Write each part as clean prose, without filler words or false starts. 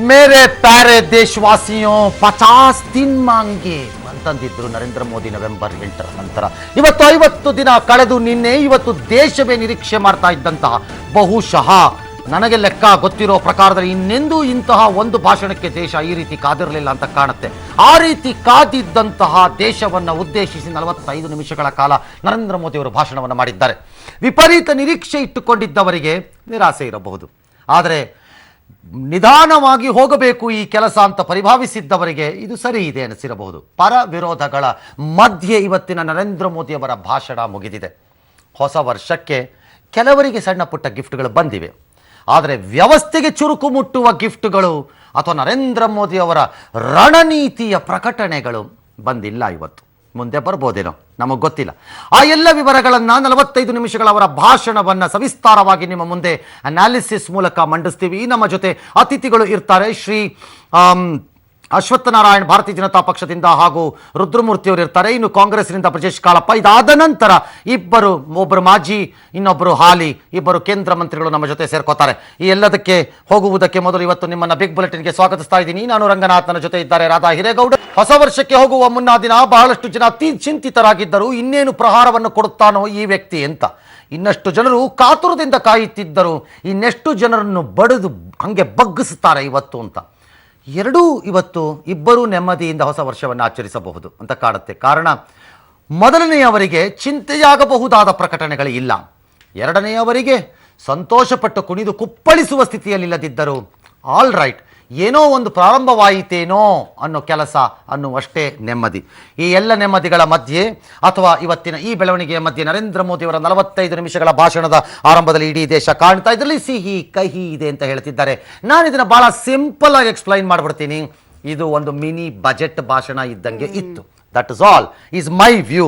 ಮೇರೆ ಪ್ಯಾರೆ ದೇಶವಾಸಿಯೋ 50 ದಿನ ಮಾಂಗೆ ಅಂತಂದಿದ್ರು ನರೇಂದ್ರ ಮೋದಿ ನವೆಂಬರ್ 8ರ ನಂತರ. ಇವತ್ತು 50 ದಿನ ಕಳೆದು ನಿನ್ನೆ ಇವತ್ತು ದೇಶವೇ ನಿರೀಕ್ಷೆ ಮಾಡ್ತಾ ಇದ್ದಂತಹ, ಬಹುಶಃ ನನಗೆ ಲೆಕ್ಕ ಗೊತ್ತಿರೋ ಪ್ರಕಾರದಲ್ಲಿ ಇನ್ನೆಂದೂ ಇಂತಹ ಒಂದು ಭಾಷಣಕ್ಕೆ ದೇಶ ಈ ರೀತಿ ಕಾದಿರಲಿಲ್ಲ ಅಂತ ಕಾಣುತ್ತೆ. ಆ ರೀತಿ ಕಾದಿದ್ದಂತಹ ದೇಶವನ್ನು ಉದ್ದೇಶಿಸಿ 45 ನಿಮಿಷಗಳ ಕಾಲ ನರೇಂದ್ರ ಮೋದಿ ಅವರು ಭಾಷಣವನ್ನು ಮಾಡಿದ್ದಾರೆ. ವಿಪರೀತ ನಿರೀಕ್ಷೆ ಇಟ್ಟುಕೊಂಡಿದ್ದವರಿಗೆ ನಿರಾಸೆ ಇರಬಹುದು, ಆದರೆ ನಿಧಾನವಾಗಿ ಹೋಗಬೇಕು ಈ ಕೆಲಸ ಅಂತ ಪರಿಭಾವಿಸಿದ್ದವರಿಗೆ ಇದು ಸರಿ ಇದೆ ಅನಿಸಿರಬಹುದು. ಪರ ವಿರೋಧಗಳ ಮಧ್ಯೆ ಇವತ್ತಿನ ನರೇಂದ್ರ ಮೋದಿಯವರ ಭಾಷಣ ಮುಗಿದಿದೆ. ಹೊಸ ವರ್ಷಕ್ಕೆ ಕೆಲವರಿಗೆ ಸಣ್ಣ ಪುಟ್ಟ ಗಿಫ್ಟ್ಗಳು ಬಂದಿವೆ, ಆದರೆ ವ್ಯವಸ್ಥೆಗೆ ಚುರುಕು ಮುಟ್ಟುವ ಗಿಫ್ಟ್ಗಳು ಅಥವಾ ನರೇಂದ್ರ ಮೋದಿಯವರ ರಣನೀತಿಯ ಪ್ರಕಟಣೆಗಳು ಬಂದಿಲ್ಲ. ಇವತ್ತು ಮುಂದೆ ಬರ್ಬೋದೇನೋ, ನಮಗೆ ಗೊತ್ತಿಲ್ಲ. ಆ ಎಲ್ಲ ವಿವರಗಳನ್ನು 45 ನಿಮಿಷಗಳ ಅವರ ಭಾಷಣವನ್ನು ಸವಿಸ್ತಾರವಾಗಿ ನಿಮ್ಮ ಮುಂದೆ ಅನಾಲಿಸಿಸ್ ಮೂಲಕ ಮಂಡಿಸ್ತೀವಿ. ನಮ್ಮ ಜೊತೆ ಅತಿಥಿಗಳು ಇರ್ತಾರೆ. ಶ್ರೀ ಅಶ್ವತ್ಥನಾರಾಯಣ್ ಭಾರತೀಯ ಜನತಾ ಪಕ್ಷದಿಂದ ಹಾಗೂ ರುದ್ರಮೂರ್ತಿಯವರು ಇರ್ತಾರೆ. ಇನ್ನು ಕಾಂಗ್ರೆಸ್ನಿಂದ ಬ್ರಜೇಶ್ ಕಾಳಪ್ಪ. ಇದಾದ ನಂತರ ಒಬ್ಬರು ಮಾಜಿ, ಇನ್ನೊಬ್ಬರು ಹಾಲಿ, ಇಬ್ಬರು ಕೇಂದ್ರ ಮಂತ್ರಿಗಳು ನಮ್ಮ ಜೊತೆ ಸೇರ್ಕೋತಾರೆ. ಈ ಎಲ್ಲದಕ್ಕೆ ಹೋಗುವುದಕ್ಕೆ ಮೊದಲು ಇವತ್ತು ನಿಮ್ಮನ್ನ ಬಿಗ್ ಬುಲೆಟಿನ್ಗೆ ಸ್ವಾಗತಿಸ್ತಾ ಇದ್ದೀನಿ. ನಾನು ರಂಗನಾಥ್, ನನ್ನ ಜೊತೆ ಇದ್ದಾರೆ ರಾಧಾ ಹಿರೇಗೌಡ. ಹೊಸ ವರ್ಷಕ್ಕೆ ಹೋಗುವ ಮುನ್ನಾ ದಿನ ಬಹಳಷ್ಟು ಜನ ಅತಿ ಚಿಂತಿತರಾಗಿದ್ದರು. ಇನ್ನೇನು ಪ್ರಹಾರವನ್ನು ಕೊಡುತ್ತಾನೋ ಈ ವ್ಯಕ್ತಿ ಅಂತ. ಇನ್ನಷ್ಟು ಜನರು ಕಾತುರದಿಂದ ಕಾಯುತ್ತಿದ್ದರು, ಇನ್ನೆಷ್ಟು ಜನರನ್ನು ಬಡಿದು ಹಂಗೆ ಬಗ್ಗಿಸುತ್ತಾರೆ ಇವತ್ತು ಅಂತ. ಇವತ್ತು ಇಬ್ಬರೂ ನೆಮ್ಮದಿಯಿಂದ ಹೊಸ ವರ್ಷವನ್ನು ಆಚರಿಸಬಹುದು ಅಂತ ಕಾಣುತ್ತೆ. ಕಾರಣ, ಮೊದಲನೆಯವರಿಗೆ ಚಿಂತೆಯಾಗಬಹುದಾದ ಪ್ರಕಟಣೆಗಳು ಇಲ್ಲ, ಎರಡನೆಯವರಿಗೆ ಸಂತೋಷಪಟ್ಟು ಕುಣಿದು ಕುಪ್ಪಳಿಸುವ ಸ್ಥಿತಿಯಲ್ಲಿಲ್ಲದಿದ್ದರು. ಆಲ್ ರೈಟ್, ಏನೋ ಒಂದು ಪ್ರಾರಂಭವಾಯಿತೇನೋ ಅನ್ನೋ ಕೆಲಸ ಅನ್ನುವಷ್ಟೇ ನೆಮ್ಮದಿ. ಈ ಎಲ್ಲ ನೆಮ್ಮದಿಗಳ ಮಧ್ಯೆ ಅಥವಾ ಇವತ್ತಿನ ಈ ಬೆಳವಣಿಗೆಯ ಮಧ್ಯೆ ನರೇಂದ್ರ ಮೋದಿಯವರ 45 ನಿಮಿಷಗಳ ಭಾಷಣದ ಆರಂಭದಲ್ಲಿ ಇಡೀ ದೇಶ ಕಾಣ್ತಾ, ಇದರಲ್ಲಿ ಸಿಹಿ ಕಹಿ ಇದೆ ಅಂತ ಹೇಳ್ತಿದ್ದಾರೆ. ನಾನು ಇದನ್ನು ಬಹಳ ಸಿಂಪಲ್ ಆಗಿ ಎಕ್ಸ್ಪ್ಲೈನ್ ಮಾಡಿಬಿಡ್ತೀನಿ. ಇದು ಒಂದು ಮಿನಿ ಬಜೆಟ್ ಭಾಷಣ ಇದ್ದಂಗೆ ಇತ್ತು. That is all, is my view.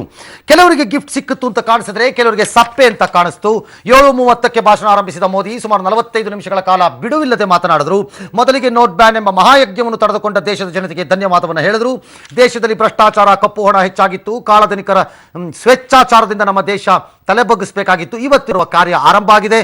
ಕೆಲವರಿಗೆ ಗಿಫ್ಟ್ ಸಿಕ್ಕಿತು ಅಂತ ಕಾಣಿಸಿದ್ರೆ, ಕೆಲವರಿಗೆ ಸಪ್ಪೆ ಅಂತ ಕಾಣಿಸ್ತು. 7:30ಕ್ಕೆ ಭಾಷಣ ಆರಂಭಿಸಿದ ಮೋದಿ ಸುಮಾರು 45 ನಿಮಿಷಗಳ ಕಾಲ ಬಿಡುವಿಲ್ಲದೆ ಮಾತನಾಡಿದ್ರು. ಮೊದಲಿಗೆ ನೋಟ್ ಬ್ಯಾನ್ ಎಂಬ ಮಹಾಯಜ್ಞವನ್ನು ತಡೆದುಕೊಂಡ ದೇಶದ ಜನತೆಗೆ ಧನ್ಯವಾದವನ್ನು ಹೇಳಿದರು. ದೇಶದಲ್ಲಿ ಭ್ರಷ್ಟಾಚಾರ, ಕಪ್ಪು ಹಣ ಹೆಚ್ಚಾಗಿತ್ತು. ಕಾಳಧನಿಕರ ಸ್ವೇಚ್ಛಾಚಾರದಿಂದ ನಮ್ಮ ದೇಶ ತಲೆಬಗ್ಗಿಸಬೇಕಾಗಿತ್ತು. ಇವತ್ತಿರುವ ಕಾರ್ಯ ಆರಂಭ ಆಗಿದೆ.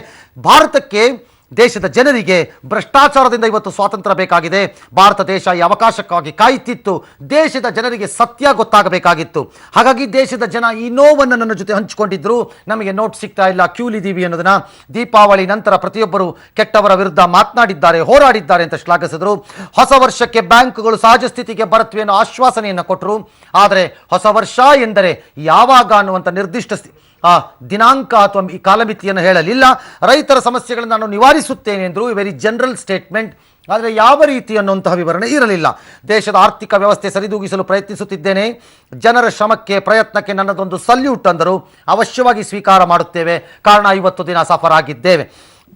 ಭಾರತಕ್ಕೆ, ದೇಶದ ಜನರಿಗೆ ಭ್ರಷ್ಟಾಚಾರದಿಂದ ಇವತ್ತು ಸ್ವಾತಂತ್ರ್ಯ ಬೇಕಾಗಿದೆ. ಭಾರತ ದೇಶ ಈ ಅವಕಾಶಕ್ಕಾಗಿ ಕಾಯುತ್ತಿತ್ತು. ದೇಶದ ಜನರಿಗೆ ಸತ್ಯ ಗೊತ್ತಾಗಬೇಕಾಗಿತ್ತು. ಹಾಗಾಗಿ ದೇಶದ ಜನ ಈ ನೋವನ್ನು ನನ್ನ ಜೊತೆ ಹಂಚಿಕೊಂಡಿದ್ರು. ನಮಗೆ ನೋಟ್ ಸಿಗ್ತಾ ಇಲ್ಲ, ಕ್ಯೂಲಿದ್ದೀವಿ ಅನ್ನೋದನ್ನ. ದೀಪಾವಳಿ ನಂತರ ಪ್ರತಿಯೊಬ್ಬರು ಕೆಟ್ಟವರ ವಿರುದ್ಧ ಮಾತನಾಡಿದ್ದಾರೆ, ಹೋರಾಡಿದ್ದಾರೆ ಅಂತ ಶ್ಲಾಘಿಸಿದ್ರು. ಹೊಸ ವರ್ಷಕ್ಕೆ ಬ್ಯಾಂಕ್ಗಳು ಸಹಜ ಸ್ಥಿತಿಗೆ ಬರುತ್ತವೆ ಅನ್ನೋ ಆಶ್ವಾಸನೆಯನ್ನು ಕೊಟ್ಟರು. ಆದರೆ ಹೊಸ ವರ್ಷ ಎಂದರೆ ಯಾವಾಗ ಅನ್ನುವಂಥ ನಿರ್ದಿಷ್ಟ ದಿನಾಂಕ ಅಥವಾ ಈ ಕಾಲಮಿತಿಯನ್ನು ಹೇಳಲಿಲ್ಲ. ರೈತರ ಸಮಸ್ಯೆಗಳನ್ನು ನಾನು ನಿವಾರಿಸುತ್ತೇನೆ ಎಂದರು. ವೆರಿ ಜನರಲ್ ಸ್ಟೇಟ್ಮೆಂಟ್, ಆದರೆ ಯಾವ ರೀತಿ ಅನ್ನುವಂತಹ ವಿವರಣೆ ಇರಲಿಲ್ಲ. ದೇಶದ ಆರ್ಥಿಕ ವ್ಯವಸ್ಥೆ ಸರಿದೂಗಿಸಲು ಪ್ರಯತ್ನಿಸುತ್ತಿದ್ದೇನೆ. ಜನರ ಶ್ರಮಕ್ಕೆ, ಪ್ರಯತ್ನಕ್ಕೆ ನನ್ನದೊಂದು ಸಲ್ಯೂಟ್ ಅಂದರು. ಅವಶ್ಯವಾಗಿ ಸ್ವೀಕಾರ ಮಾಡುತ್ತೇವೆ, ಕಾರಣ 50 ದಿನ ಸಫರ್ ಆಗಿದ್ದೇವೆ.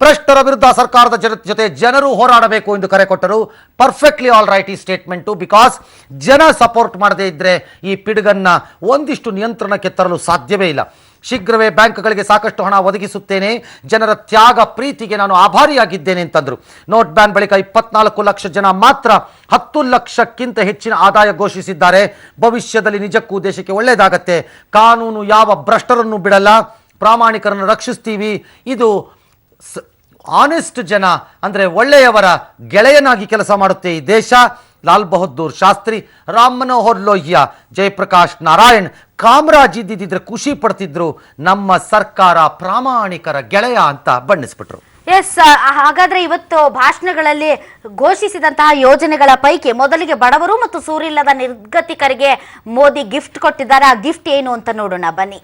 ಭ್ರಷ್ಟರ ವಿರುದ್ಧ ಸರ್ಕಾರದ ಜೊತೆ ಜನರು ಹೋರಾಡಬೇಕು ಎಂದು ಕರೆ ಕೊಟ್ಟರು. ಪರ್ಫೆಕ್ಟ್ಲಿ ಆಲ್ ರೈಟ್ ಈ ಸ್ಟೇಟ್ಮೆಂಟು. ಬಿಕಾಸ್ ಜನ ಸಪೋರ್ಟ್ ಮಾಡದೇ ಇದ್ದರೆ ಈ ಪಿಡುಗನ್ನ ಒಂದಿಷ್ಟು ನಿಯಂತ್ರಣಕ್ಕೆ ತರಲು ಸಾಧ್ಯವೇ ಇಲ್ಲ. ಶೀಘ್ರವೇ ಬ್ಯಾಂಕ್ಗಳಿಗೆ ಸಾಕಷ್ಟು ಹಣ ಒದಗಿಸುತ್ತೇನೆ. ಜನರ ತ್ಯಾಗ, ಪ್ರೀತಿಗೆ ನಾನು ಆಭಾರಿಯಾಗಿದ್ದೇನೆ ಅಂತಂದರು. ನೋಟ್ ಬ್ಯಾನ್ ಬಳಿಕ 24 ಲಕ್ಷ ಜನ ಮಾತ್ರ 10 ಲಕ್ಷಕ್ಕಿಂತ ಹೆಚ್ಚಿನ ಆದಾಯ ಘೋಷಿಸಿದ್ದಾರೆ. ಭವಿಷ್ಯದಲ್ಲಿ ನಿಜಕ್ಕೂ ದೇಶಕ್ಕೆ ಒಳ್ಳೆಯದಾಗತ್ತೆ. ಕಾನೂನು ಯಾವ ಭ್ರಷ್ಟರನ್ನು ಬಿಡಲ್ಲ, ಪ್ರಾಮಾಣಿಕರನ್ನು ರಕ್ಷಿಸ್ತೀವಿ. ಇದು ಆನೆಸ್ಟ್ ಜನ, ಅಂದರೆ ಒಳ್ಳೆಯವರ ಗೆಳೆಯನಾಗಿ ಕೆಲಸ ಮಾಡುತ್ತೆ ಈ ದೇಶ. ಲಾಲ್ ಬಹದ್ದೂರ್ ಶಾಸ್ತ್ರಿ, ರಾಮ್ ಮನೋಹರ್ ಲೋಹಿಯಾ, ಜಯಪ್ರಕಾಶ್ ನಾರಾಯಣ್, ಕಾಮರಾಜ್ ಇದ್ದಿದ್ರೆ ಖುಷಿ ಪಡ್ತಿದ್ರು. ನಮ್ಮ ಸರ್ಕಾರ ಪ್ರಾಮಾಣಿಕರ ಗೆಳೆಯ ಅಂತ ಬಣ್ಣಿಸ್ಬಿಟ್ರು. ಎಸ್, ಹಾಗಾದ್ರೆ ಇವತ್ತು ಭಾಷಣಗಳಲ್ಲಿ ಘೋಷಿಸಿದಂತಹ ಯೋಜನೆಗಳ ಪೈಕಿ ಮೊದಲಿಗೆ ಬಡವರು ಮತ್ತು ಸೂರಿಲ್ಲದ ನಿರ್ಗತಿಕರಿಗೆ ಮೋದಿ ಗಿಫ್ಟ್ ಕೊಟ್ಟಿದ್ದಾರೆ. ಆ ಗಿಫ್ಟ್ ಏನು ಅಂತ ನೋಡೋಣ ಬನ್ನಿ.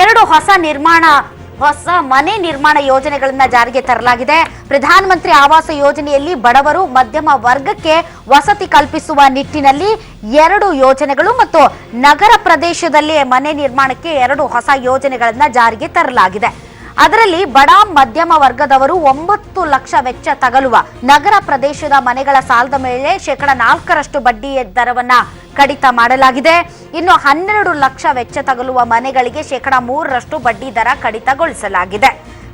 2 ಹೊಸ ಮನೆ ನಿರ್ಮಾಣ ಯೋಜನೆಗಳನ್ನ ಜಾರಿಗೆ ತರಲಾಗಿದೆ. ಪ್ರಧಾನಮಂತ್ರಿ ಆವಾಸ ಯೋಜನೆಯಲ್ಲಿ ಬಡವರು, ಮಧ್ಯಮ ವರ್ಗಕ್ಕೆ ವಸತಿ ಕಲ್ಪಿಸುವ ನಿಟ್ಟಿನಲ್ಲಿ 2 ಯೋಜನೆಗಳು ಮತ್ತು ನಗರ ಪ್ರದೇಶದಲ್ಲಿ ಮನೆ ನಿರ್ಮಾಣಕ್ಕೆ 2 ಹೊಸ ಯೋಜನೆಗಳನ್ನ ಜಾರಿಗೆ ತರಲಾಗಿದೆ. ಅದರಲ್ಲಿ ಬಡ ಮಧ್ಯಮ ವರ್ಗದವರು 9 ಲಕ್ಷ ವೆಚ್ಚ ತಗಲುವ ನಗರ ಪ್ರದೇಶದ ಮನೆಗಳ ಸಾಲದ ಮೇಲೆ 4% ಬಡ್ಡಿ ದರವನ್ನ ಕಡಿತ ಮಾಡಲಾಗಿದೆ. ಇನ್ನು 12 ಲಕ್ಷ ವೆಚ್ಚ ತಗಲುವ ಮನೆಗಳಿಗೆ 3% ಬಡ್ಡಿ ದರ ಕಡಿತಗೊಳಿಸಲಾಗಿದೆ.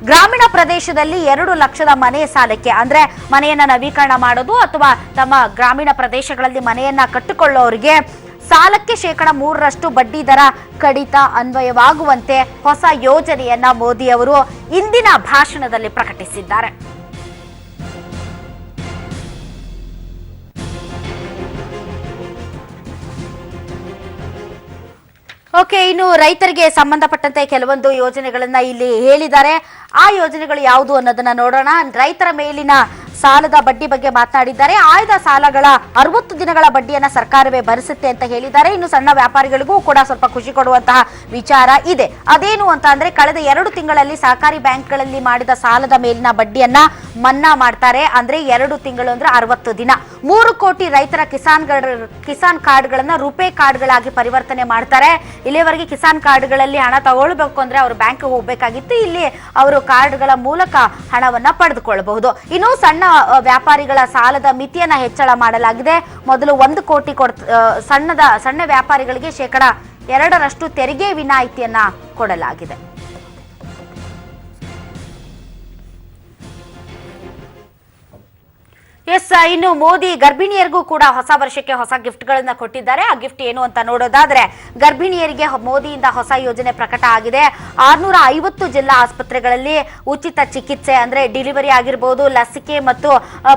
ಗ್ರಾಮೀಣ ಪ್ರದೇಶದಲ್ಲಿ 2 ಲಕ್ಷದ ಮನೆ ಸಾಲಕ್ಕೆ, ಅಂದ್ರೆ ಮನೆಯನ್ನ ನವೀಕರಣ ಮಾಡೋದು ಅಥವಾ ತಮ್ಮ ಗ್ರಾಮೀಣ ಪ್ರದೇಶಗಳಲ್ಲಿ ಮನೆಯನ್ನ ಕಟ್ಟಿಕೊಳ್ಳೋರಿಗೆ ಸಾಲಕ್ಕೆ 3% ಬಡ್ಡಿ ದರ ಕಡಿತ ಅನ್ವಯವಾಗುವಂತೆ ಹೊಸ ಯೋಜನೆಯನ್ನ ಮೋದಿ ಅವರು ಇಂದಿನ ಭಾಷಣದಲ್ಲಿ ಪ್ರಕಟಿಸಿದ್ದಾರೆ. ಓಕೆ, ಇನ್ನು ರೈತರಿಗೆ ಸಂಬಂಧಪಟ್ಟಂತೆ ಕೆಲವೊಂದು ಯೋಜನೆಗಳನ್ನ ಇಲ್ಲಿ ಹೇಳಿದ್ದಾರೆ. ಆ ಯೋಜನೆಗಳು ಯಾವುದು ಅನ್ನೋದನ್ನ ನೋಡೋಣ. ರೈತರ ಮೇಲಿನ ಸಾಲದ ಬಡ್ಡಿ ಬಗ್ಗೆ ಮಾತನಾಡಿದ್ದಾರೆ. ಆಯ್ದ ಸಾಲಗಳ 60 ದಿನಗಳ ಬಡ್ಡಿಯನ್ನ ಸರ್ಕಾರವೇ ಭರಿಸುತ್ತೆ ಅಂತ ಹೇಳಿದ್ದಾರೆ. ಇನ್ನು ಸಣ್ಣ ವ್ಯಾಪಾರಿಗಳಿಗೂ ಕೂಡ ಸ್ವಲ್ಪ ಖುಷಿ ಕೊಡುವಂತಹ ವಿಚಾರ ಇದೆ. ಅದೇನು ಅಂತ ಅಂದ್ರೆ ಕಳೆದ 2 ತಿಂಗಳಲ್ಲಿ ಸಹಕಾರಿ ಬ್ಯಾಂಕ್ಗಳಲ್ಲಿ ಮಾಡಿದ ಸಾಲದ ಮೇಲಿನ ಬಡ್ಡಿಯನ್ನ ಮನ್ನಾ ಮಾಡ್ತಾರೆ. ಅಂದ್ರೆ 2 ತಿಂಗಳು ಅಂದ್ರೆ 60 ದಿನ. 3 ಕೋಟಿ ರೈತರ ಕಿಸಾನ್ ಕಾರ್ಡ್ಗಳನ್ನ ರುಪೇ ಕಾರ್ಡ್ಗಳಾಗಿ ಪರಿವರ್ತನೆ ಮಾಡ್ತಾರೆ. ಇಲ್ಲಿವರೆಗೆ ಕಿಸಾನ್ ಕಾರ್ಡ್ಗಳಲ್ಲಿ ಹಣ ತಗೊಳ್ಬೇಕು ಅಂದ್ರೆ ಅವರು ಬ್ಯಾಂಕ್ ಹೋಗ್ಬೇಕಾಗಿತ್ತು. ಇಲ್ಲಿ ಅವರು ಕಾರ್ಡ್ಗಳ ಮೂಲಕ ಹಣವನ್ನ ಪಡೆದುಕೊಳ್ಳಬಹುದು. ಇನ್ನು ಸಣ್ಣ ವ್ಯಾಪಾರಿಗಳ ಸಾಲದ ಮಿತಿಯನ್ನ ಹೆಚ್ಚಳ ಮಾಡಲಾಗಿದೆ. ಮೊದಲು 1 ಕೋಟಿ ಸಣ್ಣ ವ್ಯಾಪಾರಿಗಳಿಗೆ 2% ತೆರಿಗೆ ವಿನಾಯಿತಿಯನ್ನ ಕೊಡಲಾಗಿದೆ. ಇನ್ನು ಮೋದಿ ಗರ್ಭಿಣಿಯರಿಗೂ ಕೂಡ ಹೊಸ ವರ್ಷಕ್ಕೆ ಹೊಸ ಗಿಫ್ಟ್ ಗಳನ್ನ ಕೊಟ್ಟಿದ್ದಾರೆ. ಆ ಗಿಫ್ಟ್ ಏನು ಅಂತ ನೋಡೋದಾದ್ರೆ, ಗರ್ಭಿಣಿಯರಿಗೆ ಮೋದಿಯಿಂದ ಹೊಸ ಯೋಜನೆ ಪ್ರಕಟ ಆಗಿದೆ. 650 ಜಿಲ್ಲಾ ಆಸ್ಪತ್ರೆಗಳಲ್ಲಿ ಉಚಿತ ಚಿಕಿತ್ಸೆ ಅಂದ್ರೆ ಡೆಲಿವರಿ ಆಗಿರಬಹುದು, ಲಸಿಕೆ ಮತ್ತು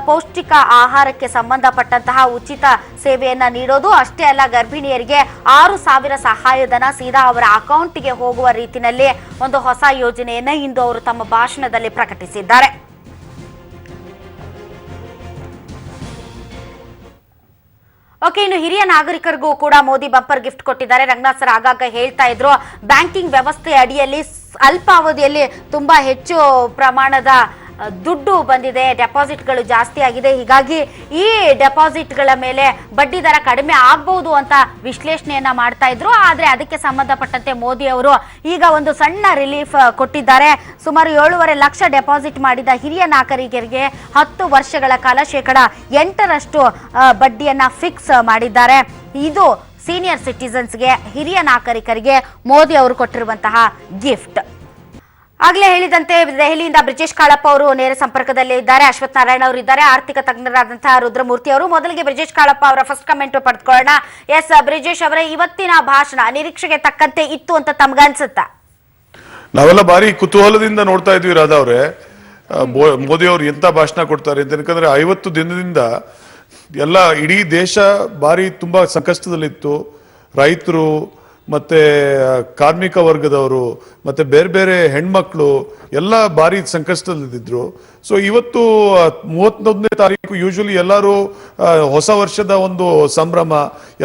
ಪೌಷ್ಟಿಕ ಆಹಾರಕ್ಕೆ ಸಂಬಂಧಪಟ್ಟಂತಹ ಉಚಿತ ಸೇವೆಯನ್ನ ನೀಡೋದು ಅಷ್ಟೇ ಅಲ್ಲ, ಗರ್ಭಿಣಿಯರಿಗೆ 6,000 ಸಹಾಯಧನ ಸೀದಾ ಅವರ ಅಕೌಂಟ್ಗೆ ಹೋಗುವ ರೀತಿಯಲ್ಲಿ ಒಂದು ಹೊಸ ಯೋಜನೆಯನ್ನ ಇಂದು ಅವರು ತಮ್ಮ ಭಾಷಣದಲ್ಲಿ ಪ್ರಕಟಿಸಿದ್ದಾರೆ. ಓಕೆ, ಇನ್ನು ಹಿರಿಯ ನಾಗರಿಕರಿಗೂ ಕೂಡ ಮೋದಿ ಬಂಪರ್ ಗಿಫ್ಟ್ ಕೊಟ್ಟಿದ್ದಾರೆ. ರಂಗನಾಥ್ ಸರ್ ಆಗಾಗ ಹೇಳ್ತಾ ಇದ್ರು, ಬ್ಯಾಂಕಿಂಗ್ ವ್ಯವಸ್ಥೆ ಅಡಿಯಲ್ಲಿ ಅಲ್ಪಾವಧಿಯಲ್ಲಿ ತುಂಬಾ ಹೆಚ್ಚು ಪ್ರಮಾಣದ ದುಡ್ಡು ಬಂದಿದೆ, ಡೆಪಾಸಿಟ್ಗಳು ಜಾಸ್ತಿ ಆಗಿದೆ, ಹೀಗಾಗಿ ಈ ಡೆಪಾಸಿಟ್ಗಳ ಮೇಲೆ ಬಡ್ಡಿ ದರ ಕಡಿಮೆ ಆಗಬಹುದು ಅಂತ ವಿಶ್ಲೇಷಣೆಯನ್ನ ಮಾಡ್ತಾ ಇದ್ರು. ಆದ್ರೆ ಅದಕ್ಕೆ ಸಂಬಂಧಪಟ್ಟಂತೆ ಮೋದಿ ಅವರು ಈಗ ಒಂದು ಸಣ್ಣ ರಿಲೀಫ್ ಕೊಟ್ಟಿದ್ದಾರೆ. ಸುಮಾರು 7.5 ಲಕ್ಷ ಡೆಪಾಸಿಟ್ ಮಾಡಿದ ಹಿರಿಯ ನಾಗರಿಕರಿಗೆ 10 ವರ್ಷಗಳ ಕಾಲ 8% ಬಡ್ಡಿಯನ್ನ ಫಿಕ್ಸ್ ಮಾಡಿದ್ದಾರೆ. ಇದು ಸೀನಿಯರ್ ಸಿಟಿಸನ್ಸ್ಗೆ, ಹಿರಿಯ ನಾಗರಿಕರಿಗೆ ಮೋದಿ ಅವರು ಕೊಟ್ಟಿರುವಂತಹ ಗಿಫ್ಟ್. ಆಗ್ಲೇ ಹೇಳಿದಂತೆ ದೆಹಲಿಯಿಂದ ಬ್ರಿಜೇಶ್ ಕಾಳಪ್ಪ ಅವರು ನೇರ ಸಂಪರ್ಕದಲ್ಲೇ ಇದ್ದಾರೆ. ಅಶ್ವಥ್ ನಾರಾಯಣ ಅವರು ಇದ್ದಾರೆ, ಆರ್ಥಿಕ ತಜ್ಞರಾದಂತಹ ರುದ್ರಮೂರ್ತಿ ಅವರು. ಮೊದಲಿಗೆ ಬ್ರಿಜೇಶ್ ಕಾಳಪ್ಪ ಅವರ ಫಸ್ಟ್ ಕಮೆಂಟ್ ಪಡೆದುಕೊಳ್ಳೋಣ. ಎಸ್ ಬ್ರಿಜೇಶ್ ಅವರೇ, ಇವತ್ತಿನ ಭಾಷಣ ನಿರೀಕ್ಷೆಗೆ ತಕ್ಕಂತೆ ಇತ್ತು ಅಂತ ತಮ್ಗನ್ಸುತ್ತಾ? ನಾವೆಲ್ಲ ಬಾರಿ ಕುತೂಹಲದಿಂದ ನೋಡ್ತಾ ಇದ್ವಿ ರಾಧಾ ಅವರೇ, ಮೋದಿ ಅವರು ಎಂತ ಭಾಷಣ ಕೊಡ್ತಾರೆ ಅಂತ. ಯಾಕಂದ್ರೆ 50 ದಿನದಿಂದ ಎಲ್ಲ ಇಡೀ ದೇಶ ಬಾರಿ ತುಂಬಾ ಸಂಕಷ್ಟದಲ್ಲಿತ್ತು. ರೈತರು ಮತ್ತೆ ಕಾರ್ಮಿಕ ವರ್ಗದವರು ಮತ್ತೆ ಬೇರೆ ಬೇರೆ ಹೆಣ್ಮಕ್ಳು ಎಲ್ಲ ಬಾರಿ ಸಂಕಷ್ಟದಲ್ಲಿದ್ರು. ಸೊ ಇವತ್ತು 31ನೇ ತಾರೀಕು ಯೂಶಲಿ ಎಲ್ಲರೂ ಹೊಸ ವರ್ಷದ ಒಂದು ಸಂಭ್ರಮ,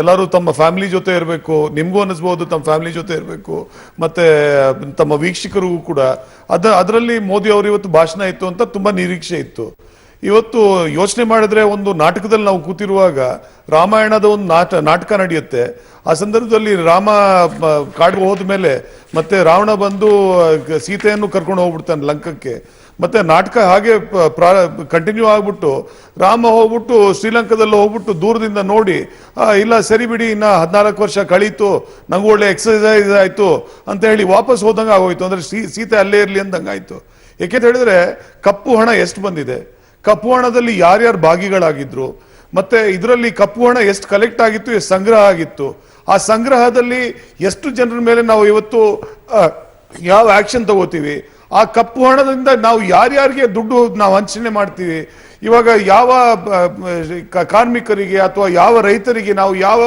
ಎಲ್ಲರೂ ತಮ್ಮ ಫ್ಯಾಮಿಲಿ ಜೊತೆ ಇರಬೇಕು. ನಿಮ್ಗೂ ಅನಿಸ್ಬಹುದು ತಮ್ಮ ಫ್ಯಾಮಿಲಿ ಜೊತೆ ಇರಬೇಕು, ಮತ್ತೆ ತಮ್ಮ ವೀಕ್ಷಕರಿಗೂ ಕೂಡ. ಅದರಲ್ಲಿ ಮೋದಿ ಅವರು ಇವತ್ತು ಭಾಷಣ ಇತ್ತು ಅಂತ ತುಂಬಾ ನಿರೀಕ್ಷೆ ಇತ್ತು. ಇವತ್ತು ಯೋಚನೆ ಮಾಡಿದ್ರೆ ಒಂದು ನಾಟಕದಲ್ಲಿ ನಾವು ಕೂತಿರುವಾಗ ರಾಮಾಯಣದ ಒಂದು ನಾಟಕ ನಡೆಯುತ್ತೆ. ಆ ಸಂದರ್ಭದಲ್ಲಿ ರಾಮ ಕಾಡಿಗೆ ಹೋದ್ಮೇಲೆ ಮತ್ತೆ ರಾವಣ ಬಂದು ಸೀತೆಯನ್ನು ಕರ್ಕೊಂಡು ಹೋಗ್ಬಿಡ್ತಾನೆ ಲಂಕಕ್ಕೆ. ಮತ್ತೆ ನಾಟಕ ಹಾಗೆ ಕಂಟಿನ್ಯೂ ಆಗ್ಬಿಟ್ಟು ರಾಮ ಹೋಗ್ಬಿಟ್ಟು ಶ್ರೀಲಂಕಾದಲ್ಲಿ ಹೋಗ್ಬಿಟ್ಟು ದೂರದಿಂದ ನೋಡಿ, ಇಲ್ಲ ಸರಿ ಬಿಡಿ, ಇನ್ನ 14 ವರ್ಷ ಕಳೀತು, ನಂಗೆ ಒಳ್ಳೆ ಎಕ್ಸರ್ಸೈಸ್ ಆಯ್ತು ಅಂತ ಹೇಳಿ ವಾಪಸ್ ಹೋದಂಗೆ ಆಗೋಯ್ತು. ಅಂದ್ರೆ ಸೀತೆ ಅಲ್ಲೇ ಇರ್ಲಿ ಅಂದಂಗೆ ಆಯ್ತು. ಯಾಕೆಂತ ಹೇಳಿದ್ರೆ ಕಪ್ಪು ಹಣ ಎಷ್ಟು ಬಂದಿದೆ, ಕಪ್ಪು ಹಣದಲ್ಲಿ ಯಾರ್ಯಾರು ಭಾಗಿಗಳಾಗಿದ್ರು, ಮತ್ತೆ ಇದರಲ್ಲಿ ಕಪ್ಪು ಹಣ ಎಷ್ಟು ಕಲೆಕ್ಟ್ ಆಗಿತ್ತು, ಎಷ್ಟು ಸಂಗ್ರಹ ಆಗಿತ್ತು, ಆ ಸಂಗ್ರಹದಲ್ಲಿ ಎಷ್ಟು ಜನರ ಮೇಲೆ ನಾವು ಇವತ್ತು ಯಾವ ಆಕ್ಷನ್ ತಗೋತೀವಿ, ಆ ಕಪ್ಪು ಹಣದಿಂದ ನಾವು ಯಾರ್ಯಾರಿಗೆ ದುಡ್ಡು ನಾವು ಹಂಚನೆ ಮಾಡ್ತೀವಿ, ಇವಾಗ ಯಾವ ಕಾರ್ಮಿಕರಿಗೆ ಅಥವಾ ಯಾವ ರೈತರಿಗೆ ನಾವು ಯಾವ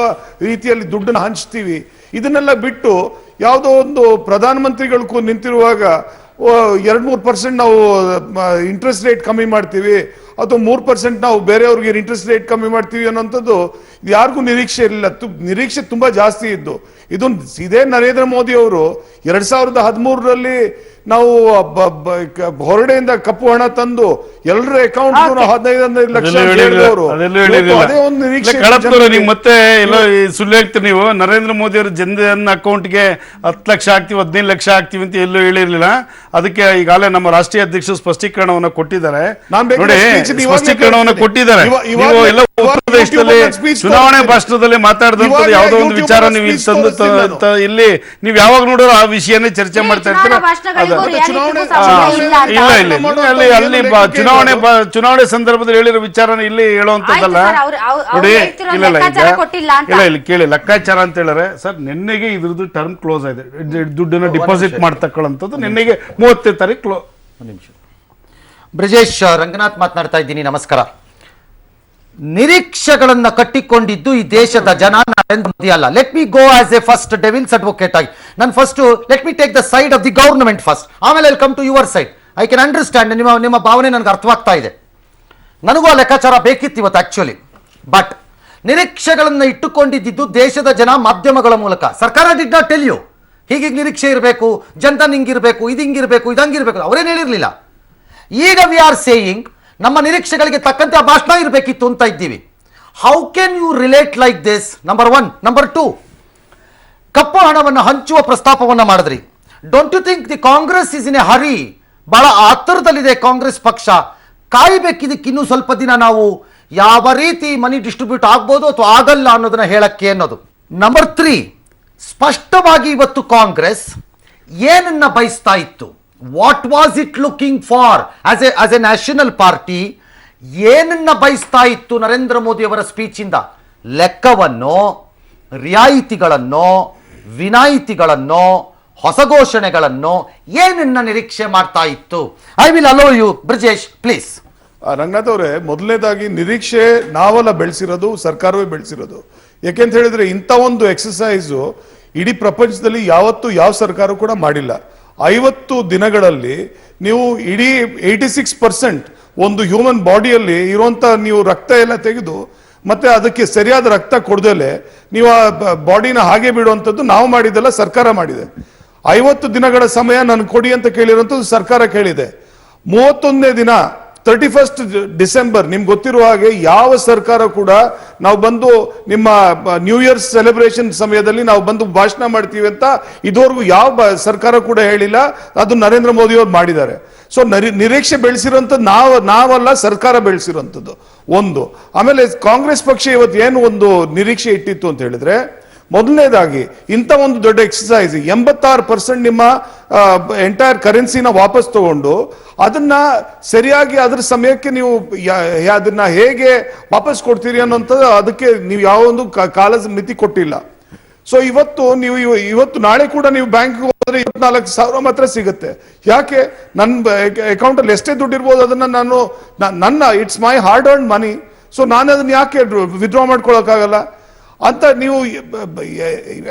ರೀತಿಯಲ್ಲಿ ದುಡ್ಡನ್ನು ಹಂಚ್ತೀವಿ, ಇದನ್ನೆಲ್ಲ ಬಿಟ್ಟು ಯಾವುದೋ ಒಂದು ಪ್ರಧಾನಮಂತ್ರಿಗಳು ನಿಂತಿರುವಾಗ 2-3% ನಾವು ಇಂಟ್ರೆಸ್ಟ್ ರೇಟ್ ಕಮ್ಮಿ ಮಾಡ್ತೀವಿ ಅಥವಾ 3% ನಾವು ಬೇರೆಯವ್ರಿಗೆ ಇಂಟ್ರೆಸ್ಟ್ ರೇಟ್ ಕಮ್ಮಿ ಮಾಡ್ತೀವಿ ಅನ್ನೋಂಥದ್ದು ಯಾರಿಗೂ ನಿರೀಕ್ಷೆ ಇರಲಿಲ್ಲ. ನಿರೀಕ್ಷೆ ತುಂಬಾ ಜಾಸ್ತಿ ಇದ್ದು. ಇದು ಇದೇ ನರೇಂದ್ರ ಮೋದಿ ಅವರು 2013ರಲ್ಲಿ ನಾವು ಹೊರಡೆಯಿಂದ ಕಪ್ಪು ಹಣ ತಂದು ಎಲ್ಲರ ಅಕೌಂಟ್ 15 ಲಕ್ಷ ಅದೇ ಒಂದು ನಿರೀಕ್ಷೆ. ಮತ್ತೆ ಎಲ್ಲ ಸುಳ್ಳು ಹೇಳ್ತೀರಿ ನೀವು. ನರೇಂದ್ರ ಮೋದಿ ಅವರು ಜನಧನ್ ಅಕೌಂಟ್ಗೆ 10 ಲಕ್ಷ ಹಾಕ್ತಿವಿ, 15 ಲಕ್ಷ ಹಾಕ್ತಿವಿ ಅಂತ ಎಲ್ಲೂ ಹೇಳಿರ್ಲಿಲ್ಲ. ಅದಕ್ಕೆ ಈಗಾಗಲೇ ನಮ್ಮ ರಾಷ್ಟ್ರೀಯ ಅಧ್ಯಕ್ಷರು ಸ್ಪಷ್ಟೀಕರಣವನ್ನು ಕೊಟ್ಟಿದ್ದಾರೆ. ನೋಡಿ, ಸ್ಪಷ್ಟೀಕರಣವನ್ನು ಕೊಟ್ಟಿದ್ದಾರೆ. ನೀವು ಎಲ್ಲ ಉತ್ತರ ಪ್ರದೇಶದಲ್ಲಿ ಚುನಾವಣೆ ಭಾಷಣದಲ್ಲಿ ಮಾತಾಡಿದಂಥದ್ದು ಯಾವುದೋ ಒಂದು ವಿಚಾರ ನೀವು ಇಲ್ಲಿ ನೀವು ಯಾವಾಗ ನೋಡಿದ್ರು ಆ ವಿಷಯನೇ ಚರ್ಚೆ ಮಾಡ್ತಾ ಇರ್ತೀರ. ಚುನಾವಣೆ ಸಂದರ್ಭದಲ್ಲಿ ಹೇಳಿರೋ ವಿಚಾರ ಇಲ್ಲಿ ಹೇಳುವಂತದ್ದಲ್ಲ. ನೋಡಿ, ಇಲ್ಲ ಕೇಳಿ, ಲೆಕ್ಕಾಚಾರ ಅಂತ ಹೇಳಿದ್ರೆ ಸರ್, ನಿನ್ನೆಗೆ ಇದ್ರದ್ದು ಟರ್ಮ್ ಕ್ಲೋಸ್ ಆಗಿದೆ. ದುಡ್ಡನ್ನ ಡಿಪಾಸಿಟ್ ಮಾಡ್ತಕ್ಕಂಥದ್ದು ನಿನ್ನೆಗೆ 30ನೇ ತಾರೀಕು. ಬ್ರಿಜೇಶ್, ರಂಗನಾಥ್ ಮಾತನಾಡ್ತಾ ಇದ್ದೀನಿ, ನಮಸ್ಕಾರ. ನಿರೀಕ್ಷೆಗಳನ್ನ ಕಟ್ಟಿಕೊಂಡಿದ್ದು ಈ ದೇಶದ ಜನ, ನರೇಂದ್ರ ಮೋದಿ ಅಲ್ಲ. Let me go as a first devil's advocate ಆಗಿ. ನಾನು first let me take the side of the government first, ಆಮೇಲೆ I come to your side. I can understand, ನಿಮ್ಮ ಭಾವನೆ ನನಗೆ ಅರ್ಥವಾಗ್ತಾ ಇದೆ. ನನಗೂ ಆ ಲೆಕ್ಕಾಚಾರ ಬೇಕಿತ್ತು ಇವತ್ತು ಆಕ್ಚುಲಿ. ಬಟ್ ನಿರೀಕ್ಷೆಗಳನ್ನು ಇಟ್ಟುಕೊಂಡಿದ್ದು ದೇಶದ ಜನ ಮಾಧ್ಯಮಗಳ ಮೂಲಕ. ಸರ್ಕಾರ ಡಿಡ್ ನಾಟ್ ಟೆಲ್ ಯು ಹೀಗೆ ನಿರೀಕ್ಷೆ ಇರಬೇಕು, ಜನಧನ್ ಹಿಂಗಿರಬೇಕು, ಇದು ಹಿಂಗಿರಬೇಕು, ಇದಂಗಿರಬೇಕು, ಅವರೇನು ಹೇಳಿರಲಿಲ್ಲ. ಈಗ ವಿ ಆರ್ ಸೇಯಿಂಗ್ ನಮ್ಮ ನಿರೀಕ್ಷೆಗಳಿಗೆ ತಕ್ಕಂತೆ ಆ ಭಾಷಣ ಇರಬೇಕಿತ್ತು ಅಂತ ಇದ್ದೀವಿ. How can you relate like this? Number one. Number two, ಕಪ್ಪು ಹಣವನ್ನು ಹಂಚುವ ಪ್ರಸ್ತಾಪವನ್ನು ಮಾಡಿದ್ರಿ. Don't you think the Congress is in a hurry? ಬಹಳ ಆತರದಲ್ಲಿದೆ ಕಾಂಗ್ರೆಸ್ ಪಕ್ಷ. ಕಾಯ್ಬೇಕಿದಕ್ಕೆ ಇನ್ನೂ ಸ್ವಲ್ಪ ದಿನ. ನಾವು ಯಾವ ರೀತಿ ಮನಿ ಡಿಸ್ಟ್ರಿಬ್ಯೂಟ್ ಆಗ್ಬೋದು ಅಥವಾ ಆಗಲ್ಲ ಅನ್ನೋದನ್ನ ಹೇಳಕ್ಕೆ ಅನ್ನೋದು. ನಂಬರ್ ತ್ರೀ, ಸ್ಪಷ್ಟವಾಗಿ ಇವತ್ತು ಕಾಂಗ್ರೆಸ್ ಏನನ್ನ ಬಯಸ್ತಾ ಇತ್ತು? What was it looking far as A national party? ಏನನ್ನ ಬಯಸ್ತಾ ಇತ್ತು ನರೇಂದ್ರ ಮೋದಿ ಅವರ ಸ್ಪೀಚ್ ಇಂದ? ಲೆಕ್ಕವನ್ನು, ರಿಯಾಯಿತಿಗಳನ್ನು, ವಿನಾಯಿತಿಗಳನ್ನು, ಹೊಸ ಘೋಷಣೆಗಳನ್ನು ಏನನ್ನ ನಿರೀಕ್ಷೆ ಮಾಡ್ತಾ ಇತ್ತು? I will allow you Brijesh please. Ranganath ಅವರೇ, ಮೊದಲನೇದಾಗಿ ನಿರೀಕ್ಷೆ ನಾವೆಲ್ಲ ಬೆಳೆಸಿರೋದು, ಸರ್ಕಾರವೇ ಬೆಳೆಸಿರೋದು. ಯಾಕೆಂತ ಹೇಳಿದ್ರೆ ಇಂಥ ಒಂದು ಎಕ್ಸಸೈಸು ಇಡೀ ಪ್ರಪಂಚದಲ್ಲಿ ಯಾವತ್ತೂ ಯಾವ ಸರ್ಕಾರ ಕೂಡ ಮಾಡಿಲ್ಲ. 50 ದಿನಗಳಲ್ಲಿ ನೀವು ಇಡೀ 86% ಒಂದು ಹ್ಯೂಮನ್ ಬಾಡಿಯಲ್ಲಿ ಇರುವಂತ ನೀವು ರಕ್ತ ಎಲ್ಲ ತೆಗೆದು ಮತ್ತೆ ಅದಕ್ಕೆ ಸರಿಯಾದ ರಕ್ತ ಕೊಡದಲೆ ನೀವು ಆ ಬಾಡಿನ ಹಾಗೆ ಬಿಡುವಂಥದ್ದು ನಾವು ಮಾಡಿದೆಲ್ಲ ಸರ್ಕಾರ ಮಾಡಿದೆ. 50 ದಿನಗಳ ಸಮಯ ನನಗೆ ಕೊಡಿ ಅಂತ ಕೇಳಿರುವಂಥದ್ದು ಸರ್ಕಾರ ಕೇಳಿದೆ. 31ನೇ ದಿನ 31st ಡಿಸೆಂಬರ್, ನಿಮ್ಗೆ ಗೊತ್ತಿರುವ ಹಾಗೆ ಯಾವ ಸರ್ಕಾರ ಕೂಡ ನಾವು ಬಂದು ನಿಮ್ಮ ನ್ಯೂ ಇಯರ್ ಸೆಲೆಬ್ರೇಷನ್ ಸಮಯದಲ್ಲಿ ನಾವು ಬಂದು ಭಾಷಣ ಮಾಡ್ತೀವಿ ಅಂತ ಇದುವರೆಗೂ ಯಾವ ಸರ್ಕಾರ ಕೂಡ ಹೇಳಿಲ್ಲ. ಅದು ನರೇಂದ್ರ ಮೋದಿ ಅವರು ಮಾಡಿದ್ದಾರೆ. ಸೊ ನಿರೀಕ್ಷೆ ಬೆಳೆಸಿರುವಂಥದ್ದು ನಾವಲ್ಲ, ಸರ್ಕಾರ ಬೆಳೆಸಿರುವಂಥದ್ದು ಒಂದು. ಆಮೇಲೆ ಕಾಂಗ್ರೆಸ್ ಪಕ್ಷ ಇವತ್ತು ಏನು ಒಂದು ನಿರೀಕ್ಷೆ ಇಟ್ಟಿತ್ತು ಅಂತ ಹೇಳಿದ್ರೆ, ಮೊದಲನೇದಾಗಿ ಇಂಥ ಒಂದು ದೊಡ್ಡ ಎಕ್ಸಸೈಸ್ 86% ನಿಮ್ಮ ಎಂಟೈರ್ ಕರೆನ್ಸಿನ ವಾಪಸ್ ತಗೊಂಡು ಅದನ್ನ ಸರಿಯಾಗಿ ಅದರ ಸಮಯಕ್ಕೆ ನೀವು ಅದನ್ನ ಹೇಗೆ ವಾಪಸ್ ಕೊಡ್ತೀರಿ ಅನ್ನೋಂಥದ್ದು ಅದಕ್ಕೆ ನೀವು ಯಾವ ಒಂದು ಕಾಲದ ಮಿತಿ ಕೊಟ್ಟಿಲ್ಲ. ಸೊ ಇವತ್ತು ನಾಳೆ ಕೂಡ ನೀವು ಬ್ಯಾಂಕ್ ಹೋದ್ರೆ 24,000 ಮಾತ್ರ ಸಿಗುತ್ತೆ. ಯಾಕೆ? ನನ್ನ ಅಕೌಂಟ್ ಅಲ್ಲಿ ಎಷ್ಟೇ ದುಡ್ಡು ಇರ್ಬೋದು ಅದನ್ನ ನನ್ನ it's my hard earned money. So ನಾನು ಅದನ್ನ ಯಾಕೆ ವಿತ್ಡ್ರಾ ಮಾಡ್ಕೊಳಕ್ಕಾಗಲ್ಲ ಅಂತ ನೀವು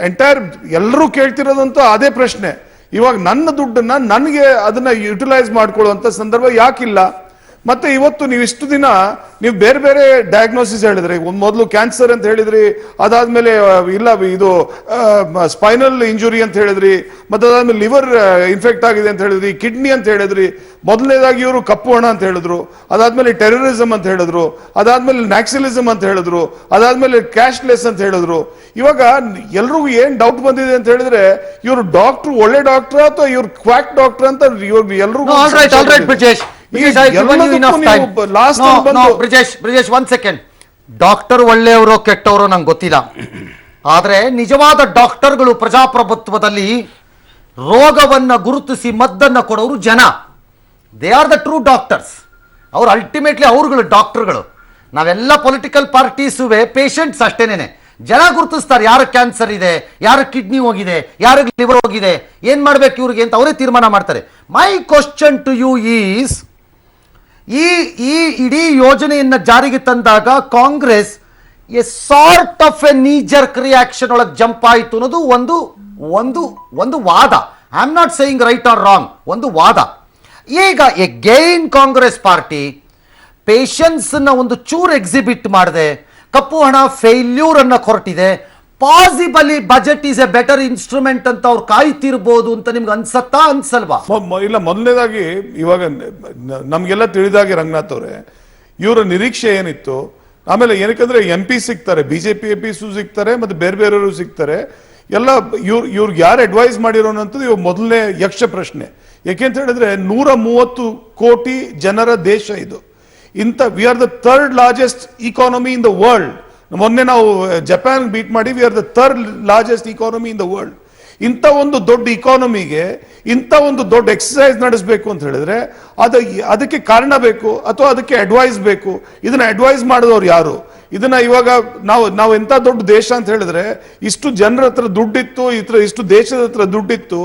ಎಂಟೈರ್ ಎಲ್ಲರೂ ಕೇಳ್ತಿರೋದಂತ ಅದೇ ಪ್ರಶ್ನೆ. ಇವಾಗ ನನ್ನ ದುಡ್ಡನ್ನ ನನಗೆ ಅದನ್ನ ಯುಟಿಲೈಸ್ ಮಾಡ್ಕೊಳ್ಳುವಂತ ಸಂದರ್ಭ ಯಾಕಿಲ್ಲ? ಮತ್ತೆ ಇವತ್ತು ನೀವು ಇಷ್ಟು ದಿನ ನೀವು ಬೇರೆ ಬೇರೆ ಡಯಾಗ್ನೋಸಿಸ್ ಹೇಳಿದ್ರಿ. ಮೊದಲು ಕ್ಯಾನ್ಸರ್ ಅಂತ ಹೇಳಿದ್ರಿ, ಅದಾದ್ಮೇಲೆ ಇಲ್ಲ ಇದು ಸ್ಪೈನಲ್ ಇಂಜುರಿ ಅಂತ ಹೇಳಿದ್ರಿ, ಮತ್ತೆ ಅದಾದ್ಮೇಲೆ ಲಿವರ್ ಇನ್ಫೆಕ್ಟ್ ಆಗಿದೆ ಅಂತ ಹೇಳಿದ್ರಿ, ಕಿಡ್ನಿ ಅಂತ ಹೇಳಿದ್ರಿ. ಮೊದಲನೇದಾಗಿ ಇವರು ಕಪ್ಪು ಹಣ ಅಂತ ಹೇಳಿದ್ರು, ಅದಾದ್ಮೇಲೆ ಟೆರರಿಸಮ್ ಅಂತ ಹೇಳಿದ್ರು, ಅದಾದ್ಮೇಲೆ ನ್ಯಾಕ್ಸಲಿಸಮ್ ಅಂತ ಹೇಳಿದ್ರು, ಅದಾದ್ಮೇಲೆ ಕ್ಯಾಶ್ಲೆಸ್ ಅಂತ ಹೇಳಿದ್ರು. ಇವಾಗ ಎಲ್ರಿಗೂ ಏನ್ ಡೌಟ್ ಬಂದಿದೆ ಅಂತ ಹೇಳಿದ್ರೆ, ಇವರು ಡಾಕ್ಟರ್ ಒಳ್ಳೆ ಡಾಕ್ಟರ್ ಅಥವಾ ಇವ್ರು ಕ್ವಾಕ್ ಡಾಕ್ಟರ್ ಅಂತ ಇವ್ರು ಎಲ್ರಿಗೂ. Brijesh one second. ಡಾಕ್ಟರ್ ಒಳ್ಳೆಯವರು ಕೆಟ್ಟವರು ನಂಗೆ ಗೊತ್ತಿಲ್ಲ, ಆದ್ರೆ ನಿಜವಾದ ಡಾಕ್ಟರ್ಗಳು ಪ್ರಜಾಪ್ರಭುತ್ವದಲ್ಲಿ ರೋಗವನ್ನ ಗುರುತಿಸಿ ಮದ್ದನ್ನ ಕೊಡೋರು ಜನ. They are the true doctors. ಅವ್ರು ಅಲ್ಟಿಮೇಟ್ಲಿ ಅವ್ರುಗಳು ಡಾಕ್ಟರ್ಗಳು. ನಾವೆಲ್ಲ ಪೊಲಿಟಿಕಲ್ ಪಾರ್ಟೀಸುವೆ ಪೇಷಂಟ್ಸ್ ಅಷ್ಟೇನೆ. ಜನ ಗುರುತಿಸ್ತಾರೆ ಯಾರ ಕ್ಯಾನ್ಸರ್ ಇದೆ, ಯಾರ ಕಿಡ್ನಿ ಹೋಗಿದೆ, ಯಾರಿಗೆ ಲಿವರ್ ಹೋಗಿದೆ, ಏನ್ ಮಾಡ್ಬೇಕು ಇವ್ರಿಗೆ ಅಂತ ಅವರೇ ತೀರ್ಮಾನ ಮಾಡ್ತಾರೆ. My question to you is, ಈ ಇಡೀ ಯೋಜನೆಯನ್ನ ಜಾರಿಗೆ ತಂದಾಗ Congress a sort of a kneejerk reaction ಒಳಗೆ ಜಂಪ್ ಆಯಿತು ಅನ್ನೋದು ಒಂದು ವಾದ. I am not saying right or wrong, ಒಂದು ವಾದ. ಈಗ ಎಗೈನ್ ಕಾಂಗ್ರೆಸ್ ಪಾರ್ಟಿ ಪೇಷನ್ಸ್ ಒಂದು ಚೂರು ಎಕ್ಸಿಬಿಟ್ ಮಾಡಿದೆ, ಕಪ್ಪು ಹಣ ಫೇಲ್ಯೂರ್ ಅನ್ನ ಹೊರಟಿದೆ. Possibly budget is A better instrument ಅಂತ ಅವ್ರು ಕಾಯ್ತಿರ್ಬೋದು ಅಂತ ನಿಮ್ಗೆ ಅನ್ಸತ್ತಾ, ಅನ್ಸಲ್ವಾ? ಇಲ್ಲ, ಮೊದಲನೇದಾಗಿ ಇವಾಗ ನಮ್ಗೆಲ್ಲ ತಿಳಿದಾಗೆ ರಂಗನಾಥ್ ಅವರೇ, ಇವರ ನಿರೀಕ್ಷೆ ಏನಿತ್ತು, ಆಮೇಲೆ ಏನಕ್ಕಂದ್ರೆ MP ಸಿಗ್ತಾರೆ, BJP MP ಸಿಗ್ತಾರೆ, ಮತ್ತೆ ಬೇರೆ ಬೇರೆಯವರು ಸಿಗ್ತಾರೆ ಎಲ್ಲ. ಇವ್ರಿಗೆ ಯಾರು ಅಡ್ವೈಸ್ ಮಾಡಿರೋನಂತದ್ದು ಇವಾಗ ಮೊದಲನೇ ಯಕ್ಷ ಪ್ರಶ್ನೆ. ಯಾಕೆಂತ ಹೇಳಿದ್ರೆ 130 ಕೋಟಿ ಜನರ ದೇಶ ಇದು. V are the 3rd largest economy in the world. ಮೊನ್ನೆ ನಾವು ಜಪಾನ್ ಬೀಟ್ ಮಾಡಿ we are the 3rd largest economy in the world. ಇಂಥ ಒಂದು ದೊಡ್ಡ ಇಕಾನಮಿಗೆ ಇಂಥ ಒಂದು ದೊಡ್ಡ ಎಕ್ಸಸೈಸ್ ನಡೆಸಬೇಕು ಅಂತ ಹೇಳಿದ್ರೆ ಅದಕ್ಕೆ ಕಾರಣ ಬೇಕು ಅಥವಾ ಅದಕ್ಕೆ ಅಡ್ವೈಸ್ ಬೇಕು. ಇದನ್ನ ಅಡ್ವೈಸ್ ಮಾಡಿದವ್ರು ಯಾರು? ಇದನ್ನ ಇವಾಗ ನಾವು ಎಂತ ದೊಡ್ಡ ದೇಶ ಅಂತ ಹೇಳಿದ್ರೆ, ಇಷ್ಟು ಜನರ ಹತ್ರ ದುಡ್ಡಿತ್ತು, ಇಷ್ಟು ದೇಶದ ಹತ್ರ ದುಡ್ಡಿತ್ತು,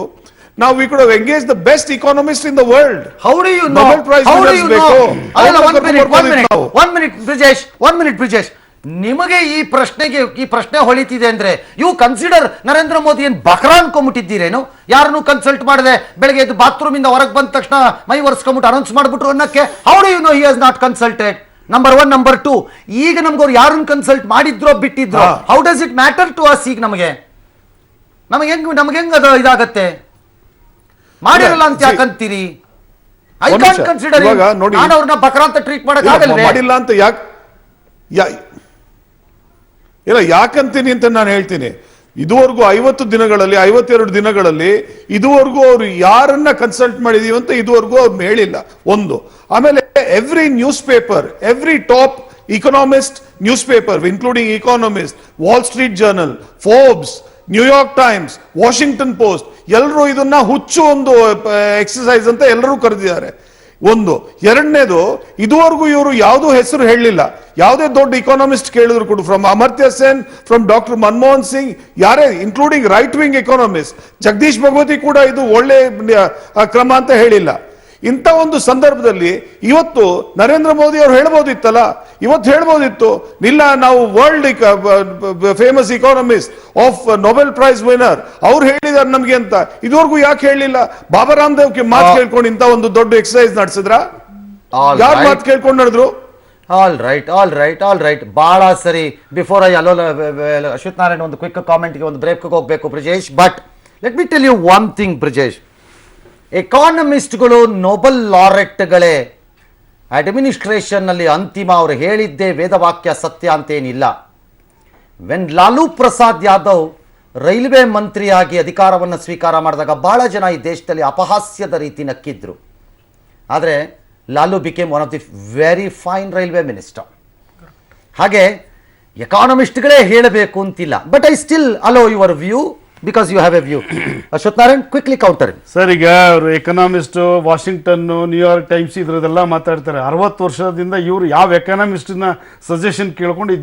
Now we could have engaged the best economists in the world. How do you know? Nobel Prize How do winners you ಬೇಕು. know? ಅಲ್ಲ, ಅವ್ರನ್ನ one minute, ಕರ್ಕೊಂಡು one minute, ನಾವು. one minute, Brijesh. ನಿಮಗೆ ಈ ಪ್ರಶ್ನೆ ಹೊಳಿತಿದೆ ಅಂದ್ರೆ ಯು ಕನ್ಸಿಡರ್ ನರೇಂದ್ರ ಮೋದಿ ಏನ್ ಬಕ್ರಾ ಅನ್ಕೊಂಡ್ಬಿಟ್ಟಿದ್ದೀರೇನು? ಯಾರನ್ನು ಕನ್ಸಲ್ಟ್ ಮಾಡದೆ ಬೆಳಗ್ಗೆ ಎದ್ದು ಬಾತ್ರೂಮ್ ಇಂದ ಹೊರಗೆ ಬಂದ ತಕ್ಷಣ ಮೈ ಒರೆಸ್ಕೊಂಡ್ಬಿಟ್ಟು ಅನೌನ್ಸ್ ಮಾಡ್ಬಿಟ್ರು ಅನ್ನಕ್ಕೆ how do you know he has not consulted? Number 1. Number 2, ಈಗ ನಮ್ಗೆ ಅವ್ರು ಯಾರನ್ನ ಕನ್ಸಲ್ಟ್ ಮಾಡಿದ್ರೋ ಬಿಟ್ಟಿದ್ರೋ, how does it matter to us? ಈಗ ನಮಗೆ ಹೆಂಗ್ ಅದು ಇದಾಗತ್ತೆ? ಮಾಡಿರಲ್ಲ ಅಂತ ಯಾಕಂತೀರಿ? ಐ ಒಂದ್ ಕಾಂಟ್ ನಿಮಿಷ. ಕನ್ಸಿಡರ್. ಇವಾಗ ನೋಡಿ, ನಾನು ಅವ್ರನ್ನ ಬಕ್ರಾ ಅಂತ ಟ್ರೀಟ್ ಮಾಡಕ್ ಆಗಲ್ವೇ? ಮಾಡಿಲ್ಲ ಅಂತ ಯಾಕಂತೀನಿ ಅಂತ ನಾನು ಹೇಳ್ತೀನಿ. ಇದುವರೆಗೂ 50 ದಿನಗಳಲ್ಲಿ 52 ದಿನಗಳಲ್ಲಿ ಇದುವರೆಗೂ ಅವ್ರು ಯಾರನ್ನ ಕನ್ಸಲ್ಟ್ ಮಾಡಿದೀವಿ ಅಂತ ಇದುವರೆಗೂ ಅವ್ರು ಹೇಳಿಲ್ಲ. ಒಂದು. ಆಮೇಲೆ every newspaper, every top economist newspaper including Economist, Wall Street Journal, Forbes, New York Times, Washington Post ಎಲ್ಲರೂ ಇದನ್ನ ಹುಚ್ಚು ಒಂದು ಎಕ್ಸಸೈಸ್ ಅಂತ ಎಲ್ಲರೂ ಕರೆದಿದ್ದಾರೆ. ಒಂದು. ಎರಡನೇದು, ಇದುವರೆಗೂ ಇವರು ಯಾವುದೂ ಹೆಸರು ಹೇಳಲಿಲ್ಲ. ಯಾವುದೇ ದೊಡ್ಡ ಇಕಾನಮಿಸ್ಟ್ ಕೇಳಿದ್ರು ಕೂಡ, from Amartya Sen, from doctor Manmohan Singh, ಯಾರೇ including right wing economist, Jagdish Bhagwati ಕೂಡ ಇದು ಒಳ್ಳೆ ಕ್ರಮ ಅಂತ ಹೇಳಿಲ್ಲ. ಇಂಥ ಒಂದು ಸಂದರ್ಭದಲ್ಲಿ ಇವತ್ತು ನರೇಂದ್ರ ಮೋದಿ ಅವರು ಹೇಳ್ಬೋದಿತ್ತಲ್ಲ, ಇವತ್ತು ಹೇಳ್ಬೋದಿತ್ತು, ಇಲ್ಲ ನಾವು world famous economist of Nobel prize winner ಅವ್ರು ಹೇಳಿದಾರೆ ನಮ್ಗೆ ಅಂತ. ಇದುವರೆಗೂ ಯಾಕೆ ಹೇಳಿಲ್ಲ? ಬಾಬಾ ರಾಮದೇವ್ ಮಾತು ಕೇಳ್ಕೊಂಡು ಇಂಥ ಒಂದು ದೊಡ್ಡ ಎಕ್ಸರ್ಸೈಸ್ ನಡೆಸಿದ್ರ? ಯಾರು ಮಾತು ಕೇಳ್ಕೊಂಡು ನಡೆದ್ರು? All right. ಬಹಳ ಸರಿ. Before I allow Ashwath Narayan ಒಂದು ಕ್ವಿಕ್ ಕಾಮೆಂಟ್ಗೆ ಒಂದು ಬ್ರೇಕ್ ಹೋಗ್ಬೇಕು Brijesh. But let me tell you one thing Brijesh. ಎಕಾನಮಿಸ್ಟ್ಗಳು ನೊಬೆಲ್ ಲಾರೆಟ್ಗಳೇ. ಅಡ್ಮಿನಿಸ್ಟ್ರೇಷನ್ನಲ್ಲಿ ಅಂತಿಮ ಅವರು ಹೇಳಿದ್ದೇ ವೇದವಾಕ್ಯ ಸತ್ಯ ಅಂತೇನಿಲ್ಲ. ವೆನ್ ಲಾಲೂ ಪ್ರಸಾದ್ ಯಾದವ್ ರೈಲ್ವೆ ಮಂತ್ರಿಯಾಗಿ ಅಧಿಕಾರವನ್ನು ಸ್ವೀಕಾರ ಮಾಡಿದಾಗ ಬಹಳ ಜನ ಈ ದೇಶದಲ್ಲಿ ಅಪಹಾಸ್ಯದ ರೀತಿ ನಕ್ಕಿದ್ರು. ಆದರೆ Lalu became one of the very fine railway minister. ಹಾಗೆ ಎಕಾನಮಿಸ್ಟ್ಗಳೇ ಹೇಳಬೇಕು ಅಂತಿಲ್ಲ. But I still allow your view because you have a view. Ashwath Narayan, quickly counter. Sir, ಈಗ ಅವರು ಎಕನಾಮಿಸ್ಟ್, ವಾಷಿಂಗ್ಟನ್, ನ್ಯೂಯಾರ್ಕ್ ಟೈಮ್ಸ್ ಇದ್ರದೆಲ್ಲ ಮಾತಾಡ್ತಾರೆ. 60 ವರ್ಷದಿಂದ ಇವರು ಯಾವ ಎಕನಾಮಿಸ್ಟ್ನ ಸಜೆಷನ್ ಕೇಳ್ಕೊಂಡು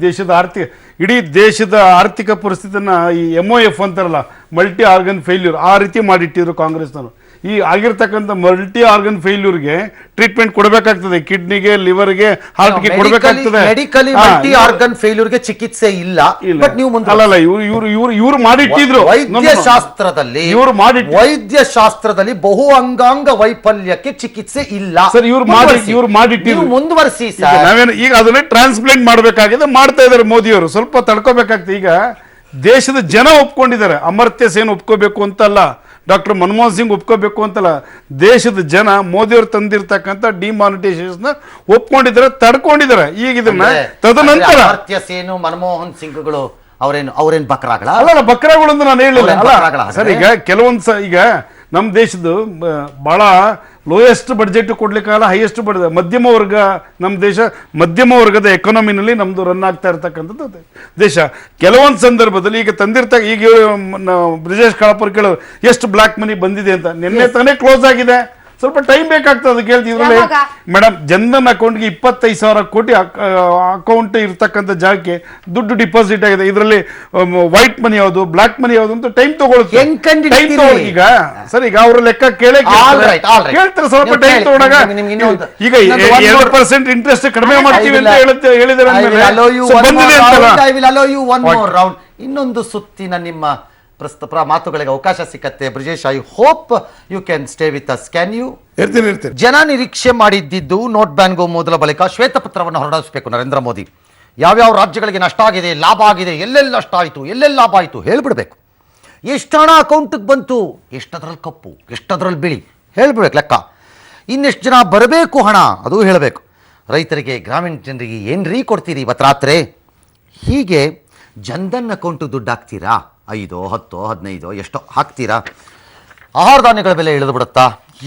ಇಡೀ ದೇಶದ ಆರ್ಥಿಕ ಪರಿಸ್ಥಿತಿನ ಈ MOF ಅಂತಾರಲ್ಲ, ಮಲ್ಟಿ ಆರ್ಗನ್ ಫೇಲ್ಯೂರ್, ಆ ರೀತಿ ಮಾಡಿಟ್ಟಿದ್ರು ಕಾಂಗ್ರೆಸ್ನವರು. ಈ ಆಗಿರ್ತಕ್ಕಂಥ ಮಲ್ಟಿ ಆರ್ಗನ್ ಫೇಲ್ಯೂರ್ಗೆ ಟ್ರೀಟ್ಮೆಂಟ್ ಕೊಡಬೇಕಾಗ್ತದೆ. ಕಿಡ್ನಿಗೆ, ಲಿವರ್ಗೆ, ಹಾರ್ಟ್ಗೆ ಕೊಡಬೇಕಾಗ್ತದೆ. ಮೆಡಿಕಲಿ ಮಲ್ಟಿ ಆರ್ಗನ್ ಫೇಲ್ಯೂರ್ಗೆ ಚಿಕಿತ್ಸೆ ಇಲ್ಲ. ಬಟ್ ನೀವು ಅಲ್ಲಲ್ಲ, ಇವರು ಮಾಡಿಟ್ಟಿದ್ರು. ವೈದ್ಯಶಾಸ್ತ್ರದಲ್ಲಿ ಬಹು ಅಂಗಾಂಗ ವೈಫಲ್ಯಕ್ಕೆ ಚಿಕಿತ್ಸೆ ಇಲ್ಲ. ಸರ್, ಇವ್ರು ಮಾಡಿಟ್ಟಿದ್ರು. ಮುಂದುವರಿಸಿ ಸರ್. ನಾವೇನು ಈಗ ಅದನ್ನೇ ಟ್ರಾನ್ಸ್ಪ್ಲಾಂಟ್ ಮಾಡಬೇಕಾಗಿದೆ, ಮಾಡ್ತಾ ಇದ್ದಾರೆ ಮೋದಿಯವರು. ಸ್ವಲ್ಪ ತಡ್ಕೋಬೇಕಾಗ್ತದೆ. ಈಗ ದೇಶದ ಜನ ಒಪ್ಕೊಂಡಿದ್ದಾರೆ. ಅಮರ್ತ್ಯ ಸೇನ್ ಒಪ್ಕೋಬೇಕು ಅಂತಲ್ಲ, ಡಾಕ್ಟರ್ ಮನಮೋಹನ್ ಸಿಂಗ್ ಒಪ್ಕೋಬೇಕು ಅಂತಲ್ಲ, ದೇಶದ ಜನ ಮೋದಿಯವರು ತಂದಿರ್ತಕ್ಕಂಥ ಡಿಮಾನಿಟೈಸೇಷನ್ ಒಪ್ಕೊಂಡಿದ್ದಾರೆ, ತಡ್ಕೊಂಡಿದ್ದಾರೆ. ಈಗ ಇದನ್ನ ತದನಂತರ ಅಮರ್ತ್ಯ ಸೇನ್, ಮನಮೋಹನ್ ಸಿಂಗ್ಗಳು ಅವ್ರೇನು ಬಕ್ರಾಗಳ ಅಲ್ಲ, ಬಕ್ರಾಗಳು ಅಂತ ನಾನು ಹೇಳಿಲ್ಲ. ಸರ್, ಈಗ ಕೆಲವೊಂದು ಈಗ ನಮ್ಮ ದೇಶದ ಬಹಳ ಲೋಯೆಸ್ಟ್ ಬಡ್ಜೆಟ್ ಕೊಡ್ಲಿಕ್ಕಾಗಲ್ಲ, ಹೈಯೆಸ್ಟ್ ಮಧ್ಯಮ ವರ್ಗ. ನಮ್ಮ ದೇಶ ಮಧ್ಯಮ ವರ್ಗದ ಎಕಾನಮಿನಲ್ಲಿ ನಮ್ದು ರನ್ ಆಗ್ತಾ ಇರ್ತಕ್ಕಂಥದ್ದು ದೇಶ. ಕೆಲವೊಂದು ಸಂದರ್ಭದಲ್ಲಿ ಈಗ ಈಗ ಬ್ರಿಜೇಶ್ ಕಾಳಪುರ್ ಕೇಳೋರು ಎಷ್ಟು ಬ್ಲಾಕ್ ಮನಿ ಬಂದಿದೆ ಅಂತ. ನಿನ್ನೆ ತಾನೇ ಕ್ಲೋಸ್ ಆಗಿದೆ. ಸ್ವಲ್ಪ ಟೈಮ್ ಬೇಕಾಗ್ತದೆ ಅದಕ್ಕೆ ಹೇಳ್ತೀವಿ. ಇದರಲ್ಲಿ ಮೇಡಮ್, ಜನ್ಧನ್ ಅಕೌಂಟ್ಗೆ 25,000 ಕೋಟಿ ಅಕೌಂಟ್ ಇರ್ತಕ್ಕಂಥ ಜಾಗಕ್ಕೆ ದುಡ್ಡು ಡಿಪಾಸಿಟ್ ಆಗಿದೆ. ಇದರಲ್ಲಿ ವೈಟ್ ಮನಿ ಯಾವುದು, ಬ್ಲಾಕ್ ಮನಿ ಯಾವುದು ಅಂತ ಟೈಮ್ ತಗೊಳುತ್ತೆ. ಈಗ ಸರ್, ಈಗ ಅವ್ರ ಲೆಕ್ಕ ಕೇಳ್ತಾರೆ. ಸ್ವಲ್ಪ ಟೈಮ್ ತಗೊಂಡಾಗ ಈಗ 2% ಇಂಟ್ರೆಸ್ಟ್ ಕಡಿಮೆ ಮಾಡ್ತೀವಿ ಅಂತ ಹೇಳಿದಾರೆ. ಇನ್ನೊಂದು ಸುತ್ತಿನ ನಿಮ್ಮ ಮಾತುಗಳಿಗೆ ಅವಕಾಶ ಸಿಕ್ಕತ್ತೆ Brijesh. I hope you can stay with us. Can you? ಇರ್ತೀನಿ. ಜನ ನಿರೀಕ್ಷೆ ಮಾಡಿದ್ದು ನೋಟ್ ಬ್ಯಾನ್ಗೂ ಮೊದಲ ಬಳಿಕ ಶ್ವೇತಪತ್ರವನ್ನು ಹೊರಡಿಸಬೇಕು ನರೇಂದ್ರ ಮೋದಿ. ಯಾವ್ಯಾವ ರಾಜ್ಯಗಳಿಗೆ ನಷ್ಟ ಆಗಿದೆ, ಲಾಭ ಆಗಿದೆ, ಎಲ್ಲೆಲ್ಲಿ ನಷ್ಟ ಆಯಿತು, ಎಲ್ಲೆಲ್ಲಿ ಲಾಭ ಆಯಿತು ಹೇಳ್ಬಿಡ್ಬೇಕು. ಎಷ್ಟು ಹಣ ಅಕೌಂಟಿಗೆ ಬಂತು, ಎಷ್ಟದ್ರಲ್ಲಿ ಕಪ್ಪು, ಎಷ್ಟದ್ರಲ್ಲಿ ಬಿಳಿ ಹೇಳ್ಬಿಡ್ಬೇಕು ಲೆಕ್ಕ. ಇನ್ನೆಷ್ಟು ಜನ ಬರಬೇಕು ಹಣ ಅದು ಹೇಳಬೇಕು. ರೈತರಿಗೆ, ಗ್ರಾಮೀಣ ಜನರಿಗೆ ಏನ್ರೀ ಕೊಡ್ತೀರಿ ಇವತ್ತು ರಾತ್ರಿ? ಹೀಗೆ ಜನ್ಧನ್ ಅಕೌಂಟು ದುಡ್ಡು ಹಾಕ್ತೀರಾ? 5, 10, 15 ಎಷ್ಟೋ ಹಾಕ್ತೀರಾ? ಆಹಾರ ಧಾನ್ಯಗಳ ಬೆಲೆ ಇಳಿದು ಬಿಡುತ್ತಾ?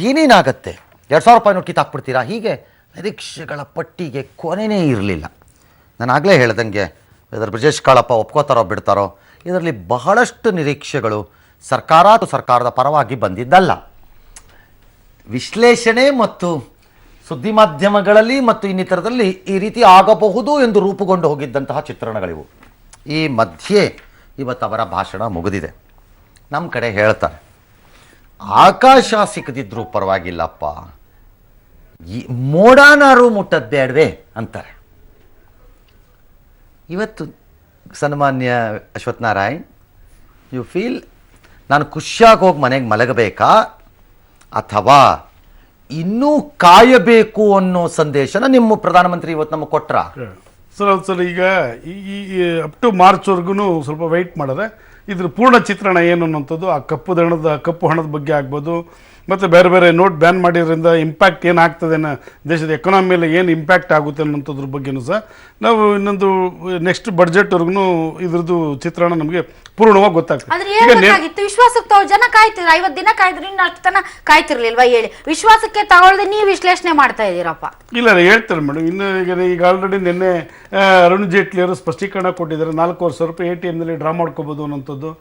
ಏನೇನಾಗತ್ತೆ? 2,000 ರೂಪಾಯಿ ನೋಟ್ ಕಿತ್ತಾಕ್ಬಿಡ್ತೀರಾ? ಹೀಗೆ ನಿರೀಕ್ಷೆಗಳ ಪಟ್ಟಿಗೆ ಕೊನೆಯೇ ಇರಲಿಲ್ಲ. ನಾನು ಆಗಲೇ ಹೇಳ್ದಂಗೆ ಇದರ ಬ್ರಿಜೇಶ್ ಕಾಳಪ್ಪ ಒಪ್ಕೋತಾರೋ ಬಿಡ್ತಾರೋ, ಇದರಲ್ಲಿ ಬಹಳಷ್ಟು ನಿರೀಕ್ಷೆಗಳು ಸರ್ಕಾರದ ಪರವಾಗಿ ಬಂದಿದ್ದಲ್ಲ. ವಿಶ್ಲೇಷಣೆ ಮತ್ತು ಸುದ್ದಿ ಮಾಧ್ಯಮಗಳಲ್ಲಿ ಮತ್ತು ಇನ್ನಿತರದಲ್ಲಿ ಈ ರೀತಿ ಆಗಬಹುದು ಎಂದು ರೂಪುಗೊಂಡು ಹೋಗಿದ್ದಂತಹ ಚಿತ್ರಣಗಳಿವು. ಈ ಮಧ್ಯೆ ಇವತ್ತು ಅವರ ಭಾಷಣ ಮುಗಿದಿದೆ. ನಮ್ಮ ಕಡೆ ಹೇಳ್ತಾರೆ, ಆಕಾಶ ಸಿಕ್ಕದಿದ್ರು ಪರವಾಗಿಲ್ಲಪ್ಪ, ಈ ಮೋಡಾನಾರು ಮುಟ್ಟದ್ ಬೇಡವೆ ಅಂತಾರೆ. ಇವತ್ತು ಸನ್ಮಾನ್ಯ ಅಶ್ವಥ್ ನಾರಾಯಣ್, ಯು ಫೀಲ್ ನಾನು ಖುಷಿಯಾಗಿ ಹೋಗಿ ಮನೆಗೆ ಮಲಗಬೇಕಾ ಅಥವಾ ಇನ್ನೂ ಕಾಯಬೇಕು ಅನ್ನೋ ಸಂದೇಶನ ನಿಮ್ಮ ಪ್ರಧಾನಮಂತ್ರಿ ಇವತ್ತು ನಮಗೆ ಕೊಟ್ರ? ಸರ್ ಈಗ ಈ ಅಪ್ ಟು ಮಾರ್ಚ್ವರೆಗೂ ಸ್ವಲ್ಪ ವೆಯ್ಟ್ ಮಾಡಿದ್ರೆ ಇದ್ರ ಪೂರ್ಣ ಚಿತ್ರಣ ಏನು ಅನ್ನೋಂಥದ್ದು, ಆ ಕಪ್ಪು ಹಣದ ಬಗ್ಗೆ ಆಗ್ಬೋದು, ಮತ್ತು ಬೇರೆ ಬೇರೆ ನೋಟ್ ಬ್ಯಾನ್ ಮಾಡಿದ್ರಿಂದ ಇಂಪ್ಯಾಕ್ಟ್ ಏನಾಗ್ತದೆ ದೇಶದ ಎಕಾನಮಿಯಲ್ಲಿ ಏನು ಇಂಪ್ಯಾಕ್ಟ್ ಆಗುತ್ತೆ ಅನ್ನೋಂಥದ್ರ ಬಗ್ಗೆನೂ ಸಹ ನಾವು ಇನ್ನೊಂದು ನೆಕ್ಸ್ಟ್ ಬಡ್ಜೆಟ್ವರೆಗೂ ಇದ್ರದ್ದು ಚಿತ್ರಣ ನಮಗೆ ಪೂರ್ಣವಾಗಿ ಗೊತ್ತಾಗ್ತದೆ. ಆದ್ರೆ ಹೇಳ್ಬೇಕಾಗಿತ್ತು, ವಿಶ್ವಾಸಕ್ಕೆ ತಗೊಳ್ ಜನ ಕಾಯ್ತಿದ್ರು, 50 ದಿನ ಕಾಯ್ದ್ರು, ಇನ್ನು ಅಷ್ಟು ತನ ಕಾಯ್ತಿರ್ಲಿಲ್ವಾ ಹೇಳಿ? ವಿಶ್ವಾಸಕ್ಕೆ ತಗೊಳ್ದೆ ನೀವು ವಿಶ್ಲೇಷಣೆ ಮಾಡ್ತಾ ಇದ್ದೀರಪ್ಪ. ಇಲ್ಲ ಹೇಳ್ತಾರೆ ಮೇಡಮ್. ಇನ್ನು ಈಗ ಆಲ್ರೆಡಿ ನಿನ್ನೆ ಅರುಣ್ ಜೇಟ್ಲಿ ಅವರು ಸ್ಪಷ್ಟೀಕರಣ ಕೊಟ್ಟಿದ್ದಾರೆ, 4,000 ರೂಪಾಯಿ ATM ನಲ್ಲಿ ಡ್ರಾ ಮಾಡ್ಕೋಬಹುದು ಅನ್ನೋಂಥದ್ದು.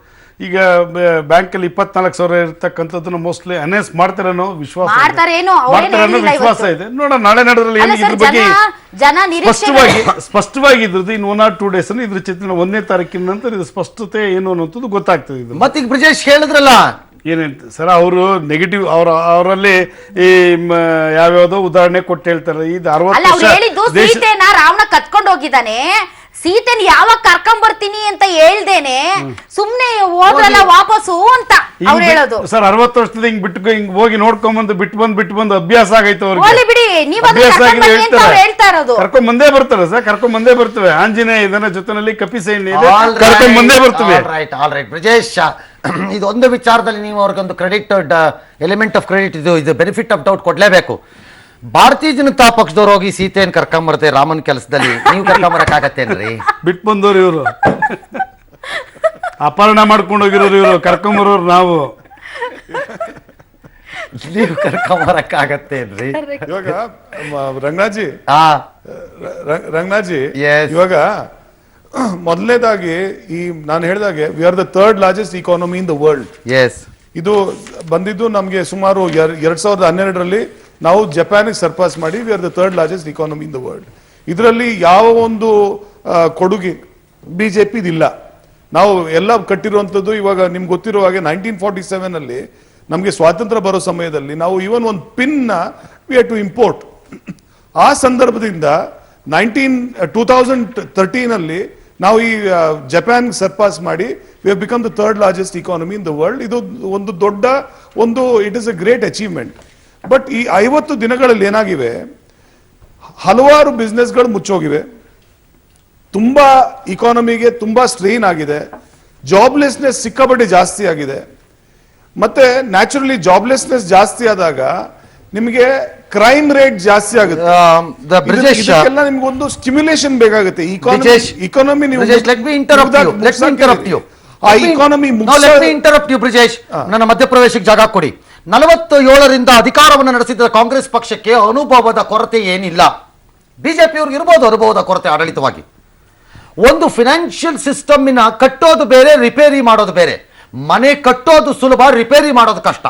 ಈಗ ಬ್ಯಾಂಕಲ್ಲಿ 24,000 ಇರ್ತಕ್ಕಂಥದ್ದನ್ನ ಮೋಸ್ಟ್ಲಿ ಅನೌನ್ಸ್ ಮಾಡ್ತಾರೇನೋ ವಿಶ್ವಾಸ ಇದೆ. ನೋಡೋಣ ನಾಳೆ ನಡೆದ್ರಲ್ಲಿ ಇದ್ರ ಬಗ್ಗೆ ಸ್ಪಷ್ಟವಾಗಿ ಇದ್ರದ್ದು ಇನ್ನು 1 or 2 days ಅಲ್ಲಿ ಇದ್ರ ಚಿತ್ರಣ 1ನೇ ತಾರೀಕಿನ ನಂತರ ಇದು ಸ್ಪಷ್ಟತೆ ಏನು ಅನ್ನೋಂಥದ್ದು ಗೊತ್ತಾಗ್ತದೆ. ಇದು ಮತ್ತೆ ಈಗ ಬ್ರಿಜೇಶ್ ಹೇಳಿದ್ರಲ್ಲ ಏನೇಂತ ಸರ್, ಅವರು ನೆಗೆಟಿವ್ ಅವರಲ್ಲಿ ಈ ಯಾವ್ಯಾವ್ದೋ ಉದಾಹರಣೆ ಕೊಟ್ಟು ಹೇಳ್ತಾರೆ. ಇದು 60 ವರ್ಷ ರಾವಣ ಕತ್ಕೊಂಡು ಹೋಗಿದ್ದಾನೆ, ಸೀತೆನ್ ಯಾವಾಗ ಕರ್ಕೊಂಡ್ ಬರ್ತೀನಿ ಅಂತ ಹೇಳ್ದೇನೆ ಸುಮ್ನೆ ಹೋದ್ರಲ್ಲ ವಾಪಸ್ಸು ಅಂತ ಅವ್ರು ಹೇಳೋದು. ಸರ್ 60 ವರ್ಷದಿಂದ ಹಿಂಗ್ ಹೋಗಿ ನೋಡ್ಕೊಂಬಂದು ಬಿಟ್ಟು ಬಂದು ಅಭ್ಯಾಸ ಆಗೈತೆ ಅವ್ರಿಗೆ. ಬಿಡಿ, ಹೇಳ್ತಾ ಇರೋದು ಕರ್ಕೊಂಡ್ ಬಂದೇ ಬರ್ತಾರೆ ಸರ್, ಕರ್ಕೊಂಡ್ ಬಂದೇ ಬರ್ತವೆ. ಆಂಜನೇಯ ಇದನ್ನ ಜೊತೆನಲ್ಲಿ ಕಪಿಸೇನೆ ಕರ್ಕೊಂಡ್ ಬಂದೇ ಬರ್ತವೆ. ಆಲ್ ರೈಟ್ ಬ್ರಿಜೇಶ್, ಇದೊಂದು ವಿಚಾರದಲ್ಲಿ ನೀವು ಅವ್ರಿಗೊಂದು ಕ್ರೆಡಿಟ್, ಎಲಿಮೆಂಟ್ ಆಫ್ ಕ್ರೆಡಿಟ್, ಇದು ಬೆನಿಫಿಟ್ ಆಫ್ ಡೌಟ್ ಕೊಡ್ಲೇಬೇಕು. ಭಾರತೀಯ ಜನತಾ ಪಕ್ಷದವ್ರು ಹೋಗಿ ಸೀತೆಯನ್ನು ಕರ್ಕೊಂಬರ್ತೆ ರಾಮನ್ ಕೆಲಸದಲ್ಲಿ, ನೀವು ಕರ್ಕೊಂಬರಕ್ಕಾಗತ್ತೇನ್ರಿ? ಬಿಟ್ಟು ಬಂದವ್ರು ಇವರು, ಅಪಹರಣ ಮಾಡ್ಕೊಂಡು ಹೋಗಿರೋರು ಇವರು, ಕರ್ಕೊಂಬರೋರು ನಾವು. ನೀವು ಕರ್ಕೊಂಬರಕ್ಕಾಗತ್ತೇನ್ರಿ? ಇವಾಗ ರಂಗನಾಥ್ಜಿ, Yes. ಇವಾಗ ಮೊದಲನೇದಾಗಿ ಈ ನಾನು ಹೇಳಿದಾಗೆ we are the 3rd largest economy in the world. Yes, ಇದು ಬಂದಿದ್ದು ನಮಗೆ ಸುಮಾರು 2012ರಲ್ಲಿ ನಾವು ಜಪಾನಿಗೆ ಸರ್ಪಾಸ್ ಮಾಡಿ we are the 3rd largest economy in the world. ಇದರಲ್ಲಿ ಯಾವ ಒಂದು ಕೊಡುಗೆ ಬಿಜೆಪಿದಿಲ್ಲ. ನಾವು ಎಲ್ಲ ಕಟ್ಟಿರುವಂಥದ್ದು ಇವಾಗ ನಿಮ್ಗೆ ಗೊತ್ತಿರೋ ಹಾಗೆ 1947ನಲ್ಲಿ ನಮಗೆ ಸ್ವಾತಂತ್ರ್ಯ ಬರೋ ಸಮಯದಲ್ಲಿ ನಾವು ಈವನ್ ಒಂದು ಪಿನ್ನ ವಿ ಹ್ಯಾಡ್ ಟು ಇಂಪೋರ್ಟ್. ಆ ಸಂದರ್ಭದಿಂದ 2013ನಲ್ಲಿ ನಾವು ಈ ಜಪಾನ್ ಸರ್ಪಾಸ್ ಮಾಡಿ we have become the 3rd largest economy in the world. ಇದು ಒಂದು ದೊಡ್ಡ ಒಂದು it is a great achievement. But ಈ 50 ದಿನಗಳಲ್ಲಿ ಏನಾಗಿವೆ, ಹಲವಾರು ಬಿಸ್ನೆಸ್ಗಳು ಮುಚ್ಚೋಗಿವೆ, ತುಂಬಾ ಇಕಾನಮಿಗೆ ತುಂಬಾ ಸ್ಟ್ರೈನ್ ಆಗಿದೆ, ಜಾಬ್ಲೆಸ್ನೆಸ್ ಸಿಕ್ಕಾಪಟ್ಟೆ ಜಾಸ್ತಿ ಆಗಿದೆ. ಮತ್ತೆ ನ್ಯಾಚುರಲಿ ಜಾಬ್ಲೆಸ್ನೆಸ್ ಜಾಸ್ತಿ ಆದಾಗ ನಿಮಗೆ ಕ್ರೈಮ್ ರೇಟ್ ಜಾಸ್ತಿ ಆಗುತ್ತೆ. ಇದಕ್ಕೆಲ್ಲ ನಿಮ್ಗೆ ಒಂದು ಸ್ಟಿಮ್ಯುಲೇಷನ್ ಬೇಕಾಗುತ್ತೆ. ಇಕಾನಮಿ ಬ್ರಿಜೇಶ್, ನನ್ನ ಮಧ್ಯಪ್ರವೇಶಕ್ಕೆ ಜಾಗ ಕೊಡಿ. 47ರಿಂದ ಅಧಿಕಾರವನ್ನು ನಡೆಸಿದ ಕಾಂಗ್ರೆಸ್ ಪಕ್ಷಕ್ಕೆ ಅನುಭವದ ಕೊರತೆ ಏನಿಲ್ಲ. ಬಿಜೆಪಿಯವ್ರಿಗೆ ಇರಬಹುದು ಅನುಭವದ ಕೊರತೆ ಆಡಳಿತವಾಗಿ. ಒಂದು ಫಿನಾನ್ಷಿಯಲ್ ಸಿಸ್ಟಮ್ನ ಕಟ್ಟೋದು ಬೇರೆ, ರಿಪೇರಿ ಮಾಡೋದು ಬೇರೆ. ಮನೆ ಕಟ್ಟೋದು ಸುಲಭ, ರಿಪೇರಿ ಮಾಡೋದು ಕಷ್ಟ.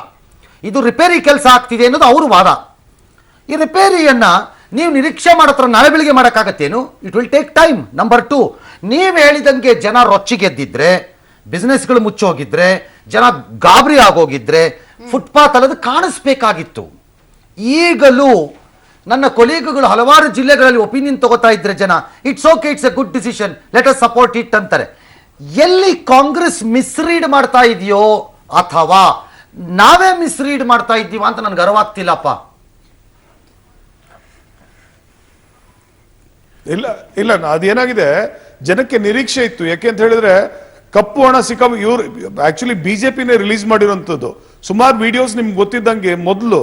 ಇದು ರಿಪೇರಿ ಕೆಲಸ ಆಗ್ತಿದೆ ಅನ್ನೋದು ಅವ್ರ ವಾದ. ಈ ರಿಪೇರಿಯನ್ನ ನೀವು ನಿರೀಕ್ಷೆ ಮಾಡತ್ರ ನಾಳೆ ಬೆಳಿಗ್ಗೆ ಮಾಡೋಕ್ಕಾಗತ್ತೇನು? It will take time. Number 2, ನೀವು ಹೇಳಿದಂಗೆ ಜನ ರೊಚ್ಚಿಗೆದ್ದಿದ್ರೆ, ಬಿಸ್ನೆಸ್ಗಳು ಮುಚ್ಚೋಗಿದ್ರೆ, ಜನ ಗಾಬರಿ ಆಗೋಗಿದ್ರೆ ಫುಟ್ಪಾತ್ ಅಲ್ಲದು ಕಾಣಿಸ್ಬೇಕಾಗಿತ್ತು. ಈಗಲೂ ನನ್ನ ಕೊಲೀಗ್ಗಳು ಹಲವಾರು ಜಿಲ್ಲೆಗಳಲ್ಲಿ ಒಪಿನಿಯನ್ ತಗೋತಾ ಇದ್ರೆ ಜನ it's okay, it's A good decision, let us support it ಅಂತಾರೆ. ಎಲ್ಲಿ ಕಾಂಗ್ರೆಸ್ ಮಿಸ್ರೀಡ್ ಮಾಡ್ತಾ ಇದೆಯೋ ಅಥವಾ ನಾವೇ ಮಿಸ್ರೀಡ್ ಮಾಡ್ತಾ ಇದ್ದೀವ ಅಂತ ನನ್ಗೆ ಅರಿವಾಗ್ತಿಲ್ಲಪ್ಪ. ಇಲ್ಲ ಅದೇನಾಗಿದೆ, ಜನಕ್ಕೆ ನಿರೀಕ್ಷೆ ಇತ್ತು. ಯಾಕೆ ಅಂತ ಹೇಳಿದ್ರೆ ಕಪ್ಪು ಹಣ ಇವ್ರು ಆಕ್ಚುಲಿ ಬಿಜೆಪಿನೇ ರಿಲೀಸ್ ಮಾಡಿರುವಂತದ್ದು ಸುಮಾರು ವಿಡಿಯೋಸ್ ನಿಮ್ಗೆ ಗೊತ್ತಿದ್ದಂಗೆ. ಮೊದಲು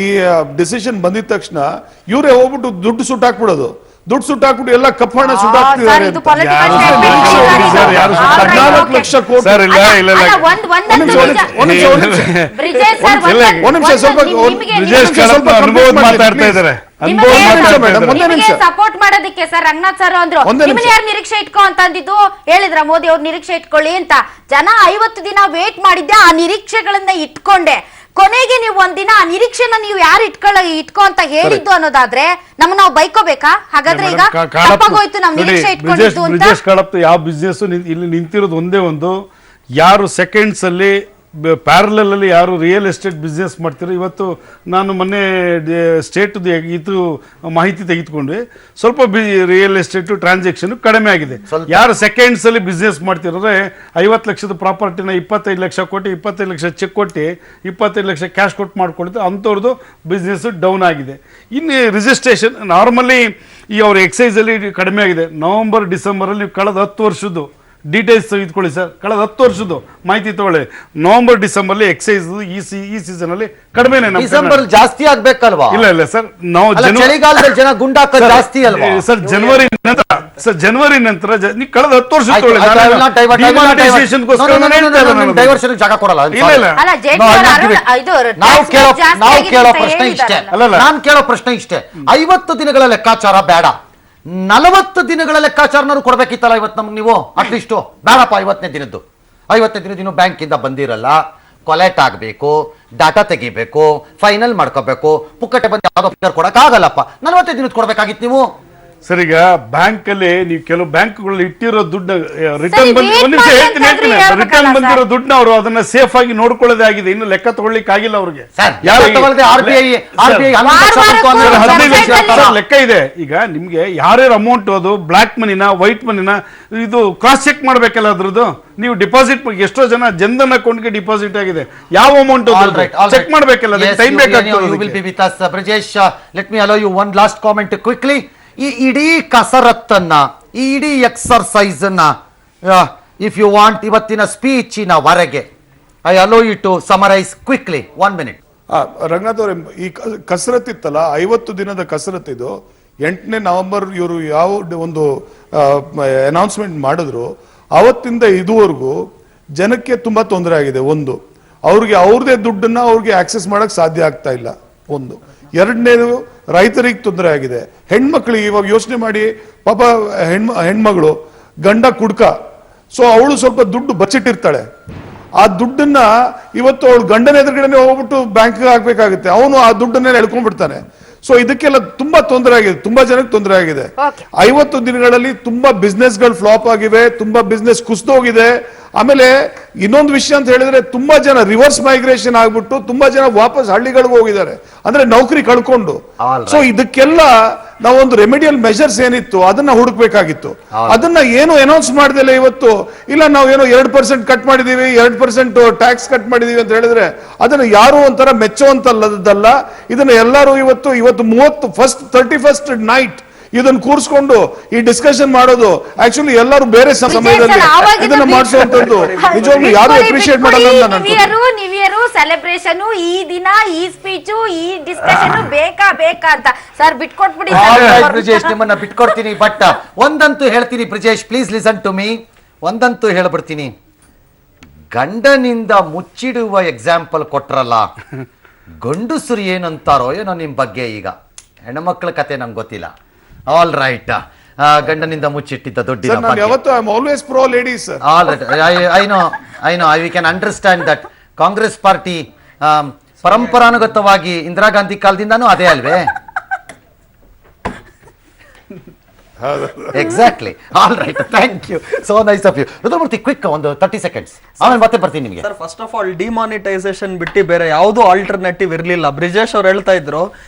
ಈ ಡಿಸಿಷನ್ ಬಂದಿದ ತಕ್ಷಣ ಇವರೇ ಹೋಗ್ಬಿಟ್ಟು ದುಡ್ಡು ಸುಟ್ಟಾಕ್ಬಿಡೋದು, ದುಡ್ಡು ಸುಟ್ಟಾಕ್ಬಿಟ್ಟು ಎಲ್ಲ ಕಪ್ಪು ಹಣ ಸುಟ್ಟಾಕ್ತಿದ್ದಾರೆ. 14 ಲಕ್ಷ ಕೋಟಿ. ಸಪೋರ್ಟ್ ಮಾಡೋದಕ್ಕೆ ಸರ್ ರಂಗನಾಥ್ ಸರ್ ಅಂದ್ರು ಯಾರು ನಿರೀಕ್ಷೆ ಇಟ್ಕೋ ಅಂತ ಅಂದಿದ್ದು ಹೇಳಿದ್ರ ಮೋದಿ ಅವ್ರು ನಿರೀಕ್ಷೆ ಇಟ್ಕೊಳ್ಳಿ ಅಂತ. ಜನ 50 ದಿನ ವೇಟ್ ಮಾಡಿದ್ದೆ, ಆ ನಿರೀಕ್ಷೆಗಳನ್ನ ಇಟ್ಕೊಂಡೆ. ಕೊನೆಗೆ ನೀವು ಒಂದಿನ ಆ ನಿರೀಕ್ಷೆನ ನೀವು ಯಾರು ಇಟ್ಕೋ ಅಂತ ಹೇಳಿದ್ದು ಅನ್ನೋದಾದ್ರೆ ನಮ್ಮನ್ನ ನಾವು ಬೈಕೋಬೇಕಾ? ಹಾಗಾದ್ರೆ ಈಗ ತಪ್ಪಾಗೋಯ್ತು ನಮ್ ನಿರೀಕ್ಷೆ ಇಟ್ಕೊಂಡಿದ್ದು ಅಂತ. ಯಾವ ಬಿಸ್ನೆಸ್ ಇಲ್ಲಿ ನಿಂತಿರೋದು ಒಂದೇ ಒಂದು, ಯಾರು ಸೆಕೆಂಡ್ಸ್ ಅಲ್ಲಿ ಪ್ಯಾರಲಲ್ ಅಲ್ಲಿ ಯಾರು ರಿಯಲ್ ಎಸ್ಟೇಟ್ ಬಿಸ್ನೆಸ್ ಮಾಡ್ತಿರೋ, ಇವತ್ತು ನಾನು ಮೊನ್ನೆ ಸ್ಟೇಟ್ ಇದು ಮಾಹಿತಿ ತೆಗೆದುಕೊಂಡ್ವಿ, ಸ್ವಲ್ಪ ರಿಯಲ್ ಎಸ್ಟೇಟ್ ಟ್ರಾನ್ಸಾಕ್ಷನ್ ಕಡಿಮೆ ಆಗಿದೆ. ಯಾರು ಸೆಕೆಂಡ್ಸ್ ಅಲ್ಲಿ ಬಿಸ್ನೆಸ್ ಮಾಡ್ತಿರೋದ್ರೆ 50 ಲಕ್ಷದ ಪ್ರಾಪರ್ಟಿನ 25 ಲಕ್ಷ ಕೊಟ್ಟು 25 ಲಕ್ಷ ಚೆಕ್ ಕೊಟ್ಟು 25 ಲಕ್ಷ ಕ್ಯಾಶ್ ಕೊಟ್ಟು ಮಾಡ್ಕೊಳ್ತಾರೆ, ಅಂಥವ್ರದ್ದು ಬಿಸ್ನೆಸ್ ಡೌನ್ ಆಗಿದೆ. ಇನ್ನು ರಿಜಿಸ್ಟ್ರೇಷನ್ ನಾರ್ಮಲಿ ಈ ಅವ್ರ ಎಕ್ಸೈಸ್ ಅಲ್ಲಿ ಕಡಿಮೆ ಆಗಿದೆ. ನವೆಂಬರ್ ಡಿಸೆಂಬರ್ ಅಲ್ಲಿ ಕಳೆದ 10 ವರ್ಷದ್ದು ಡೀಟೇಲ್ಸ್ ತೆಗೆದುಕೊಳ್ಳಿ ಸರ್, ಕಳೆದ 10 ವರ್ಷದ್ದು ಮಾಹಿತಿ ತಗೊಳ್ಳಿ. ನವೆಂಬರ್ ಡಿಸೆಂಬರ್ ಅಲ್ಲಿ ಎಕ್ಸೈಸ್ ಈ ಸೀಸನ್ ಅಲ್ಲಿ ಕಡಿಮೆನೆ. ಡಿಸೆಂಬರ್ ಜಾಸ್ತಿ ಆಗ್ಬೇಕಲ್ವಾ? ಇಲ್ಲ ಸರ್, ನಾವು ಚಳಿಗಾಲದಲ್ಲಿ ಜನ ಗುಂಡಾಕ ಜಾಸ್ತಿ ಅಲ್ವಾ ಸರ್? ಜನವರಿ ನಂತರ ನೀವು ಕಳೆದ 10 ವರ್ಷ ಡೈವರ್ಷನ್ ಜಾಗ ಕೊಡಲ್ಲ. ಅಲ್ಲ, ಜೇಟ್ಲಿ ಅವರು ನಾವು ಕೇಳೋ ಪ್ರಶ್ನೆ ಹೇಳಿದಾರಲ್ಲ. ಇಷ್ಟೇ, ನಾನು ಕೇಳೋ ಪ್ರಶ್ನೆ ಇಷ್ಟೇ, 50 ದಿನಗಳ ಲೆಕ್ಕಾಚಾರ ಬೇಡ, 40 ದಿನಗಳ ಲೆಕ್ಕಾಚಾರನಾದ್ರು ಕೊಡ್ಬೇಕಿತ್ತಲ್ಲ ಇವತ್ತು ನಮ್ಗೆ ನೀವು. ಅಟ್ಲೀಸ್ಟು ಬೇಡಪ್ಪ 50ನೇ ದಿನದ್ದು. 50ನೇ ದಿನ ಬ್ಯಾಂಕಿಂದ ಬಂದಿರಲ್ಲ, ಕೊಲೆಕ್ಟ್ ಆಗಬೇಕು, ಡಾಟಾ ತೆಗಿಬೇಕು, ಫೈನಲ್ ಮಾಡ್ಕೋಬೇಕು, ಪುಕ್ಕಟೆ ಬಂದು ಯಾವುದೋ ಫಿಗರ್ ಕೊಡಕ್ಕಾಗಲ್ಲಪ್ಪ. 40 ದಿನದ ಕೊಡ್ಬೇಕಾಗಿತ್ತು ನೀವು. ಸರ್ ಈಗ ಬ್ಯಾಂಕ್ ಅಲ್ಲಿ ನೀವು ಕೆಲವು ಬ್ಯಾಂಕ್ಗಳು ಇಟ್ಟಿರೋ ದುಡ್ಡು ರಿಟರ್ನ್ ಬಂದಿರೋ ದುಡ್ಡನ್ನ ಅವರು ಅದನ್ನ ಸೇಫ್ ಆಗಿ ನೋಡ್ಕೊಳ್ಳೋದೇ ಆಗಿದೆ, ಇನ್ನು ಲೆಕ್ಕ ತಗೊಳ್ಳಿಕ್ಕೆ ಆಗಿಲ್ಲ ಅವ್ರಿಗೆ. 15 ಲಕ್ಷ ಲೆಕ್ಕ ಇದೆ. ಈಗ ನಿಮ್ಗೆ ಯಾರ್ಯಾರ ಅಮೌಂಟ್ ಅದು ಬ್ಲಾಕ್ ಮನಿನ ವೈಟ್ ಮನಿನ ಇದು ಕ್ರಾಸ್ ಚೆಕ್ ಮಾಡ್ಬೇಕಲ್ಲ ಅದ್ರದ್ದು. ನೀವು ಡಿಪಾಸಿಟ್ ಎಷ್ಟೋ ಜನ ಜನಧನ್ ಅಕೌಂಟ್ಗೆ ಡಿಪಾಸಿಟ್ ಆಗಿದೆ, ಯಾವ ಅಮೌಂಟ್ ಚೆಕ್ ಮಾಡ್ಬೇಕಲ್ಲ, ಟೈಮ್ ಬೇಕಾಗ್ತದೆ. Brijesh, let me allow you one last comment quickly. ಈ ಇಡೀ ಕಸರತ್ತನ್ನ, ಈ ಇಡೀ ಎಕ್ಸರ್ಸೈಸ್ ಅನ್ನ, ಇಫ್ ಯು ವಾಂಟ್ ಇವತ್ತಿನ ಸ್ಪೀಚಿನ ವರೆಗೆ I allow you to summarise quickly 1 minute. Ranganath ಅವರೇ, ಈ ಕಸರತ್ತಿತ್ತಲ್ಲ 50 ದಿನದ ಕಸರತ್ತಿದು 8ನೇ ನವೆಂಬರ್ ಇವರು ಯಾವ ಒಂದು ಅನೌನ್ಸ್ಮೆಂಟ್ ಮಾಡಿದ್ರು ಅವತ್ತಿಂದ ಇದುವರೆಗೂ ಜನಕ್ಕೆ ತುಂಬಾ ತೊಂದರೆ ಆಗಿದೆ. ಒಂದು, ಅವ್ರಿಗೆ ಅವ್ರದೇ ದುಡ್ಡನ್ನ ಅವ್ರಿಗೆ ಆಕ್ಸೆಸ್ ಮಾಡಕ್ ಸಾಧ್ಯ ಆಗ್ತಾ ಇಲ್ಲ. ಒಂದು. ಎರಡನೇದು, ರೈತರಿಗೆ ತೊಂದರೆ ಆಗಿದೆ. ಹೆಣ್ಮಕ್ಳಿಗೆ ಇವಾಗ ಯೋಚನೆ ಮಾಡಿ, ಪಾಪ ಹೆಣ್ಮಗಳು ಗಂಡ ಕುಡ್ಕ, ಸೊ ಅವಳು ಸ್ವಲ್ಪ ದುಡ್ಡು ಬಚ್ಚಿಟ್ಟಿರ್ತಾಳೆ. ಆ ದುಡ್ಡನ್ನ ಇವತ್ತು ಅವಳು ಗಂಡನ ಎದುರುಗಡೆ ಹೋಗ್ಬಿಟ್ಟು ಬ್ಯಾಂಕ್ ಹಾಕ್ಬೇಕಾಗುತ್ತೆ, ಅವನು ಆ ದುಡ್ಡನ್ನೇ ಎಳ್ಕೊಂಡ್ಬಿಡ್ತಾನೆ. ಸೊ ಇದಕ್ಕೆಲ್ಲ ತುಂಬಾ ತೊಂದರೆ ಆಗಿದೆ, ತುಂಬಾ ಜನಕ್ಕೆ ತೊಂದರೆ ಆಗಿದೆ. 50 ದಿನಗಳಲ್ಲಿ ತುಂಬಾ ಬಿಸ್ನೆಸ್ಗಳು ಫ್ಲಾಪ್ ಆಗಿವೆ, ತುಂಬಾ ಬಿಸ್ನೆಸ್ ಕುಸಿದೋಗಿದೆ. ಆಮೇಲೆ ಇನ್ನೊಂದು ವಿಷಯ ಅಂತ ಹೇಳಿದ್ರೆ, ತುಂಬಾ ಜನ ರಿವರ್ಸ್ ಮೈಗ್ರೇಷನ್ ಆಗ್ಬಿಟ್ಟು ತುಂಬಾ ಜನ ವಾಪಸ್ ಹಳ್ಳಿಗಳಿಗೆ ಹೋಗಿದ್ದಾರೆ, ಅಂದ್ರೆ ನೌಕರಿ ಕಳ್ಕೊಂಡು. ಸೊ ಇದಕ್ಕೆಲ್ಲ ನಾವೊಂದು ರೆಮಿಡಿಯಲ್ ಮೆಷರ್ಸ್ ಏನಿತ್ತು ಅದನ್ನ ಹುಡುಕ್ಬೇಕಾಗಿತ್ತು. ಅದನ್ನ ಏನು ಅನೌನ್ಸ್ ಮಾಡ್ದಿಲ್ಲ ಇವತ್ತು. ಇಲ್ಲ ನಾವು ಏನೋ 2% ಕಟ್ ಮಾಡಿದೀವಿ, 2% ಟ್ಯಾಕ್ಸ್ ಕಟ್ ಮಾಡಿದೀವಿ ಅಂತ ಹೇಳಿದ್ರೆ ಅದನ್ನ ಯಾರು ಒಂಥರ ಮೆಚ್ಚುವಂತಲ್ಲದಲ್ಲ. ಇದನ್ನ ಎಲ್ಲರೂ ಇವತ್ತು 31st ನೈಟ್ ಇದನ್ನ ಕೂರಿಸ್ಕೊಂಡು ಈ ಡಿಸ್ಕಷನ್ ಮಾಡೋದು ಆಕ್ಚುಲಿ ಎಲ್ಲರೂ ಬೇರೆ ಸಮಯದಲ್ಲಿ ಇದನ್ನ ಮಾಡಿಸುವಂತದ್ದು ನಿಜವಾಗ್ಲೂ ಯಾರು ಅಪ್ರಿಶಿಯೇಟ್ ಮಾಡಲ್ಲ ಅಂತ ನ್ಯೂ ಇಯರ್ ಸೆಲೆಬ್ರೇಷನ್, ಈ ದಿನ ಈ ಸ್ಪೀಚ್ ಈ ಡಿಸ್ಕಷನ್ ಬೇಕಾ ಅಂತ ಸರ್ ಬಿಟ್ಕೊಟ್ಬಿಡಿ. ಬ್ರಿಜೇಶ್, ನಿಮ್ಮನ್ನ ಬಿಟ್ಕೊಡ್ತೀನಿ, ಬಟ್ ಒಂದಂತೂ ಹೇಳ್ತೀನಿ Brijesh, please listen to me. ಒಂದಂತೂ ಹೇಳ್ಬಿಡ್ತೀನಿ, ಗಂಡನಿಂದ ಮುಚ್ಚಿಡುವ ಎಕ್ಸಾಂಪಲ್ ಕೊಟ್ರಲ್ಲ, ಗಂಡಸರು ಏನಂತಾರೋ ಏನೋ ನಿಮ್ ಬಗ್ಗೆ. ಈಗ ಹೆಣ್ಮಕ್ಳ ಕತೆ ನಂಗೆ ಗೊತ್ತಿಲ್ಲ. ಆಲ್ ರೈಟ್, ಗಂಡನಿಂದ ಮುಚ್ಚಿಟ್ಟಿದ್ದ ದುಡ್ಡಿನ we can understand that. Congress party ಪರಂಪರಾನುಗತವಾಗಿ ಇಂದಿರಾ ಗಾಂಧಿ ಕಾಲದಿಂದಾನು ಅದೇ ಅಲ್ವೇ? Exactly. All right, thank you, so nice of you. Rudramurthy, quick ಒಂದು 30 seconds, ಆಮೇಲೆ ಮತ್ತೆ ಬರ್ತೀನಿ ನಿಮಗೆ. Sir, first of all demonetisation ಬಿಟ್ಟು ಬೇರೆ ಯಾವುದೋ ಆಲ್ಟರ್ನೇಟಿವ್ ಇರಲಿಲ್ಲ. ಬ್ರಿಜೇಶ್ ಅವ್ರು ಹೇಳ್ತಾ ಇದ್ರು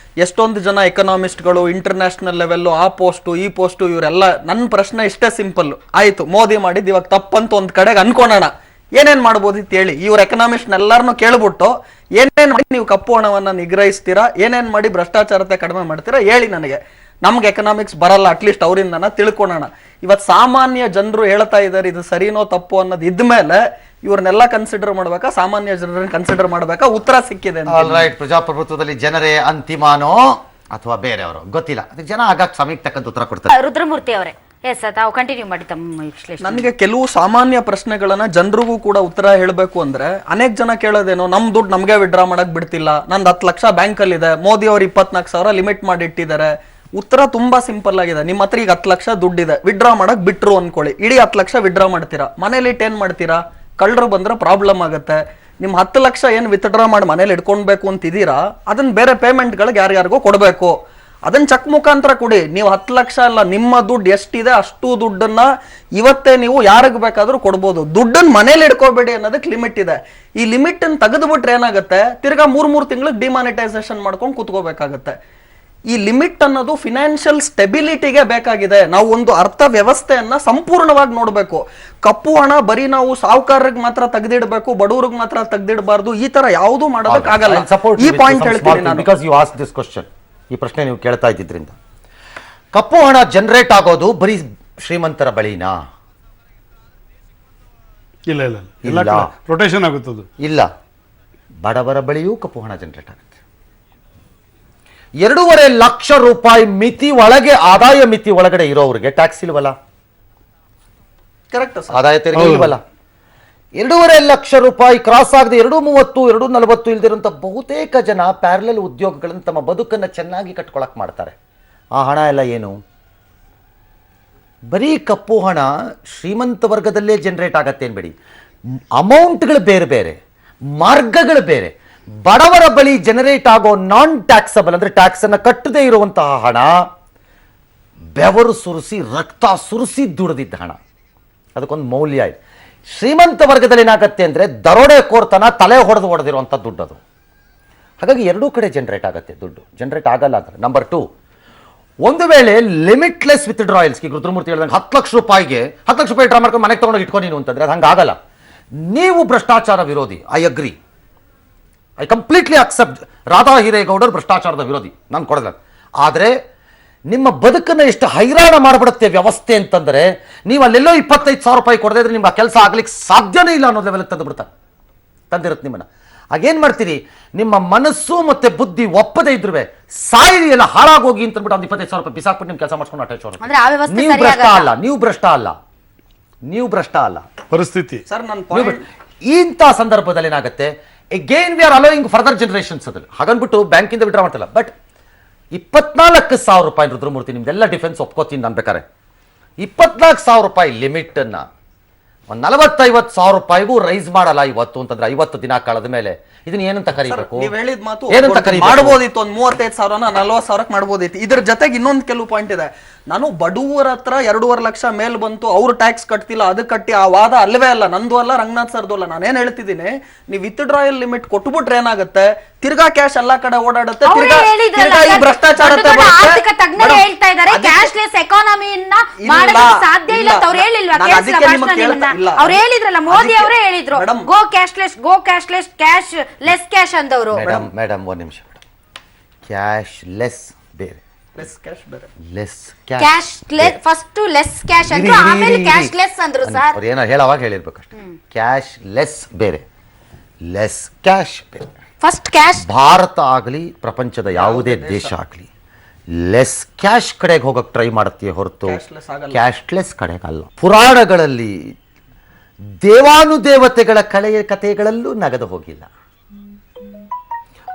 ಎಷ್ಟೊಂದು ಜನ ಎಕನಾಮಿಸ್ಟ್ಗಳು ಇಂಟರ್ನ್ಯಾಷನಲ್ ಲೆವೆಲ್ ಆ ಪೋಸ್ಟು ಈ ಪೋಸ್ಟು ಇವರೆಲ್ಲ. ನನ್ನ ಪ್ರಶ್ನೆ ಇಷ್ಟೇ ಸಿಂಪಲ್, ಆಯ್ತು ಮೋದಿ ಮಾಡಿದ್ದು ಇವಾಗ ತಪ್ಪಂತ ಒಂದ್ ಕಡೆಗೆ ಅನ್ಕೋಣ, ಏನೇನ್ ಮಾಡ್ಬೋದಿತ್ತು ಹೇಳಿ. ಇವ್ರ ಎಕನಾಮಿಸ್ಟ್ ಎಲ್ಲಾರನು ಕೇಳ್ಬಿಟ್ಟು ಏನೇನ್ ಮಾಡಿ ನೀವು ಕಪ್ಪು ಹಣವನ್ನ ನಿಗ್ರಹಿಸ್ತೀರಾ, ಏನೇನ್ ಮಾಡಿ ಭ್ರಷ್ಟಾಚಾರತೆ ಕಡಿಮೆ ಮಾಡ್ತೀರಾ ಹೇಳಿ ನನಗೆ. ನಮ್ಗೆ ಎಕನಾಮಿಕ್ಸ್ ಬರಲ್ಲ, ಅಟ್ಲೀಸ್ಟ್ ಅವರಿಂದ ತಿಳ್ಕೊಳ್ಳೋಣ. ಇವತ್ತು ಸಾಮಾನ್ಯ ಜನರು ಹೇಳ್ತಾ ಇದ್ದಾರೆ ಇದು ಸರಿನೋ ತಪ್ಪು ಅನ್ನೋದು ಇದ್ಮೇಲೆ ಇವ್ರನ್ನೆಲ್ಲ ಕನ್ಸಿಡರ್ ಮಾಡ್ಬೇಕಾ, ಸಾಮಾನ್ಯ ಜನರನ್ನ ಕನ್ಸಿಡರ್ ಮಾಡ್ಬೇಕಾ? ಉತ್ತರ ಸಿಕ್ಕಿದೆ. ಪ್ರಜಾಪ್ರಭುತ್ವದಲ್ಲಿ ಜನರೇ ಅಂತಿಮಾನೋ ಅಥವಾ ಬೇರೆಯವರು ಗೊತ್ತಿಲ್ಲ, ಅದಕ್ಕೆ ಜನ ಆಗಾಗ ಸಮಯಕ್ಕೆ ತಕ್ಕಂತ ಉತ್ತರ ಕೊಡ್ತಾರೆ. ರುದ್ರಮೂರ್ತಿ ಅವರೇ, ತಾವು ಕಂಟಿನ್ಯೂ ಮಾಡಿ ತಮ್ಮ ವಿಶ್ಲೇಷಣೆ. ನನಗೆ ಕೆಲವು ಸಾಮಾನ್ಯ ಪ್ರಶ್ನೆಗಳನ್ನ ಜನರಿಗೂ ಕೂಡ ಉತ್ತರ ಹೇಳಬೇಕು ಅಂದ್ರೆ, ಅನೇಕ ಜನ ಕೇಳೋದೇನೋ ನಮ್ ದುಡ್ಡು ನಮ್ಗೆ ವಿಡ್ರಾ ಮಾಡಕ್ ಬಿಡ್ತಿಲ್ಲ, ನಂದು 10 ಲಕ್ಷ ಬ್ಯಾಂಕ್ ಅಲ್ಲಿ ಇದೆ, ಮೋದಿ ಅವರು 24,000 ಲಿಮಿಟ್ ಮಾಡಿ ಇಟ್ಟಿದ್ದಾರೆ. ಉತ್ತರ ತುಂಬಾ ಸಿಂಪಲ್ ಆಗಿದೆ. ನಿಮ್ಮ ಹತ್ರ ಈಗ 10 ಲಕ್ಷ ದುಡ್ಡಿದೆ, ವಿಡ್ರಾ ಮಾಡಕ್ ಬಿಟ್ರು ಅನ್ಕೊಳ್ಳಿ, ಇಡೀ 10 ಲಕ್ಷ ವಿಡ್ರಾ ಮಾಡ್ತೀರಾ, ಮನೇಲಿ ಏನ್ ಮಾಡ್ತೀರಾ? ಕಳ್ಳರು ಬಂದ್ರೆ ಪ್ರಾಬ್ಲಮ್ ಆಗುತ್ತೆ. ನಿಮ್ 10 ಲಕ್ಷ ಏನ್ ವಿತ್ಡ್ರಾ ಮಾಡಿ ಮನೇಲಿ ಇಟ್ಕೊಳ್ಬೇಕು ಅಂತಿದ್ದೀರಾ, ಅದನ್ನ ಬೇರೆ ಪೇಮೆಂಟ್ ಗಳಿಗೆ ಯಾರ್ಯಾರಿಗೋ ಕೊಡ್ಬೇಕು. ಅದನ್ನ ಚೆಕ್ ಮುಖಾಂತರ ಕೊಡಿ. ನೀವು 10 ಲಕ್ಷ ಅಲ್ಲ, ನಿಮ್ಮ ದುಡ್ಡು ಎಷ್ಟಿದೆ ಅಷ್ಟು ದುಡ್ಡನ್ನ ಇವತ್ತೇ ನೀವು ಯಾರಿಗ್ ಬೇಕಾದ್ರೂ ಕೊಡ್ಬೋದು. ದುಡ್ಡನ್ನ ಮನೇಲಿ ಇಟ್ಕೋಬೇಡಿ ಅನ್ನೋದಕ್ಕೆ ಲಿಮಿಟ್ ಇದೆ. ಈ ಲಿಮಿಟ್ ಅನ್ನು ತೆಗೆದು ಬಿಟ್ರೆ ಏನಾಗುತ್ತೆ, ತಿರ್ಗಾ 3 ತಿಂಗಳಿಗೆ ಡಿಮಾನಿಟೈಸೇಷನ್ ಮಾಡ್ಕೊಂಡು ಕೂತ್ಕೋಬೇಕಾಗತ್ತೆ. ಈ ಲಿಮಿಟ್ ಅನ್ನೋದು ಫಿನಾನ್ಷಿಯಲ್ ಸ್ಟೆಬಿಲಿಟಿಗೆ ಬೇಕಾಗಿದೆ. ನಾವು ಒಂದು ಅರ್ಥ ವ್ಯವಸ್ಥೆಯನ್ನ ಸಂಪೂರ್ಣವಾಗಿ ನೋಡ್ಬೇಕು. ಕಪ್ಪು ಹಣ ಬರೀ ನಾವು ಸಾಹುಕಾರರಿಗೆ ಮಾತ್ರ ತೆಗೆದಿಡಬೇಕು, ಬಡವರಿಗೆ ಮಾತ್ರ ತೆಗೆದಿಡಬಾರ್ದು, ಈ ತರ ಯಾವುದು ಮಾಡೋದಕ್ಕಾಗಲ್ಲ. ಈ ಪಾಯಿಂಟ್ ಹೇಳ್ತೀನಿ ನಾನು. Because you ask this question, ಈ ಪ್ರಶ್ನೆ ನೀವು ಕೇಳ್ತಾ ಇದ್ದಿದ್ರಿಂದ, ಕಪ್ಪು ಹಣ ಜನರೇಟ್ ಆಗೋದು ಬರೀ ಶ್ರೀಮಂತರ ಬಳಿನಾ? ಇಲ್ಲ ಇಲ್ಲ ಇಲ್ಲ, ರೊಟೇಷನ್ ಆಗುತ್ತದು. ಇಲ್ಲ, ಬಡವರ ಬಳಿಯೂ ಕಪ್ಪು ಹಣ ಜನರೇಟ್ ಆಗುತ್ತೆ. 2.5 ಲಕ್ಷ ರೂಪಾಯಿ ಮಿತಿ ಒಳಗೆ, ಆದಾಯ ಮಿತಿ ಒಳಗಡೆ ಇರೋರಿಗೆ ಟ್ಯಾಕ್ಸ್ ಇಲ್ವಲ್ಲ, ಕರೆಕ್ಟ್, ಆದಾಯ ತೆರಿಗೆ ಇಲ್ವಲ್ಲ. 2.5 ಲಕ್ಷ ರೂಪಾಯಿ ಕ್ರಾಸ್ ಆಗದೆ 2.30, 2.40 ಇಲ್ದಿರುವಂತ ಬಹುತೇಕ ಜನ ಪ್ಯಾರಲಲ್ ಉದ್ಯೋಗಗಳನ್ನು ತಮ್ಮ ಬದುಕನ್ನು ಚೆನ್ನಾಗಿ ಕಟ್ಕೊಳಕ್ ಮಾಡ್ತಾರೆ. ಆ ಹಣ ಎಲ್ಲ ಏನು? ಬರೀ ಕಪ್ಪು ಹಣ ಶ್ರೀಮಂತ ವರ್ಗದಲ್ಲೇ ಜನರೇಟ್ ಆಗತ್ತೆ ಅನ್ಬೇಡಿ. ಅಮೌಂಟ್ಗಳು ಬೇರೆ ಬೇರೆ, ಮಾರ್ಗಗಳು ಬೇರೆ. ಬಡವರ ಬಳಿ ಜನರೇಟ್ ಆಗೋ ನಾನ್ ಟ್ಯಾಕ್ಸಬಲ್ ಅಂದ್ರೆ ಟ್ಯಾಕ್ಸ್ ಅನ್ನ ಕಟ್ಟದೇ ಇರುವಂತಹ ಹಣ, ಬೆವರು ಸುರಿಸಿ ರಕ್ತ ಸುರಿಸಿ ದುಡಿದಿದ್ದ ಹಣ, ಅದಕ್ಕೊಂದು ಮೌಲ್ಯ ಇದೆ. ಶ್ರೀಮಂತ ವರ್ಗದಲ್ಲಿ ಏನಾಗತ್ತೆ ಅಂದ್ರೆ ದರೋಡೆ ಕೋರ್ತನ ತಲೆ ಹೊಡೆದಿರುವಂಥ ದುಡ್ಡು ಅದು. ಹಾಗಾಗಿ ಎರಡೂ ಕಡೆ ಜನರೇಟ್ ಆಗುತ್ತೆ ದುಡ್ಡು. ಜನರೇಟ್ ಆಗಲ್ಲ ಅಂದ್ರೆ. ನಂಬರ್ 2, ಒಂದು ವೇಳೆ ಲಿಮಿಟ್ಲೆಸ್ ವಿತ್ಡ್ರಾಯಲ್ಸ್, ಈಗ ರುದ್ರಮೂರ್ತಿ ಹೇಳಿದಂಗೆ 10 ಲಕ್ಷ ರೂಪಾಯಿಗೆ 10 ಲಕ್ಷ ರೂಪಾಯಿ ಡ್ರಾ ಮಾಡ್ಕೊಂಡು ಮನೆಗೆ ತಗೊಂಡೋಗಿ ಇಟ್ಕೊ ನೀನು ಅಂತಂದ್ರೆ ಅದು ಹಂಗಾಗಲ್ಲ. ನೀವು ಭ್ರಷ್ಟಾಚಾರ ವಿರೋಧಿ, I agree, I completely accept. Radha ಹಿರೇಗೌಡರು ಭ್ರಷ್ಟಾಚಾರದ ವಿರೋಧಿ, ನಾನು ಕೊಡಲ್ಲ. ಆದರೆ ನಿಮ್ಮ ಬದುಕನ್ನು ಎಷ್ಟು ಹೈರಾಣ ಮಾಡಿಬಿಡುತ್ತೆ ವ್ಯವಸ್ಥೆ ಅಂತಂದರೆ, ನೀವು ಅಲ್ಲೆಲ್ಲೋ 25,000 ರೂಪಾಯಿ ಕೊಡದೇ ಇದ್ರೆ ನಿಮ್ಮ ಕೆಲಸ ಆಗ್ಲಿಕ್ಕೆ ಸಾಧ್ಯನೇ ಇಲ್ಲ ಅನ್ನೋ ಲೆವೆಲ್ ತಂದಿರುತ್ತೆ ನಿಮ್ಮನ್ನ. ಆಗೇನ್ ಮಾಡ್ತೀರಿ, ನಿಮ್ಮ ಮನಸ್ಸು ಮತ್ತೆ ಬುದ್ಧಿ ಒಪ್ಪದೇ ಇದ್ರುವೆ ಸಾಯಿರಿ ಎಲ್ಲ ಹಾಳಾಗೋಗಿ ಅಂತ ಅಂದ್ಬಿಟ್ಟು ಒಂದು 25,000 ರೂಪಾಯಿ ಬಿಸಾಕ್ಬಿಟ್ಟು ನಿಮ್ ಕೆಲಸ ಮಾಡ್ಕೊಂಡು ಅಟ್ಯಾಚ್ ಅಂದ್ರೆ ಆ ವ್ಯವಸ್ಥೆ ನೀವು ಭ್ರಷ್ಟ ಸರಿಯಾಗಲ್ಲ. ಅಲ್ಲ, ನೀವು ಭ್ರಷ್ಟ ಅಲ್ಲ ಪರಿಸ್ಥಿತಿ. ಸರ್ ನನ್ನ ಇಂಥ ಸಂದರ್ಭದಲ್ಲಿ ಏನಾಗುತ್ತೆ, again we are allowing further generations ಅದ್ರಲ್ಲಿ. ಹಾಗನ್ಬಿಟ್ಟು ಬ್ಯಾಂಕಿಂದ ವಿಡ್ರಾ ಮಾಡ್ತಲ್ಲ. ಬಟ್ 24,000 ರೂಪಾಯಿ ರುದ್ರಮೂರ್ತಿ, ನಿಮ್ದೆಲ್ಲ ಡಿಫೆನ್ಸ್ ಒಪ್ಕೋತೀನಿ ನಾನು ಬೇಕಾರೆ. 24,000 ರೂಪಾಯಿ ಲಿಮಿಟ್ ಅನ್ನ ಒಂದು 40,000-50,000 ರೂಪಾಯಿಗೂ ರೈಸ್ ಮಾಡಲ್ಲ ಇವತ್ತು ಅಂತಂದ್ರೆ 50 ದಿನ ಕಳೆದ ಮೇಲೆ ಇದನ್ನ ಏನಂತ ಕರಿಬೇಕು? ನೀವ್ ಹೇಳಿದ ಮಾತು ಏನಂತ ಕರಿಬೇಕು? ಮಾಡಬಹುದಿತ್ತು, ಒಂದು 35,000ನ 40,000ಕ್ಕೆ ಮಾಡಬಹುದಿತ್ತು. ಇದ್ರ ಜೊತೆಗೆ ಇನ್ನೊಂದು ಕೆಲವು ಪಾಯಿಂಟ್ ಇದೆ. ನಾನು ಬಡವರ ಹತ್ರ 2.5 ಲಕ್ಷ ಮೇಲ್ ಬಂತು, ಅವ್ರು ಟ್ಯಾಕ್ಸ್ ಕಟ್ತಿಲ್ಲ, ಅದು ಕಟ್ಟಿ, ಆ ವಾದ ಅಲ್ಲವೇ ಅಲ್ಲ, ನಂದು ಅಲ್ಲ, ರಂಗನಾಥ್ ಸರ್ದು ಅಲ್ಲ. ನಾನೇನ್ ಹೇಳ್ತಿದ್ದೀನಿ, ನೀವು ವಿತ್ಡ್ರಾಯಲ್ ಲಿಮಿಟ್ ಕೊಟ್ಬಿಟ್ರೆ ಏನಾಗುತ್ತೆ, ತಿರ್ಗಾ ಕ್ಯಾಶ್ ಎಲ್ಲಾ ಕಡೆ ಓಡಾಡುತ್ತೆ, ತಿರ್ಗಾ ಈ ಭ್ರಷ್ಟಾಚಾರತೆ ಆರ್ಥಿಕ ತಜ್ಞರು ಹೇಳ್ತಾ ಇದ್ದಾರೆ ಕ್ಯಾಶ್ಲೆಸ್ ಎಕಾನಮಿಯನ್ನ ಮಾಡೋದಕ್ಕೆ ಸಾಧ್ಯ ಇಲ್ಲ ಅಂತ. ಅವ್ರು ಹೇಳಿಲ್ವಾ? ಅವ್ರು ಹೇಳಿದ್ರಲ್ಲ, ಮೋದಿ ಅವರೇ ಹೇಳಿದ್ರು, go cashless, cashless cash ಅಂದವರು. ಮೇಡಮ್ ಒಂದು ನಿಮಿಷ, ಕ್ಯಾಶ್ ಲೆಸ್ ಬೇರೆ, less cash first less cash ಅಂದ್ರು, ಆಮೇಲೆ ಕ್ಯಾಶ್ ಲೆಸ್ ಅಂದ್ರು ಸರ್. ಅವ್ರು ಏನೋ ಹೇಳೋವಾಗ ಹೇಳಿರ್ಬೇಕಷ್ಟೇ. ಕ್ಯಾಶ್ ಲೆಸ್ ಬೇರೆ, ಲೆಸ್ ಕ್ಯಾಶ್ ಬೇರೆ. First cash. ಭಾರತ ಆಗಲಿ ಪ್ರಪಂಚದ ಯಾವುದೇ ದೇಶ ಆಗಲಿ ಲೆಸ್ ಕ್ಯಾಶ್ ಕಡೆಗೆ ಹೋಗಕ್ಕೆ ಟ್ರೈ ಮಾಡುತ್ತೆ ಹೊರತು ಕ್ಯಾಶ್ಲೆಸ್ ಕಡೆಗೆ ಅಲ್ಲ. ಪುರಾಣಗಳಲ್ಲಿ ದೇವಾನುದೇವತೆಗಳ ಕಥೆಗಳಲ್ಲೂ ನಗದು ಹೋಗಿಲ್ಲ.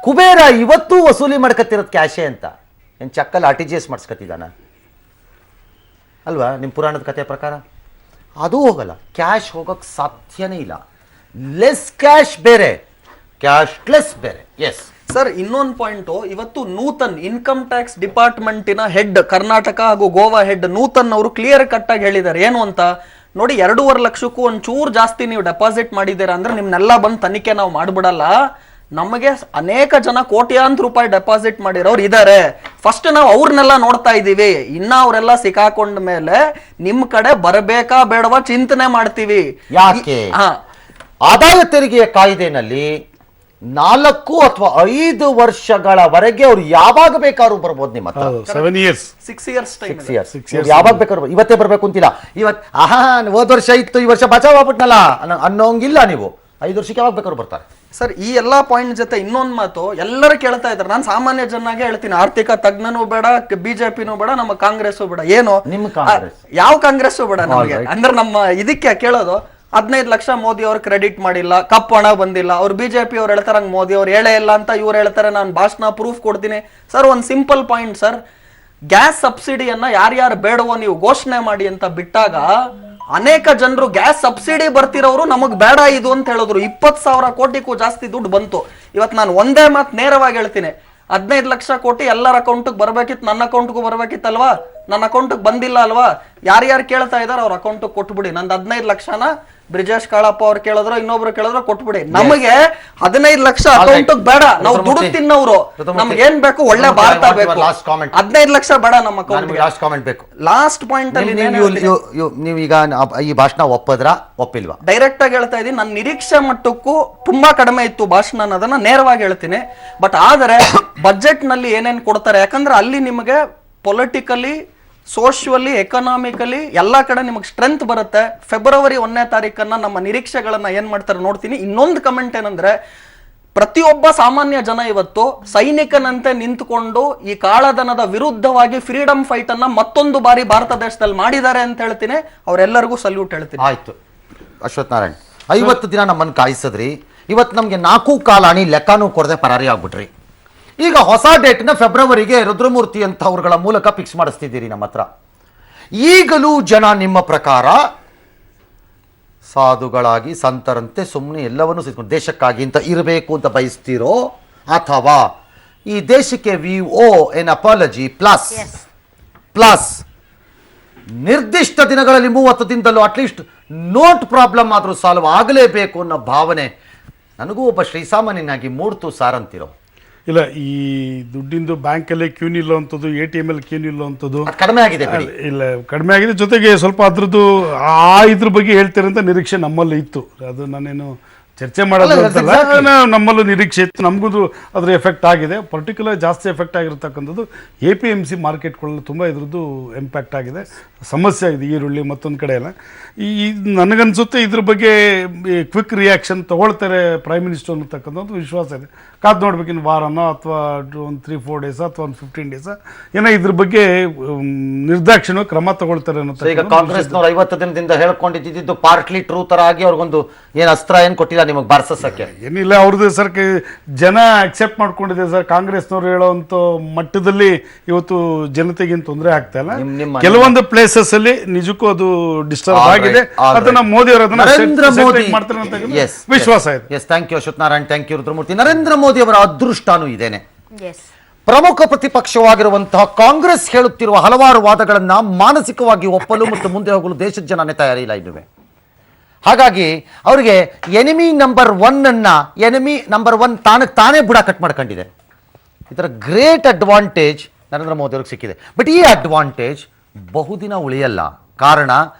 ಕುಬೇರ ಇವತ್ತೂ ವಸೂಲಿ ಮಾಡ್ಕತ್ತಿರೋದು ಕ್ಯಾಶೇ ಅಂತ. ಏನು ಚಕ್ಕಲ್ಲಿ RTGS ಮಾಡಿಸ್ಕತ್ತಿದ್ದಾನ ಅಲ್ವಾ? ನಿಮ್ಮ ಪುರಾಣದ ಕಥೆ ಪ್ರಕಾರ ಅದು ಹೋಗಲ್ಲ. ಕ್ಯಾಶ್ ಹೋಗಕ್ಕೆ ಸಾಧ್ಯನೇ ಇಲ್ಲ. ಲೆಸ್ ಕ್ಯಾಶ್ ಬೇರೆ, ಕ್ಯಾಶ್ಲೆಸ್ ಬೇರೆ. ಎಸ್ ಸರ್, ಇನ್ನೊಂದು ಪಾಯಿಂಟ್, ಇವತ್ತು ನೂತನ್ ಇನ್ಕಮ್ ಟ್ಯಾಕ್ಸ್ ಡಿಪಾರ್ಟ್ಮೆಂಟಿನ ಹೆಡ್, ಕರ್ನಾಟಕ ಹಾಗೂ ಗೋವಾ ಹೆಡ್ ನೂತನ್ ಅವರು ಕ್ಲಿಯರ್ ಕಟ್ ಆಗಿ ಹೇಳಿದ್ದಾರೆ. ಏನು ಅಂತ ನೋಡಿ, 2.5 ಲಕ್ಷಕ್ಕೂ ಒಂಚೂರು ಜಾಸ್ತಿ ನೀವು ಡೆಪಾಸಿಟ್ ಮಾಡಿದ್ದೀರಾ ಅಂದ್ರೆ ನಿಮ್ನೆಲ್ಲ ಬಂದು ತನಿಖೆ ನಾವು ಮಾಡ್ಬಿಡಲ್ಲ. ನಮಗೆ ಅನೇಕ ಜನ ಕೋಟ್ಯಾಂತರ ರೂಪಾಯಿ ಡೆಪಾಸಿಟ್ ಮಾಡಿರೋರು ಇದ್ದಾರೆ. ಫಸ್ಟ್ ನಾವು ಅವ್ರನ್ನೆಲ್ಲ ನೋಡ್ತಾ ಇದ್ದೀವಿ. ಇನ್ನ ಅವರೆಲ್ಲ ಸಿಕ್ಕಾಕೊಂಡ ಮೇಲೆ ನಿಮ್ ಕಡೆ ಬರಬೇಕಾ ಬೇಡವಾ ಚಿಂತನೆ ಮಾಡ್ತೀವಿ. ಯಾಕೆ? ಆದಾಯ ತೆರಿಗೆಯ ಕಾಯ್ದೆನಲ್ಲಿ 4 ಅಥವಾ 5 ವರ್ಷಗಳವರೆಗೆ ಅವ್ರು ಯಾವಾಗ ಬೇಕಾದ್ರೂ ಬರ್ಬೋದು. ನಿಮ್ಮ ಹತ್ರ 7 years, 6 years ಟೈಮ್, ಯಾವಾಗ ಬೇಕಾದ್ರು, ಇವತ್ತೇ ಬರ್ಬೇಕು ಅಂತಿಲ್ಲ. ಹೋದ ವರ್ಷ ಇತ್ತು, ಈ ವರ್ಷ ಬಚಾವ್ ಆಗ್ಬಿಟ್ನಲ್ಲ ಅನ್ನೋಂಗಿಲ್ಲ. ನೀವು 5 ವರ್ಷಕ್ಕೆ ಯಾವಾಗ ಬೇಕಾದ್ರು ಬರ್ತಾರೆ. ಸರ್, ಈ ಎಲ್ಲಾ ಪಾಯಿಂಟ್ ಜೊತೆ ಇನ್ನೊಂದು ಮಾತು ಎಲ್ಲರೂ ಕೇಳ್ತಾ ಇದ್ದಾರೆ. ನಾನು ಸಾಮಾನ್ಯ ಜನನಾಗೆ ಹೇಳ್ತೀನಿ, ಆರ್ಥಿಕ ತಜ್ಞನೂ ಬೇಡ, ಬಿಜೆಪಿನೂ ಬೇಡ, ನಮ್ಮ ಕಾಂಗ್ರೆಸ್ ಬೇಡ. ಏನು ನಿಮ್ಮ ಕಾಂಗ್ರೆಸ್? ಯಾವ ಕಾಂಗ್ರೆಸ್ ಬೇಡ ನಮಗೆ. ಅಂದ್ರೆ ನಮ್ಮ ಇದಕ್ಕೆ ಕೇಳೋದು, 15 ಲಕ್ಷ ಮೋದಿ ಅವ್ರು ಕ್ರೆಡಿಟ್ ಮಾಡಿಲ್ಲ, ಕಪ್ಪು ಹಣ ಬಂದಿಲ್ಲ. ಅವ್ರು ಬಿಜೆಪಿ ಅವ್ರು ಹೇಳ್ತಾರೆ ಹಂಗೆ ಮೋದಿ ಅವ್ರು ಹೇಳೇ ಇಲ್ಲ ಅಂತ ಇವ್ರು ಹೇಳ್ತಾರೆ. ನಾನು ಭಾಷಣ ಪ್ರೂಫ್ ಕೊಡ್ತೀನಿ. ಸರ್, ಒಂದು ಸಿಂಪಲ್ ಪಾಯಿಂಟ್ ಸರ್, ಗ್ಯಾಸ್ ಸಬ್ಸಿಡಿಯನ್ನ ಯಾರ್ಯಾರು ಬೇಡವೋ ನೀವು ಘೋಷಣೆ ಮಾಡಿ ಅಂತ ಬಿಟ್ಟಾಗ ಅನೇಕ ಜನರು ಗ್ಯಾಸ್ ಸಬ್ಸಿಡಿ ಬರ್ತಿರೋರು ನಮಗ್ ಬೇಡ ಇದು ಅಂತ ಹೇಳಿದ್ರು. 20,000 ಕೋಟಿಗೂ ಜಾಸ್ತಿ ದುಡ್ಡು ಬಂತು. ಇವತ್ತು ನಾನು ಒಂದೇ ಮಾತು ನೇರವಾಗಿ ಹೇಳ್ತೀನಿ, 15 ಲಕ್ಷ ಕೋಟಿ ಎಲ್ಲರ ಅಕೌಂಟ್ಗೆ ಬರ್ಬೇಕಿತ್ತು, ನನ್ನ ಅಕೌಂಟ್ಗೂ ಬರ್ಬೇಕಿತ್ತಲ್ವಾ? ನನ್ನ ಅಕೌಂಟ್ಗೆ ಬಂದಿಲ್ಲ ಅಲ್ವಾ? ಯಾರ್ಯಾರು ಕೇಳ್ತಾ ಇದಾರೆ ಅವ್ರ ಅಕೌಂಟ್ಗೆ ಕೊಟ್ಬಿಡಿ. ನಂದು 15 ಲಕ್ಷನ ಬ್ರಿಜೇಶ್ ಕಾಳಪ್ಪ ಅವ್ರು ಕೇಳಿದ್ರು, ಇನ್ನೊಬ್ರು ಕೇಳಿದ್ರು, ಕೊಟ್ಬಿಡಿ. ನಮಗೆ 15 ಲಕ್ಷ ಅಕೌಂಟ್ ಬೇಡ, ನಾವು ದುಡ್ಡು ತಿನ್ನೋರು, ನಮ್ಗೆ ಏನ್ ಬೇಕು? ಒಳ್ಳೆ ಭಾರತ ಬೇಕು. 15 ಲಕ್ಷ ಬೇಡ ನಮ್ಮ ಅಕೌಂಟ್. ಲಾಸ್ಟ್ ಕಾಮೆಂಟ್ ಬೇಕು. ಲಾಸ್ಟ್ ಪಾಯಿಂಟ್ ಅಲ್ಲಿ ನೀವೀಗ ಈ ಭಾಷಣ ಒಪ್ಪಿಲ್ವಾ? ಡೈರೆಕ್ಟ್ ಆಗಿ ಹೇಳ್ತಾ ಇದೀನಿ, ನನ್ನ ನಿರೀಕ್ಷೆ ಮಟ್ಟಕ್ಕೂ ತುಂಬಾ ಕಡಿಮೆ ಇತ್ತು ಭಾಷಣ ಅನ್ನೋದನ್ನ ನೇರವಾಗಿ ಹೇಳ್ತೀನಿ. ಬಟ್ ಆದರೆ ಬಜೆಟ್ ನಲ್ಲಿ ಏನೇನ್ ಕೊಡ್ತಾರೆ, ಯಾಕಂದ್ರೆ ಅಲ್ಲಿ ನಿಮಗೆ ಪೊಲಿಟಿಕಲಿ, ಸೋಶಿಯಲಿ, ಎಕನಾಮಿಕಲಿ ಎಲ್ಲ ಕಡೆ ನಿಮಗೆ ಸ್ಟ್ರೆಂತ್ ಬರುತ್ತೆ. ಫೆಬ್ರವರಿ 1ನೇ ತಾರೀಕನ್ನ ನಮ್ಮ ನಿರೀಕ್ಷೆಗಳನ್ನ ಏನ್ ಮಾಡ್ತಾರೆ ನೋಡ್ತೀನಿ. ಇನ್ನೊಂದು ಕಮೆಂಟ್ ಏನಂದ್ರೆ, ಪ್ರತಿಯೊಬ್ಬ ಸಾಮಾನ್ಯ ಜನ ಇವತ್ತು ಸೈನಿಕನಂತೆ ನಿಂತುಕೊಂಡು ಈ ಕಾಳಧನದ ವಿರುದ್ಧವಾಗಿ ಫ್ರೀಡಮ್ ಫೈಟ್ ಅನ್ನ ಮತ್ತೊಂದು ಬಾರಿ ಭಾರತ ದೇಶದಲ್ಲಿ ಮಾಡಿದ್ದಾರೆ ಅಂತ ಹೇಳ್ತೀನಿ. ಅವರೆಲ್ಲರಿಗೂ ಸಲ್ಯೂಟ್ ಹೇಳ್ತೀನಿ. ಆಯ್ತು ಅಶ್ವಥ್ ನಾರಾಯಣ್, 50 ದಿನ ನಮ್ಮನ್ನು ಕಾಯಿಸಿದ್ರಿ, ಇವತ್ತು ನಮಗೆ 4 ಕಾಲಾಣಿ ಲೆಕ್ಕನೂ ಕೊಡದೆ ಪರಾರಿ ಆಗ್ಬಿಟ್ರಿ. ಈಗ ಹೊಸ ಡೇಟ್ನ ಫೆಬ್ರವರಿಗೆ ರುದ್ರಮೂರ್ತಿ ಅಂತವ್ರಗಳ ಮೂಲಕ ಫಿಕ್ಸ್ ಮಾಡಿಸ್ತಿದ್ದೀರಿ ನಮ್ಮ ಹತ್ರ. ಈಗಲೂ ಜನ ನಿಮ್ಮ ಪ್ರಕಾರ ಸಾಧುಗಳಾಗಿ ಸಂತರಂತೆ ಸುಮ್ಮನೆ ಎಲ್ಲವನ್ನೂ ಸಿದ್ಕೊಂಡು ದೇಶಕ್ಕಾಗಿ ಅಂತ ಇರಬೇಕು ಅಂತ ಬಯಸ್ತೀರೋ, ಅಥವಾ ಈ ದೇಶಕ್ಕೆ we owe an apology plus ನಿರ್ದಿಷ್ಟ ದಿನಗಳಲ್ಲಿ 30 ದಿನದಲ್ಲೂ ಅಟ್ಲೀಸ್ಟ್ ನೋಟ್ ಪ್ರಾಬ್ಲಮ್ ಆದರೂ ಸಾಲ್ವ್ ಆಗಲೇಬೇಕು ಅನ್ನೋ ಭಾವನೆ ನನಗೂ ಒಬ್ಬ ಶ್ರೀಸಾಮಾನ್ಯನಾಗಿ ಮೂಡ್ತು ಸಾರ್ ಅಂತಿರೋ? ಇಲ್ಲ, ಈ ದುಡ್ಡಿಂದು ಬ್ಯಾಂಕಲ್ಲೇ ಕ್ಯೂ ನಿಲ್ಲುವಂಥದ್ದು, ATM ಅಲ್ಲಿ ಕ್ಯೂ ನಿಲ್ಲುವಂಥದ್ದು ಕಡಿಮೆ ಆಗಿದೆ. ಇಲ್ಲ, ಕಡಿಮೆ ಆಗಿದೆ. ಜೊತೆಗೆ ಸ್ವಲ್ಪ ಅದ್ರದ್ದು ಇದ್ರ ಬಗ್ಗೆ ಹೇಳ್ತೀರಂತ ನಿರೀಕ್ಷೆ ನಮ್ಮಲ್ಲಿ ಇತ್ತು. ಅದು ನಾನೇನು ಚರ್ಚೆ ಮಾಡೋದು ಅಂತಲ್ಲ, ನಮ್ಮಲ್ಲೂ ನಿರೀಕ್ಷೆ ಇತ್ತು. ನಮಗೂ ಅದ್ರ ಎಫೆಕ್ಟ್ ಆಗಿದೆ. ಪರ್ಟಿಕ್ಯುಲರ್ ಜಾಸ್ತಿ ಎಫೆಕ್ಟ್ ಆಗಿರ್ತಕ್ಕಂಥದ್ದು APMC ಮಾರ್ಕೆಟ್ಗಳಲ್ಲಿ ತುಂಬ ಇದ್ರದ್ದು ಇಂಪ್ಯಾಕ್ಟ್ ಆಗಿದೆ, ಸಮಸ್ಯೆ ಆಗಿದೆ. ಈರುಳ್ಳಿ ಮತ್ತೊಂದು ಕಡೆ ಎಲ್ಲ ನನಗನ್ಸುತ್ತೆ ಇದ್ರ ಬಗ್ಗೆ ಕ್ವಿಕ್ ರಿಯಾಕ್ಷನ್ ತಗೊಳ್ತಾರೆ ಪ್ರೈಮ್ ಮಿನಿಸ್ಟರ್ ಅನ್ನತಕ್ಕಂಥದ್ದು ವಿಶ್ವಾಸ ಇದೆ. ಕಾದು ನೋಡ್ಬೇಕು, ಇನ್ನು ವಾರನೋ ಅಥವಾ ಒಂದು 3-4 ಡೇಸ್ ಅಥವಾ ಒಂದು 15 ಡೇಸ್ ಏನೋ ಇದ್ರ ಬಗ್ಗೆ ನಿರ್ದಾಕ್ಷಿಣ್ಯ ಕ್ರಮ ತಗೊಳ್ತಾರೆ ಅನ್ನೋ. ಈಗ ಕಾಂಗ್ರೆಸ್ನವ್ರು 50 ದಿನದಿಂದ ಹೇಳ್ಕೊಂಡಿದ್ದು ಪಾರ್ಟ್ಲಿ ಟ್ರೂ ತರ ಆಗಿ ಅವ್ರಿಗೊಂದು ಏನು ಅಸ್ತ್ರ ಏನು ಕೊಟ್ಟಿಲ್ಲ ನಿಮಗೆ ಬಾರಿಸೋಕ್ಕೆ? ಏನಿಲ್ಲ, ಅವ್ರದ್ದು ಸರ್ ಜನ ಅಕ್ಸೆಪ್ಟ್ ಮಾಡ್ಕೊಂಡಿದೆ ಸರ್. ಕಾಂಗ್ರೆಸ್ನವ್ರು ಹೇಳೋವಂಥ ಮಟ್ಟದಲ್ಲಿ ಇವತ್ತು ಜನತೆಗೇನು ತೊಂದರೆ ಆಗ್ತಾ ಇಲ್ಲ. ಕೆಲವೊಂದು ಪ್ಲೇಸಸ್ ಅಲ್ಲಿ ನಿಜಕ್ಕೂ ಅದು ಡಿಸ್ಟರ್ಬ್ ಆಗಿದೆ. ಅದನ್ನ ಮೋದಿ ಅವರು ನರೇಂದ್ರ ಮೋದಿ ಮಾಡ್ತಾರೆ ಅಂತ ವಿಶ್ವಾಸ ಇದೆ. Yes, thank you Ashwath Narayan, thank you Rudramurthy. Narendra Modi ಅವರ ಅದೃಷ್ಟನೂ ಇದೇನೆ. ಪ್ರಮುಖ ಪ್ರತಿಪಕ್ಷವಾಗಿರುವಂತಹ ಕಾಂಗ್ರೆಸ್ ಹೇಳುತ್ತಿರುವ ಹಲವಾರು ವಾದಗಳನ್ನ ಮಾನಸಿಕವಾಗಿ ಒಪ್ಪಲು ಮತ್ತು ಮುಂದೆ ಹೋಗಲು ದೇಶದ ಜನನೇ ತಯಾರಿಲ್ಲ ಇದುವೆ. ಹಾಗಾಗಿ ಅವರಿಗೆ ಎನಿಮಿ ನಂಬರ್ 1 ಅನ್ನ ಎನಿಮಿ ನಂಬರ್ 1 ತಾನೇ ಬುಡ ಕಟ್ ಮಾಡ್ಕೊಂಡಿದೆ. ಇದರ ಗ್ರೇಟ್ ಅಡ್ವಾಂಟೇಜ್ ನರೇಂದ್ರ ಮೋದಿ ಅವ್ರಿಗೆ ಸಿಕ್ಕಿದೆ. ಬಟ್ ಈ ಅಡ್ವಾಂಟೇಜ್ ಬಹುದಿನ ಉಳಿಯಲ್ಲ. ಕಾರಣ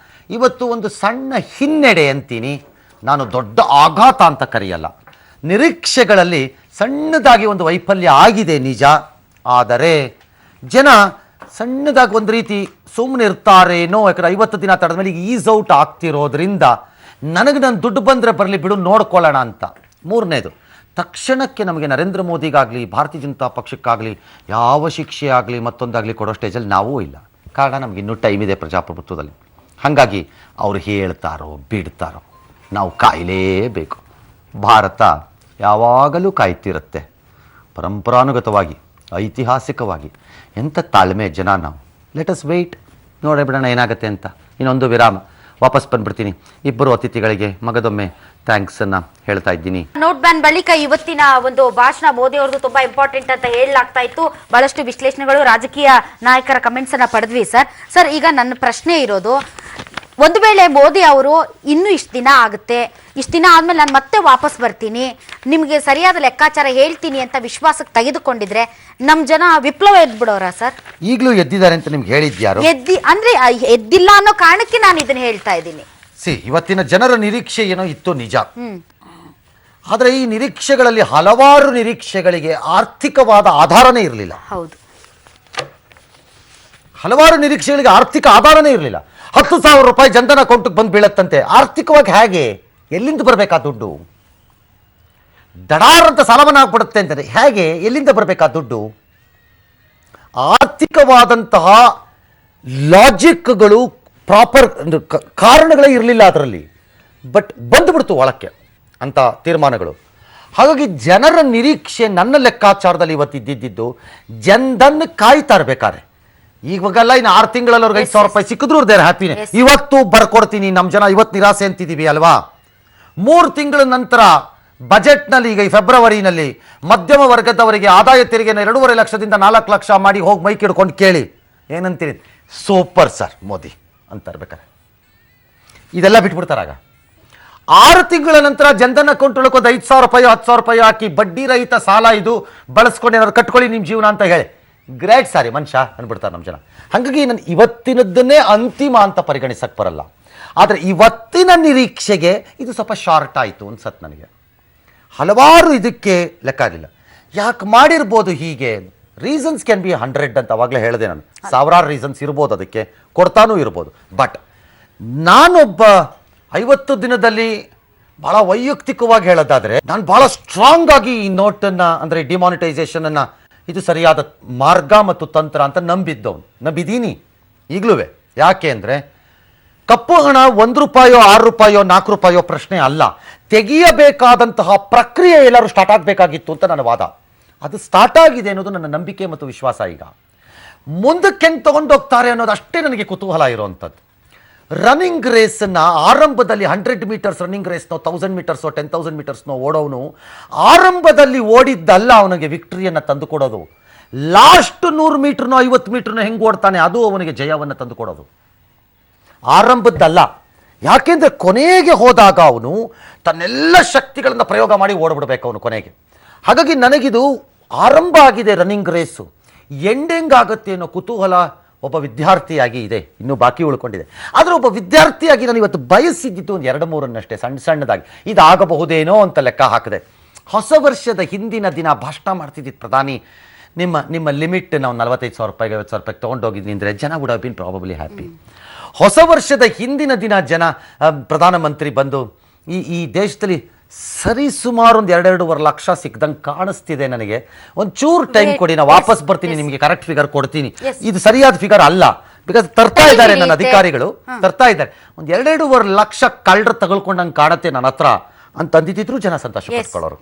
ಇವತ್ತು ಒಂದು ಸಣ್ಣ ಹಿನ್ನಡೆ ಅಂತೀನಿ, ನಾನು ದೊಡ್ಡ ಆಘಾತ ಅಂತ ಕರೆಯಲ್ಲ. ನಿರೀಕ್ಷೆಗಳಲ್ಲಿ ಸಣ್ಣದಾಗಿ ಒಂದು ವೈಫಲ್ಯ ಆಗಿದೆ ನಿಜ. ಆದರೆ ಜನ ಸಣ್ಣದಾಗಿ ಒಂದು ರೀತಿ ಸುಮ್ಮನೆ ಇರ್ತಾರೇನೋ, ಯಾಕಂದ್ರೆ 50 ದಿನ ತಡೆದ ಮೇಲೆ ಈಗ ಈಸ್ ಔಟ್ ಆಗ್ತಿರೋದ್ರಿಂದ ನನಗೆ ನನ್ನ ದುಡ್ಡು ಬಂದರೆ ಬರಲಿ ಬಿಡು ನೋಡ್ಕೊಳ್ಳೋಣ ಅಂತ. ಮೂರನೇದು, ತಕ್ಷಣಕ್ಕೆ ನಮಗೆ ನರೇಂದ್ರ ಮೋದಿಗಾಗಲಿ ಭಾರತೀಯ ಜನತಾ ಪಕ್ಷಕ್ಕಾಗಲಿ ಯಾವ ಶಿಕ್ಷೆ ಆಗಲಿ ಮತ್ತೊಂದಾಗಲಿ ಕೊಡೋ ಸ್ಟೇಜಲ್ಲಿ ನಾವೂ ಇಲ್ಲ. ಕಾರಣ ನಮ್ಗೆ ಇನ್ನೂ ಟೈಮ್ ಇದೆ ಪ್ರಜಾಪ್ರಭುತ್ವದಲ್ಲಿ. ಹಾಗಾಗಿ ಅವ್ರು ಹೇಳ್ತಾರೋ ಬಿಡ್ತಾರೋ ನಾವು ಕಾಯಲೇಬೇಕು. ಭಾರತ ಯಾವಾಗಲೂ ಕಾಯ್ತಿರುತ್ತೆ, ಪರಂಪರಾನುಗತವಾಗಿ ಐತಿಹಾಸಿಕವಾಗಿ. ಎಂಥ ತಾಳ್ಮೆ ಜನ ನಾವು. ಲೆಟ್ ಅಸ್ ವೆಯ್ಟ್, ನೋಡೇ ಬಿಡೋಣ ಏನಾಗುತ್ತೆ ಅಂತ. ಇನ್ನೊಂದು ವಿರಾಮ, ವಾಪಸ್ ಬಂದ್ಬಿಡ್ತೀನಿ. ಇಬ್ಬರು ಅತಿಥಿಗಳಿಗೆ ಮಗದೊಮ್ಮೆ ಥ್ಯಾಂಕ್ಸ್ ಅನ್ನ ಹೇಳ್ತಾ ಇದ್ದೀನಿ. ನೋಟ್ ಬ್ಯಾನ್ ಬಳಿಕ ಇವತ್ತಿನ ಒಂದು ಭಾಷಣ ಮೋದಿ ಅವ್ರದ್ದು ತುಂಬಾ ಇಂಪಾರ್ಟೆಂಟ್ ಅಂತ ಹೇಳಲಾಗ್ತಾ ಇತ್ತು. ಬಹಳಷ್ಟು ವಿಶ್ಲೇಷಣೆಗಳು, ರಾಜಕೀಯ ನಾಯಕರ ಕಮೆಂಟ್ಸ್ ಅನ್ನ ಪಡೆದ್ವಿ ಸರ್. ಈಗ ನನ್ನ ಪ್ರಶ್ನೆ ಇರೋದು, ಒಂದು ವೇಳೆ ಮೋದಿ ಅವರು ಇನ್ನೂ ಇಷ್ಟು ದಿನ ಆಗುತ್ತೆ, ಇಷ್ಟು ದಿನ ಆದ್ಮೇಲೆ ನಾನು ಮತ್ತೆ ವಾಪಸ್ ಬರ್ತೀನಿ, ನಿಮಗೆ ಸರಿಯಾದ ಲೆಕ್ಕಾಚಾರ ಹೇಳ್ತೀನಿ ಅಂತ ವಿಶ್ವಾಸಕ್ಕೆ ತೆಗೆದುಕೊಂಡಿದ್ರೆ ನಮ್ ಜನ ವಿಪ್ಲವ ಎದ್ಬಿಡೋರ ಸರ್? ಈಗಲೂ ಎದ್ದಿದ್ದಾರೆ ಅಂತ ನಿಮ್ಗೆ ಹೇಳಿದ್ಯಾರು? ಅಂದ್ರೆ ಎದ್ದಿಲ್ಲ ಅನ್ನೋ ಕಾರಣಕ್ಕೆ ನಾನು ಇದನ್ನ ಹೇಳ್ತಾ ಇದ್ದೀನಿ. ಇವತ್ತಿನ ಜನರ ನಿರೀಕ್ಷೆ ಏನೋ ಇತ್ತು ನಿಜ. ಆದರೆ ಈ ನಿರೀಕ್ಷೆಗಳಲ್ಲಿ ಹಲವಾರು ನಿರೀಕ್ಷೆಗಳಿಗೆ ಆರ್ಥಿಕವಾದ ಆಧಾರನೇ ಇರಲಿಲ್ಲ. ಹೌದು, ಹಲವಾರು ನಿರೀಕ್ಷೆಗಳಿಗೆ ಆರ್ಥಿಕ ಆಧಾರನೇ ಇರಲಿಲ್ಲ. 10,000 ರೂಪಾಯಿ ಜನಧನ ಅಕೌಂಟ್ಗೆ ಬಂದು ಬೀಳತ್ತಂತೆ. ಆರ್ಥಿಕವಾಗಿ ಹೇಗೆ, ಎಲ್ಲಿಂದ ಬರಬೇಕಾ ದುಡ್ಡು? ದಡಾರ್ ಅಂತ ಸಾಲಮನ್ನಾ ಆಗ್ಬಿಡುತ್ತೆ ಅಂತಾರೆ. ಹೇಗೆ, ಎಲ್ಲಿಂದ ಬರಬೇಕಾ ದುಡ್ಡು? ಆರ್ಥಿಕವಾದಂತಹ ಲಾಜಿಕ್ಗಳು, ಪ್ರಾಪರ್ ಕಾರಣಗಳೇ ಇರಲಿಲ್ಲ ಅದರಲ್ಲಿ. ಬಟ್ ಬಂದುಬಿಡ್ತು ಒಳಕ್ಕೆ ಅಂತ ತೀರ್ಮಾನಗಳು. ಹಾಗಾಗಿ ಜನರ ನಿರೀಕ್ಷೆ ನನ್ನ ಲೆಕ್ಕಾಚಾರದಲ್ಲಿ ಇವತ್ತು ಇದ್ದಿದ್ದು ಜನಧನ್ ಕಾಯ್ತಾ ಇರ್ಬೇಕಾರೆ. ಇವಾಗೆಲ್ಲ ಇನ್ನು 6 ತಿಂಗಳಲ್ಲಿ ಅವ್ರಿಗೆ 5,000 ರೂಪಾಯಿ ಸಿಕ್ಕಿದ್ರು ದೇರ್ ಹ್ಯಾಪಿನೇ. ಇವತ್ತು ಬರ್ಕೊಡ್ತೀನಿ, ನಮ್ಮ ಜನ ಇವತ್ತು ನಿರಾಸೆ ಅಂತಿದ್ದೀವಿ ಅಲ್ವಾ. 3 ತಿಂಗಳ ನಂತರ ಬಜೆಟ್ನಲ್ಲಿ ಈಗ ಈ ಫೆಬ್ರವರಿನಲ್ಲಿ ಮಧ್ಯಮ ವರ್ಗದವರಿಗೆ ಆದಾಯ ತೆರಿಗೆನ 2.5 ಲಕ್ಷದಿಂದ 4 ಲಕ್ಷ ಮಾಡಿ ಹೋಗಿ ಮೈಕ್ ಹಿಡ್ಕೊಂಡು ಕೇಳಿ ಏನಂತೀರಿ, ಸೂಪರ್ ಸರ್ ಮೋದಿ ಅಂತ ಇರ್ಬೇಕಾರೆ ಇದೆಲ್ಲ ಬಿಟ್ಬಿಡ್ತಾರಾಗ 6 ತಿಂಗಳ ನಂತರ ಜನಧನ್ ಅಕೌಂಟ್ ಒಳಗೆ ಒಂದು 5,000 ರೂಪಾಯಿ 10,000 ರೂಪಾಯಿ ಹಾಕಿ ಬಡ್ಡಿ ರಹಿತ ಸಾಲ ಇದು ಬಳಸ್ಕೊಂಡು ಏನಾದ್ರು ಕಟ್ಕೊಳ್ಳಿ ನಿಮ್ಮ ಜೀವನ ಅಂತ ಹೇಳಿ ಗ್ರೇಟ್ ಸಾರಿ ಮನುಷ್ಯ ಅಂದ್ಬಿಡ್ತಾರೆ ನಮ್ಮ ಜನ. ಹಾಗಾಗಿ ನಾನು ಇವತ್ತಿನದ್ದನ್ನೇ ಅಂತಿಮ ಅಂತ ಪರಿಗಣಿಸಕ್ಕೆ ಬರಲ್ಲ. ಆದರೆ ಇವತ್ತಿನ ನಿರೀಕ್ಷೆಗೆ ಇದು ಸ್ವಲ್ಪ ಶಾರ್ಟ್ ಆಯಿತು ಅನ್ಸತ್ತೆ ನನಗೆ. ಹಲವಾರು ಇದಕ್ಕೆ ಲೆಕ್ಕ ಆಗಲಿಲ್ಲ. ಯಾಕೆ ಮಾಡಿರ್ಬೋದು ಹೀಗೆ, ರೀಸನ್ಸ್ ಕ್ಯಾನ್ ಬಿ 100 ಅಂತ ಅವಾಗಲೇ ಹೇಳಿದೆ ನಾನು. ಸಾವಿರಾರು ರೀಸನ್ಸ್ ಇರ್ಬೋದು, ಅದಕ್ಕೆ ಕೊಡ್ತಾನೂ ಇರ್ಬೋದು. ಬಟ್ ನಾನೊಬ್ಬ 50 ದಿನದಲ್ಲಿ ಭಾಳ ವೈಯಕ್ತಿಕವಾಗಿ ಹೇಳೋದಾದರೆ ನಾನು ಭಾಳ ಸ್ಟ್ರಾಂಗ್ ಆಗಿ ಈ ನೋಟನ್ನು ಅಂದರೆ ಡಿಮಾನಿಟೈಸೇಷನನ್ನು ಇದು ಸರಿಯಾದ ಮಾರ್ಗ ಮತ್ತು ತಂತ್ರ ಅಂತ ನಂಬಿದ್ದೀನಿ ಈಗಲೂ. ಯಾಕೆ ಅಂದರೆ ಕಪ್ಪು ಹಣ 1 ರೂಪಾಯೋ 6 ರೂಪಾಯೋ 4 ರೂಪಾಯೋ ಪ್ರಶ್ನೆ ಅಲ್ಲ, ತೆಗೆಯಬೇಕಾದಂತಹ ಪ್ರಕ್ರಿಯೆ ಎಲ್ಲರೂ ಸ್ಟಾರ್ಟ್ ಆಗಬೇಕಾಗಿತ್ತು ಅಂತ ನನ್ನ ವಾದ. ಅದು ಸ್ಟಾರ್ಟ್ ಆಗಿದೆ ಅನ್ನೋದು ನನ್ನ ನಂಬಿಕೆ ಮತ್ತು ವಿಶ್ವಾಸ. ಈಗ ಮುಂದಕ್ಕೆ ಹೆಂಗೆ ತಗೊಂಡೋಗ್ತಾರೆ ಅನ್ನೋದು ಅಷ್ಟೇ ನನಗೆ ಕುತೂಹಲ ಇರುವಂಥದ್ದು. ರನ್ನಿಂಗ್ ರೇಸನ್ನು ಆರಂಭದಲ್ಲಿ 100 ಮೀಟರ್ಸ್ ರನ್ನಿಂಗ್ ರೇಸ್ನೋ 1000 ಮೀಟರ್ಸೋ 10,000 ಮೀಟರ್ಸ್ನೋ ಓಡೋನು ಆರಂಭದಲ್ಲಿ ಓಡಿದ್ದಲ್ಲ ಅವನಿಗೆ ವಿಕ್ಟ್ರಿಯನ್ನು ತಂದುಕೊಡೋದು. ಲಾಸ್ಟ್ 100 ಮೀಟ್ರ್ನೋ 50 ಮೀಟ್ರ್ನೋ ಹೆಂಗೆ ಓಡ್ತಾನೆ ಅದು ಅವನಿಗೆ ಜಯವನ್ನು ತಂದುಕೊಡೋದು, ಆರಂಭದ್ದಲ್ಲ. ಯಾಕೆಂದರೆ ಕೊನೆಗೆ ಹೋದಾಗ ಅವನು ತನ್ನೆಲ್ಲ ಶಕ್ತಿಗಳನ್ನು ಪ್ರಯೋಗ ಮಾಡಿ ಓಡ್ಬಿಡ್ಬೇಕು ಅವನು ಕೊನೆಗೆ. ಹಾಗಾಗಿ ನನಗಿದು ಆರಂಭ ಆಗಿದೆ ರನ್ನಿಂಗ್ ರೇಸು, ಎಂಡ್ ಆಗುತ್ತೆ ಅನ್ನೋ ಕುತೂಹಲ ಒಬ್ಬ ವಿದ್ಯಾರ್ಥಿಯಾಗಿ ಇದೆ, ಇನ್ನೂ ಬಾಕಿ ಉಳ್ಕೊಂಡಿದೆ. ಆದರೆ ಒಬ್ಬ ವಿದ್ಯಾರ್ಥಿಯಾಗಿ ನಾನು ಇವತ್ತು ಬಯಸಿದ್ದಿತ್ತು ಒಂದು 2-3 ಸಣ್ಣದಾಗಿ ಇದಾಗಬಹುದೇನೋ ಅಂತ ಲೆಕ್ಕ ಹಾಕಿದೆ. ಹೊಸ ವರ್ಷದ ಹಿಂದಿನ ದಿನ ಭಾಷಣ ಮಾಡ್ತಿದ್ದಿದ್ದು ಪ್ರಧಾನಿ, ನಿಮ್ಮ ಲಿಮಿಟ್ ನಾವು 45,000 ರೂಪಾಯಿಗೆ 50,000 ರೂಪಾಯಿಗೆ ತೊಗೊಂಡೋಗಿದ್ವಿ ಅಂದರೆ ಜನ would have been probably happy. ಹೊಸ ವರ್ಷದ ಹಿಂದಿನ ದಿನ ಪ್ರಧಾನಮಂತ್ರಿ ಬಂದು ಈ ದೇಶದಲ್ಲಿ ಸರಿ ಸುಮಾರು ಒಂದು 2.5 ಲಕ್ಷ ಸಿಕ್ದಂಗೆ ಕಾಣಿಸ್ತಿದೆ ನನಗೆ, ಒಂಚೂರು ಟೈಮ್ ಕೊಡಿ, ನಾನು ವಾಪಸ್ ಬರ್ತೀನಿ, ನಿಮಗೆ ಕರೆಕ್ಟ್ ಫಿಗರ್ ಕೊಡ್ತೀನಿ. ಇದು ಸರಿಯಾದ ಫಿಗರ್ ಅಲ್ಲ, ಬಿಕಾಸ್ ತರ್ತಾ ಇದ್ದಾರೆ ನನ್ನ ಅಧಿಕಾರಿಗಳು, ತರ್ತಾ ಇದ್ದಾರೆ. ಒಂದು 2.5 ಲಕ್ಷ ಕಳ್ಳರು ತಗೊಳ್ಕೊಂಡಂಗೆ ಕಾಣುತ್ತೆ ನನ್ನ ಹತ್ರ ಅಂತ ಅಂದಿದ್ರು ಜನ ಸಂತೋಷ ಪಡ್ಕೊಳ್ಳೋರು.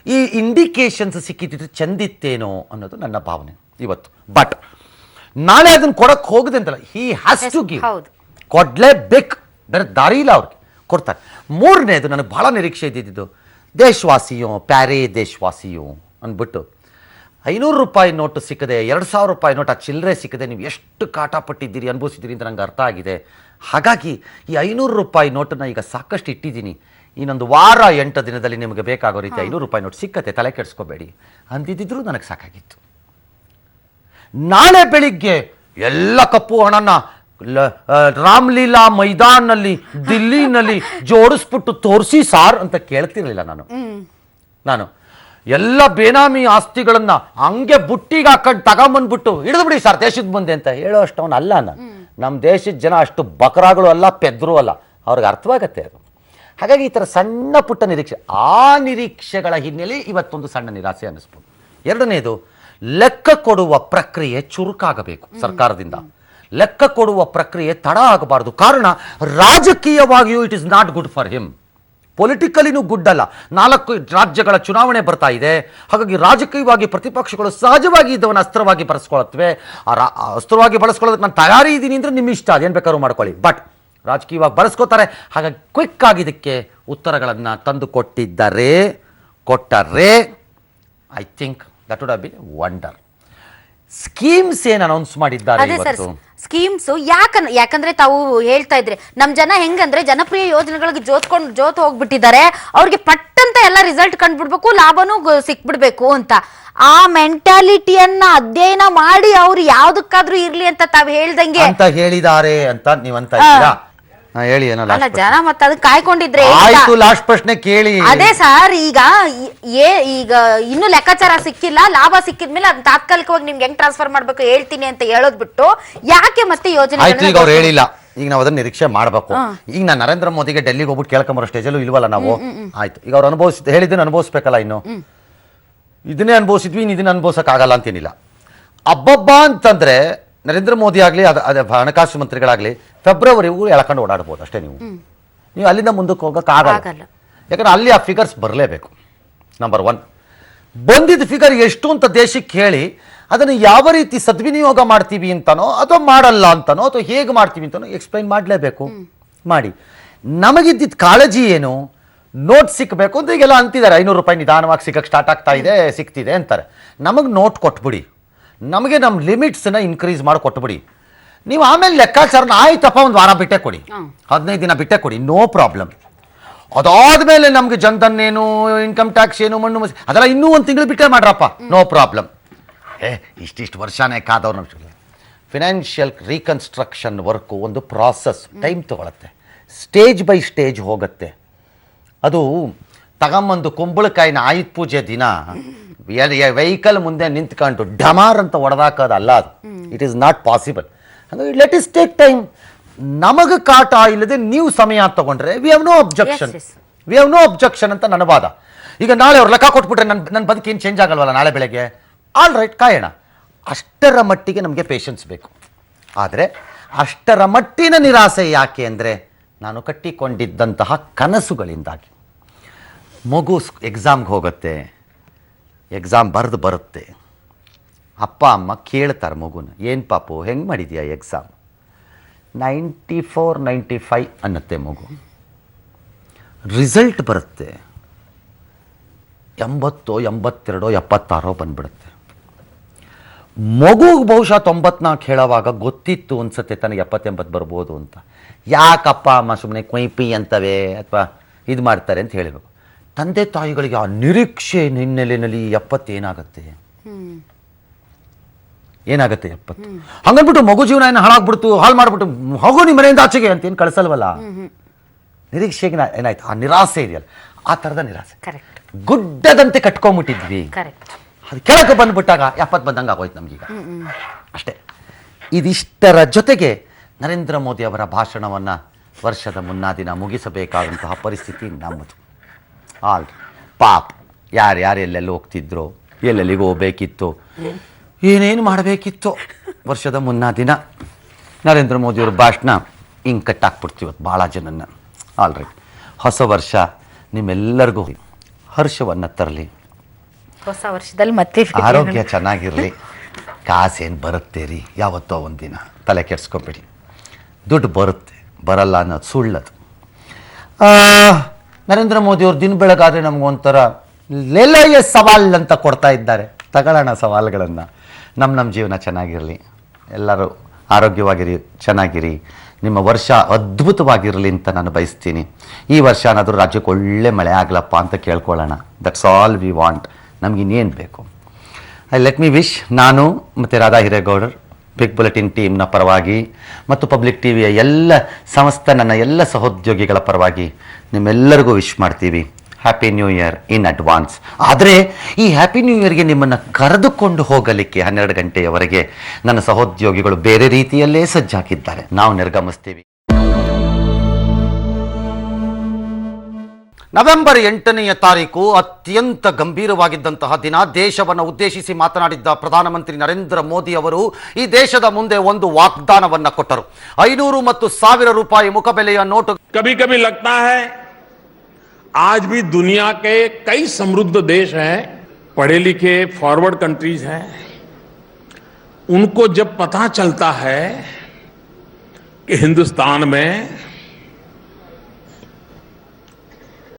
ಈ ಇಂಡಿಕೇಶನ್ಸ್ ಸಿಕ್ಕಿದ್ರೆ ಚಂದಿತ್ತೇನೋ ಅನ್ನೋದು ನನ್ನ ಭಾವನೆ ಇವತ್ತು. ಬಟ್ ನಾಳೆ ಅದನ್ನು ಕೊಡಕ್ಕೆ ಹೋಗದೆ ಅಂತಲ್ಲ, ಹಿ ಹ್ಯಾಸ್ ಟು ಗಿವ್, ಕೊಡ್ಲೇಬೇಕು, ಬೇರೆ ದಾರಿ ಇಲ್ಲ ಅವ್ರಿಗೆ, ಕೊಡ್ತಾರೆ. ಮೂರನೇದು ನನಗೆ ಭಾಳ ನಿರೀಕ್ಷೆ ಇದ್ದಿದ್ದು, ದೇಶವಾಸಿಯೋ ಪ್ಯಾರೇ ದೇಶವಾಸಿಯೋ ಅಂದ್ಬಿಟ್ಟು 500 ರೂಪಾಯಿ ನೋಟು ಸಿಕ್ಕದೆ 2,000 ರೂಪಾಯಿ ನೋಟ್ ಆ ಚಿಲ್ಲರೆ ಸಿಕ್ಕದೆ ನೀವು ಎಷ್ಟು ಕಾಟಪಟ್ಟಿದ್ದೀರಿ ಅನುಭವಿಸಿದ್ದೀರಿ ಅಂತ ನಂಗೆ ಅರ್ಥ ಆಗಿದೆ. ಹಾಗಾಗಿ ಈ 500 ರೂಪಾಯಿ ನೋಟನ್ನು ಈಗ ಸಾಕಷ್ಟು ಇಟ್ಟಿದ್ದೀನಿ, ಇನ್ನೊಂದು ವಾರ 8 ದಿನದಲ್ಲಿ ನಿಮಗೆ ಬೇಕಾಗೋ ರೀತಿ 500 ರೂಪಾಯಿ ನೋಟ್ ಸಿಕ್ಕತ್ತೆ, ತಲೆ ಕೆಡಿಸ್ಕೋಬೇಡಿ ಅಂದಿದ್ದಿದ್ರು ನನಗೆ ಸಾಕಾಗಿತ್ತು. ನಾಳೆ ಬೆಳಿಗ್ಗೆ ಎಲ್ಲ ಕಪ್ಪು ಹಣನ ರಾಮ್ಲೀಲಾ ಮೈದಾನಲ್ಲಿ ದಿಲ್ಲಿನಲ್ಲಿ ಜೋಡಿಸ್ಬಿಟ್ಟು ತೋರಿಸಿ ಸಾರ್ ಅಂತ ಕೇಳ್ತಿರ್ಲಿಲ್ಲ ನಾನು ಎಲ್ಲ ಬೇನಾಮಿ ಆಸ್ತಿಗಳನ್ನ ಹಂಗೆ ಬುಟ್ಟಿಗೆ ಹಾಕೊಂಡು ತಗೊಂಬಂದ್ಬಿಟ್ಟು ಹಿಡಿದು ಬಿಡಿ ಸರ್ ದೇಶದ ಮುಂದೆ ಅಂತ ಹೇಳೋ ಅಷ್ಟವನು ಅಲ್ಲ ನಾನು. ನಮ್ಮ ದೇಶದ ಜನ ಅಷ್ಟು ಬಕರಾಗಳು ಅಲ್ಲ, ಪೆದ್ರು ಅಲ್ಲ, ಅವ್ರಿಗೆ ಅರ್ಥವಾಗತ್ತೆ ಅದು. ಹಾಗಾಗಿ ಈ ಥರ ಸಣ್ಣ ಪುಟ್ಟ ನಿರೀಕ್ಷೆ, ಆ ನಿರೀಕ್ಷೆಗಳ ಹಿನ್ನೆಲೆ ಇವತ್ತೊಂದು ಸಣ್ಣ ನಿರಾಸೆ ಅನ್ನಿಸ್ಬೋದು. ಎರಡನೇದು, ಲೆಕ್ಕ ಕೊಡುವ ಪ್ರಕ್ರಿಯೆ ಚುರುಕಾಗಬೇಕು ಸರ್ಕಾರದಿಂದ. ಲೆಕ್ಕ ಕೊಡುವ ಪ್ರಕ್ರಿಯೆ ತಡ ಆಗಬಾರ್ದು. ಕಾರಣ ರಾಜಕೀಯವಾಗಿಯೂ it is not good for him, ಪೊಲಿಟಿಕಲಿನೂ ಗುಡ್ ಅಲ್ಲ. 4 ರಾಜ್ಯಗಳ ಚುನಾವಣೆ ಬರ್ತಾ ಇದೆ. ಹಾಗಾಗಿ ರಾಜಕೀಯವಾಗಿ ಪ್ರತಿಪಕ್ಷಗಳು ಸಹಜವಾಗಿ ಇದನ್ನು ಅಸ್ತ್ರವಾಗಿ ಬಳಸ್ಕೊಳತ್ವೆ. ಅಸ್ತ್ರವಾಗಿ ಬಳಸ್ಕೊಳ್ಳೋದಕ್ಕೆ ನಾನು ತಯಾರಿ ಇದ್ದೀನಿ ಅಂದರೆ ನಿಮ್ಮ ಇಷ್ಟ, ಅದೇನು ಬೇಕಾದ್ರೂ ಮಾಡ್ಕೊಳ್ಳಿ. ಬಟ್ ರಾಜಕೀಯವಾಗಿ ಬಳಸ್ಕೋತಾರೆ. ಹಾಗಾಗಿ ಕ್ವಿಕ್ ಆಗಿ ಇದಕ್ಕೆ ಉತ್ತರಗಳನ್ನು ತಂದು ಕೊಟ್ಟರೆ I think that would have been wonder. Schemes ಏನು ಅನೌನ್ಸ್ ಮಾಡಿದ್ದಾರೆ ಇವತ್ತು? ಸ್ಕೀಮ್ಸ್ ಯಾಕಂದ್ರೆ ತಾವು ಹೇಳ್ತಾ ಇದ್ರಿ ನಮ್ ಜನ ಹೆಂಗಂದ್ರೆ ಜನಪ್ರಿಯ ಯೋಜನೆಗಳಿಗೆ ಜೋತ್ ಹೋಗ್ಬಿಟ್ಟಿದ್ದಾರೆ, ಅವ್ರಿಗೆ ಪಟ್ಟಂತ ಎಲ್ಲ ರಿಸಲ್ಟ್ ಕಂಡ್ಬಿಡ್ಬೇಕು, ಲಾಭನೂ ಸಿಕ್ಬಿಡ್ಬೇಕು ಅಂತ. ಆ ಮೆಂಟಾಲಿಟಿಯನ್ನ ಅಧ್ಯಯನ ಮಾಡಿ ಅವ್ರು ಯಾವ್ದಕ್ಕಾದ್ರೂ ಇರ್ಲಿ ಅಂತ ತಾವ್ ಹೇಳ್ದಂಗೆ ಅಂತ ಹೇಳಿದ್ದಾರೆ ಅಂತ ನೀವಂತ ಇದ್ದೀರಾ? ಹೇಳಿ ಏನೋ ಅಲ್ಲ ಜನ ಮತ್ತೆ ಅದಕ್ಕೆ ಕಾಯ್ಕೊಂಡಿದ್ರೆ ಆಯ್ತು. ಲಾಸ್ಟ್ ಪ್ರಶ್ನೆ ಕೇಳಿ. ಅದೇ ಸರ್, ಈಗ ಇನ್ನು ಲೆಕ್ಕಾಚಾರ ಸಿಕ್ಕಿಲ್ಲ, ಲಾಭ ಸಿಕ್ಕಿದ್ಮೇಲೆ ಅದನ್ನ ತಾತ್ಕಾಲಿಕವಾಗಿ ನಿಮ್ಗೆ ಹೆಂಗ್ ಟ್ರಾನ್ಸ್ಫರ್ ಮಾಡ್ಬೇಕು ಹೇಳ್ತೀನಿ ಅಂತ ಹೇಳೋದ್ ಬಿಟ್ಟು ಯಾಕೆ ಮತ್ತೆ ಯೋಜನೆ ಆಯ್ತು ಈಗ ಅವ್ರು ಹೇಳಿಲ್ಲ, ಈಗ ನಾವು ಅದನ್ನ ನಿರೀಕ್ಷೆ ಮಾಡ್ಬೇಕು. ಈಗ ನಾನು ನರೇಂದ್ರ ಮೋದಿಗೆ ಡೆಲ್ಲಿಗೆ ಹೋಗ್ಬಿಟ್ಟು ಕೇಳ್ಕೊಂಬರೋ ಸ್ಟೇಜಲ್ಲೂ ಇಲ್ವಲ್ಲ ನಾವು. ಆಯ್ತು, ಈಗ ಅವ್ರು ಹೇಳಿದ್ದನ್ನು ಅನುಭವಿಸ್ಬೇಕಲ್ಲ, ಇನ್ನು ಇದನ್ನೇ ಅನುಭವಿಸಿದ್ವಿ, ಇನ್ನು ಇದನ್ನ ಅನುಭವಿಸಕ್ ಆಗಲ್ಲ ಅಂತೇನಿಲ್ಲ. ಅಬ್ಬಬ್ಬ ಅಂತಂದ್ರೆ ನರೇಂದ್ರ ಮೋದಿ ಆಗಲಿ ಅದೇ ಹಣಕಾಸು ಮಂತ್ರಿಗಳಾಗಲಿ ಫೆಬ್ರವರಿಗೂ ಎಳ್ಕೊಂಡು ಓಡಾಡ್ಬೋದು ಅಷ್ಟೇ. ನೀವು ಅಲ್ಲಿಂದ ಮುಂದಕ್ಕೆ ಹೋಗೋಕ್ಕಾಗಲ್ಲ. ಯಾಕಂದ್ರೆ ಅಲ್ಲಿ ಆ ಫಿಗರ್ಸ್ ಬರಲೇಬೇಕು. ನಂಬರ್ 1, ಬಂದಿದ್ದ ಫಿಗರ್ ಎಷ್ಟು ಅಂತ ದೇಶಕ್ಕೆ ಹೇಳಿ ಅದನ್ನು ಯಾವ ರೀತಿ ಸದ್ವಿನಿಯೋಗ ಮಾಡ್ತೀವಿ ಅಂತನೋ ಅಥವಾ ಮಾಡಲ್ಲ ಅಂತನೋ ಅಥವಾ ಹೇಗೆ ಮಾಡ್ತೀವಿ ಅಂತನೋ ಎಕ್ಸ್ಪ್ಲೈನ್ ಮಾಡಲೇಬೇಕು. ಮಾಡಿ. ನಮಗಿದ್ದಿದ್ದ ಕಾಳಜಿ ಏನು, ನೋಟ್ ಸಿಕ್ಕಬೇಕು ಅಂತ ಈಗೆಲ್ಲ ಅಂತಿದ್ದಾರೆ, 500 ರೂಪಾಯಿ ನಿಧಾನವಾಗಿ ಸಿಕ್ಕಕ್ಕೆ ಸ್ಟಾರ್ಟ್ ಆಗ್ತಾ ಇದೆ, ಸಿಗ್ತಿದೆ ಅಂತಾರೆ. ನಮಗೆ ನೋಟ್ ಕೊಟ್ಬಿಡಿ, ನಮಗೆ ನಮ್ಮ ಲಿಮಿಟ್ಸನ್ನ ಇನ್ಕ್ರೀಸ್ ಮಾಡಿ ಕೊಟ್ಬಿಡಿ. ನೀವು ಆಮೇಲೆ ಲೆಕ್ಕಾಚಾರನ ಆಯ್ತಪ್ಪ ಒಂದು ವಾರ ಬಿಟ್ಟೆ ಕೊಡಿ, 15 ದಿನ ಬಿಟ್ಟೆ ಕೊಡಿ, ನೋ ಪ್ರಾಬ್ಲಮ್. ಅದಾದ್ಮೇಲೆ ನಮ್ಗೆ ಜನ್ಧನ್ ಏನು, ಇನ್ಕಮ್ ಟ್ಯಾಕ್ಸ್ ಏನು, ಮಣ್ಣು ಮಸಿ ಅದೆಲ್ಲ ಇನ್ನೂ ಒಂದು ತಿಂಗಳು ಬಿಟ್ಟೆ ಮಾಡ್ರಪ್ಪ, ನೋ ಪ್ರಾಬ್ಲಮ್. ಇಷ್ಟಿಷ್ಟು ವರ್ಷನೇ ಕಾದವ್ರು ನಮ್ಮ ಫಿನಾನ್ಷಿಯಲ್ ರೀಕನ್ಸ್ಟ್ರಕ್ಷನ್ ವರ್ಕು ಒಂದು ಪ್ರಾಸೆಸ್, ಟೈಮ್ ತಗೊಳತ್ತೆ, ಸ್ಟೇಜ್ ಬೈ ಸ್ಟೇಜ್ ಹೋಗುತ್ತೆ. ಅದು ತಗೊಂಬಂದು ಕುಂಬಳಕಾಯಿನ ಆಯುಧ ಪೂಜೆ ದಿನ ವೆಹಿಕಲ್ ಮುಂದೆ ನಿಂತ್ಕೊಂಡು ಡಮಾರ್ ಅಂತ ಹೊಡೆದಾಕೋದಲ್ಲ ಅದು. It is not possible. ಅಂದರೆ ಲೆಟ್ ಇಸ್ ಟೇಕ್ ಟೈಮ್. ನಮಗೆ ಕಾಟ ಇಲ್ಲದೆ ನೀವು ಸಮಯ ತಗೊಂಡ್ರೆ we have no objection, we have no objection ಅಂತ ನನ್ನ ವಾದ. ಈಗ ನಾಳೆ ಅವ್ರು ಲೆಕ್ಕ ಕೊಟ್ಬಿಟ್ರೆ ನನ್ನ ಬದುಕೇನು ಚೇಂಜ್ ಆಗಲ್ವಲ್ಲ ನಾಳೆ ಬೆಳಗ್ಗೆ. ಆಲ್ ರೈಟ್, ಕಾಯೋಣ. ಅಷ್ಟರ ಮಟ್ಟಿಗೆ ನಮಗೆ ಪೇಷನ್ಸ್ ಬೇಕು. ಆದರೆ ಅಷ್ಟರ ಮಟ್ಟಿನ ನಿರಾಸೆ ಯಾಕೆ ಅಂದರೆ ನಾನು ಕಟ್ಟಿಕೊಂಡಿದ್ದಂತಹ ಕನಸುಗಳಿಂದಾಗಿ. ಮಗು ಎಕ್ಸಾಮ್ಗೆ ಹೋಗುತ್ತೆ, ಎಕ್ಸಾಮ್ ಬರೆದು ಬರುತ್ತೆ, ಅಪ್ಪ ಅಮ್ಮ ಕೇಳ್ತಾರೆ ಮಗುನ, ಏನು ಪಾಪು ಹೆಂಗೆ ಮಾಡಿದ್ಯಾ ಎಕ್ಸಾಮ್? 94, 95 ಅನ್ನತ್ತೆ ಮಗು. ರಿಸಲ್ಟ್ ಬರುತ್ತೆ 80, 82, 76 ಬಂದ್ಬಿಡುತ್ತೆ. ಮಗುಗೆ ಬಹುಶಃ 94 ಹೇಳೋವಾಗ ಗೊತ್ತಿತ್ತು ಅನ್ಸುತ್ತೆ ತನಗೆ 70-80 ಬರ್ಬೋದು ಅಂತ. ಯಾಕಪ್ಪ ಅಮ್ಮ ಸುಮ್ಮನೆ ಕೊಯ್ಪಿ ಅಂತವೇ ಅಥವಾ ಇದು ಮಾಡ್ತಾರೆ ಅಂತ ಹೇಳಬೇಕು. ತಂದೆ ತಾಯಿಗಳಿಗೆ ಆ ನಿರೀಕ್ಷೆ ಹಿನ್ನೆಲೆಯಲ್ಲಿ 70 ಏನಾಗುತ್ತೆ 70 ಹಂಗನ್ಬಿಟ್ಟು ಮಗು ಜೀವನ ಏನು ಹಾಳಾಗ್ಬಿಡ್ತು, ಹಾಳು ಮಾಡ್ಬಿಟ್ಟು ಹೋಗು ನಿಮ್ಮ ಮನೆಯಿಂದ ಆಚೆಗೆ ಅಂತ ಏನು ಕಳಿಸಲ್ವಲ್ಲ. ನಿರೀಕ್ಷೆಗೆ ಏನಾಯ್ತು, ಆ ನಿರಾಸೆ ಇದೆಯಲ್ಲ, ಆ ಥರದ ನಿರಾಸೆ ಗುಡ್ಡದಂತೆ ಕಟ್ಕೊಂಡ್ಬಿಟ್ಟಿದ್ವಿ. ಅದು ಕೆಳಗೆ ಬಂದ್ಬಿಟ್ಟಾಗ 70 ಬಂದಂಗೆ ಆಗೋಯ್ತು ನಮಗೀಗ ಅಷ್ಟೇ. ಇದಿಷ್ಟರ ಜೊತೆಗೆ ನರೇಂದ್ರ ಮೋದಿ ಅವರ ಭಾಷಣವನ್ನು ವರ್ಷದ ಮುನ್ನಾ ದಿನ ಮುಗಿಸಬೇಕಾದಂತಹ ಪರಿಸ್ಥಿತಿ ನಮ್ಮದು. ಪಾಪ್ ಯಾರು ಎಲ್ಲೆಲ್ಲಿ ಹೋಗ್ತಿದ್ರು, ಎಲ್ಲೆಲ್ಲಿಗೆ ಹೋಗ್ಬೇಕಿತ್ತು, ಏನೇನು ಮಾಡಬೇಕಿತ್ತು, ವರ್ಷದ ಮುನ್ನಾ ದಿನ ನರೇಂದ್ರ ಮೋದಿಯವ್ರ ಭಾಷಣ ಹಿಂಗೆ ಕಟ್ಟಾಕ್ಬಿಡ್ತೀವಿ ಭಾಳ ಜನನ್ನ. ರೈಟ್, ಹೊಸ ವರ್ಷ ನಿಮ್ಮೆಲ್ಲರಿಗೂ ಹರ್ಷವನ್ನು ತರಲಿ, ಹೊಸ ವರ್ಷದಲ್ಲಿ ಮತ್ತೆ ಆರೋಗ್ಯ ಚೆನ್ನಾಗಿರಲಿ. ಕಾಸೇನು ಬರುತ್ತೆ ರೀ, ಯಾವತ್ತೋ ಒಂದಿನ, ತಲೆ ಕೆಡ್ಸ್ಕೊಬೇಡಿ. ದುಡ್ಡು ಬರುತ್ತೆ, ಬರಲ್ಲ ಅನ್ನೋದು ಸುಳ್ಳದು. ನರೇಂದ್ರ ಮೋದಿಯವ್ರು ದಿನ ಬೆಳಗಾದರೆ ನಮಗೊಂಥರ ಲೇಲಯ್ಯ ಸವಾಲ್ ಅಂತ ಕೊಡ್ತಾ ಇದ್ದಾರೆ. ತಗೊಳ್ಳೋಣ ಸವಾಲುಗಳನ್ನು. ನಮ್ಮ ಜೀವನ ಚೆನ್ನಾಗಿರಲಿ, ಎಲ್ಲರೂ ಆರೋಗ್ಯವಾಗಿರಿ, ಚೆನ್ನಾಗಿರಿ, ನಿಮ್ಮ ವರ್ಷ ಅದ್ಭುತವಾಗಿರಲಿ ಅಂತ ನಾನು ಬಯಸ್ತೀನಿ. ಈ ವರ್ಷ ಏನಾದರೂ ರಾಜ್ಯಕ್ಕೆ ಒಳ್ಳೆ ಮಳೆ ಆಗಲಪ್ಪ ಅಂತ ಕೇಳ್ಕೊಳ್ಳೋಣ. That's all we want. ನಮಗಿನ್ನೇನು ಬೇಕು. ಲೆಟ್ ಮಿ ವಿಶ್, ನಾನು ಮತ್ತು ರಾಧಾ ಹಿರೇಗೌಡರ್ ಬಿಗ್ ಬುಲೆಟಿನ್ ಟೀಮ್ನ ಪರವಾಗಿ ಮತ್ತು ಪಬ್ಲಿಕ್ ಟಿವಿಯ ಎಲ್ಲ ನನ್ನ ಎಲ್ಲ ಸಹೋದ್ಯೋಗಿಗಳ ಪರವಾಗಿ ನಿಮ್ಮೆಲ್ಲರಿಗೂ ವಿಶ್ ಮಾಡ್ತೀವಿ. Happy new year in advance. ಆದರೆ ಈ ಹ್ಯಾಪಿ ನ್ಯೂ ಇಯರ್ಗೆ ನಿಮ್ಮನ್ನು ಕರೆದುಕೊಂಡು ಹೋಗಲಿಕ್ಕೆ 12 ಗಂಟೆಯವರೆಗೆ ನನ್ನ ಸಹೋದ್ಯೋಗಿಗಳು ಬೇರೆ ರೀತಿಯಲ್ಲೇ ಸಜ್ಜಾಗಿದ್ದಾರೆ, ನಾವು ನಿರ್ಗಮಿಸ್ತೀವಿ. ನವೆಂಬರ್ 8ನೇ ತಾರೀಕು ಅತ್ಯಂತ ಗಂಭೀರವಾಗಿದ್ದಂತಹ ದಿನ. ದೇಶವನ್ನು ಉದ್ದೇಶಿಸಿ ಮಾತನಾಡಿದ್ದ ಪ್ರಧಾನಮಂತ್ರಿ ನರೇಂದ್ರ ಮೋದಿ ಅವರು ಈ ದೇಶದ ಮುಂದೆ ಒಂದು ವಾಗ್ದಾನವನ್ನು ಕೊಟ್ಟರು. 500 ಮತ್ತು 1000 ರೂಪಾಯಿ ಮುಖಬೆಲೆಯ ನೋಟು. कभी कभी लगता है आज भी दुनिया के कई समृद्ध देश हैं, पढ़े लिखे फॉरवर्ड कंट्रीज हैं, उनको जब पता चलता है कि हिंदुस्तान में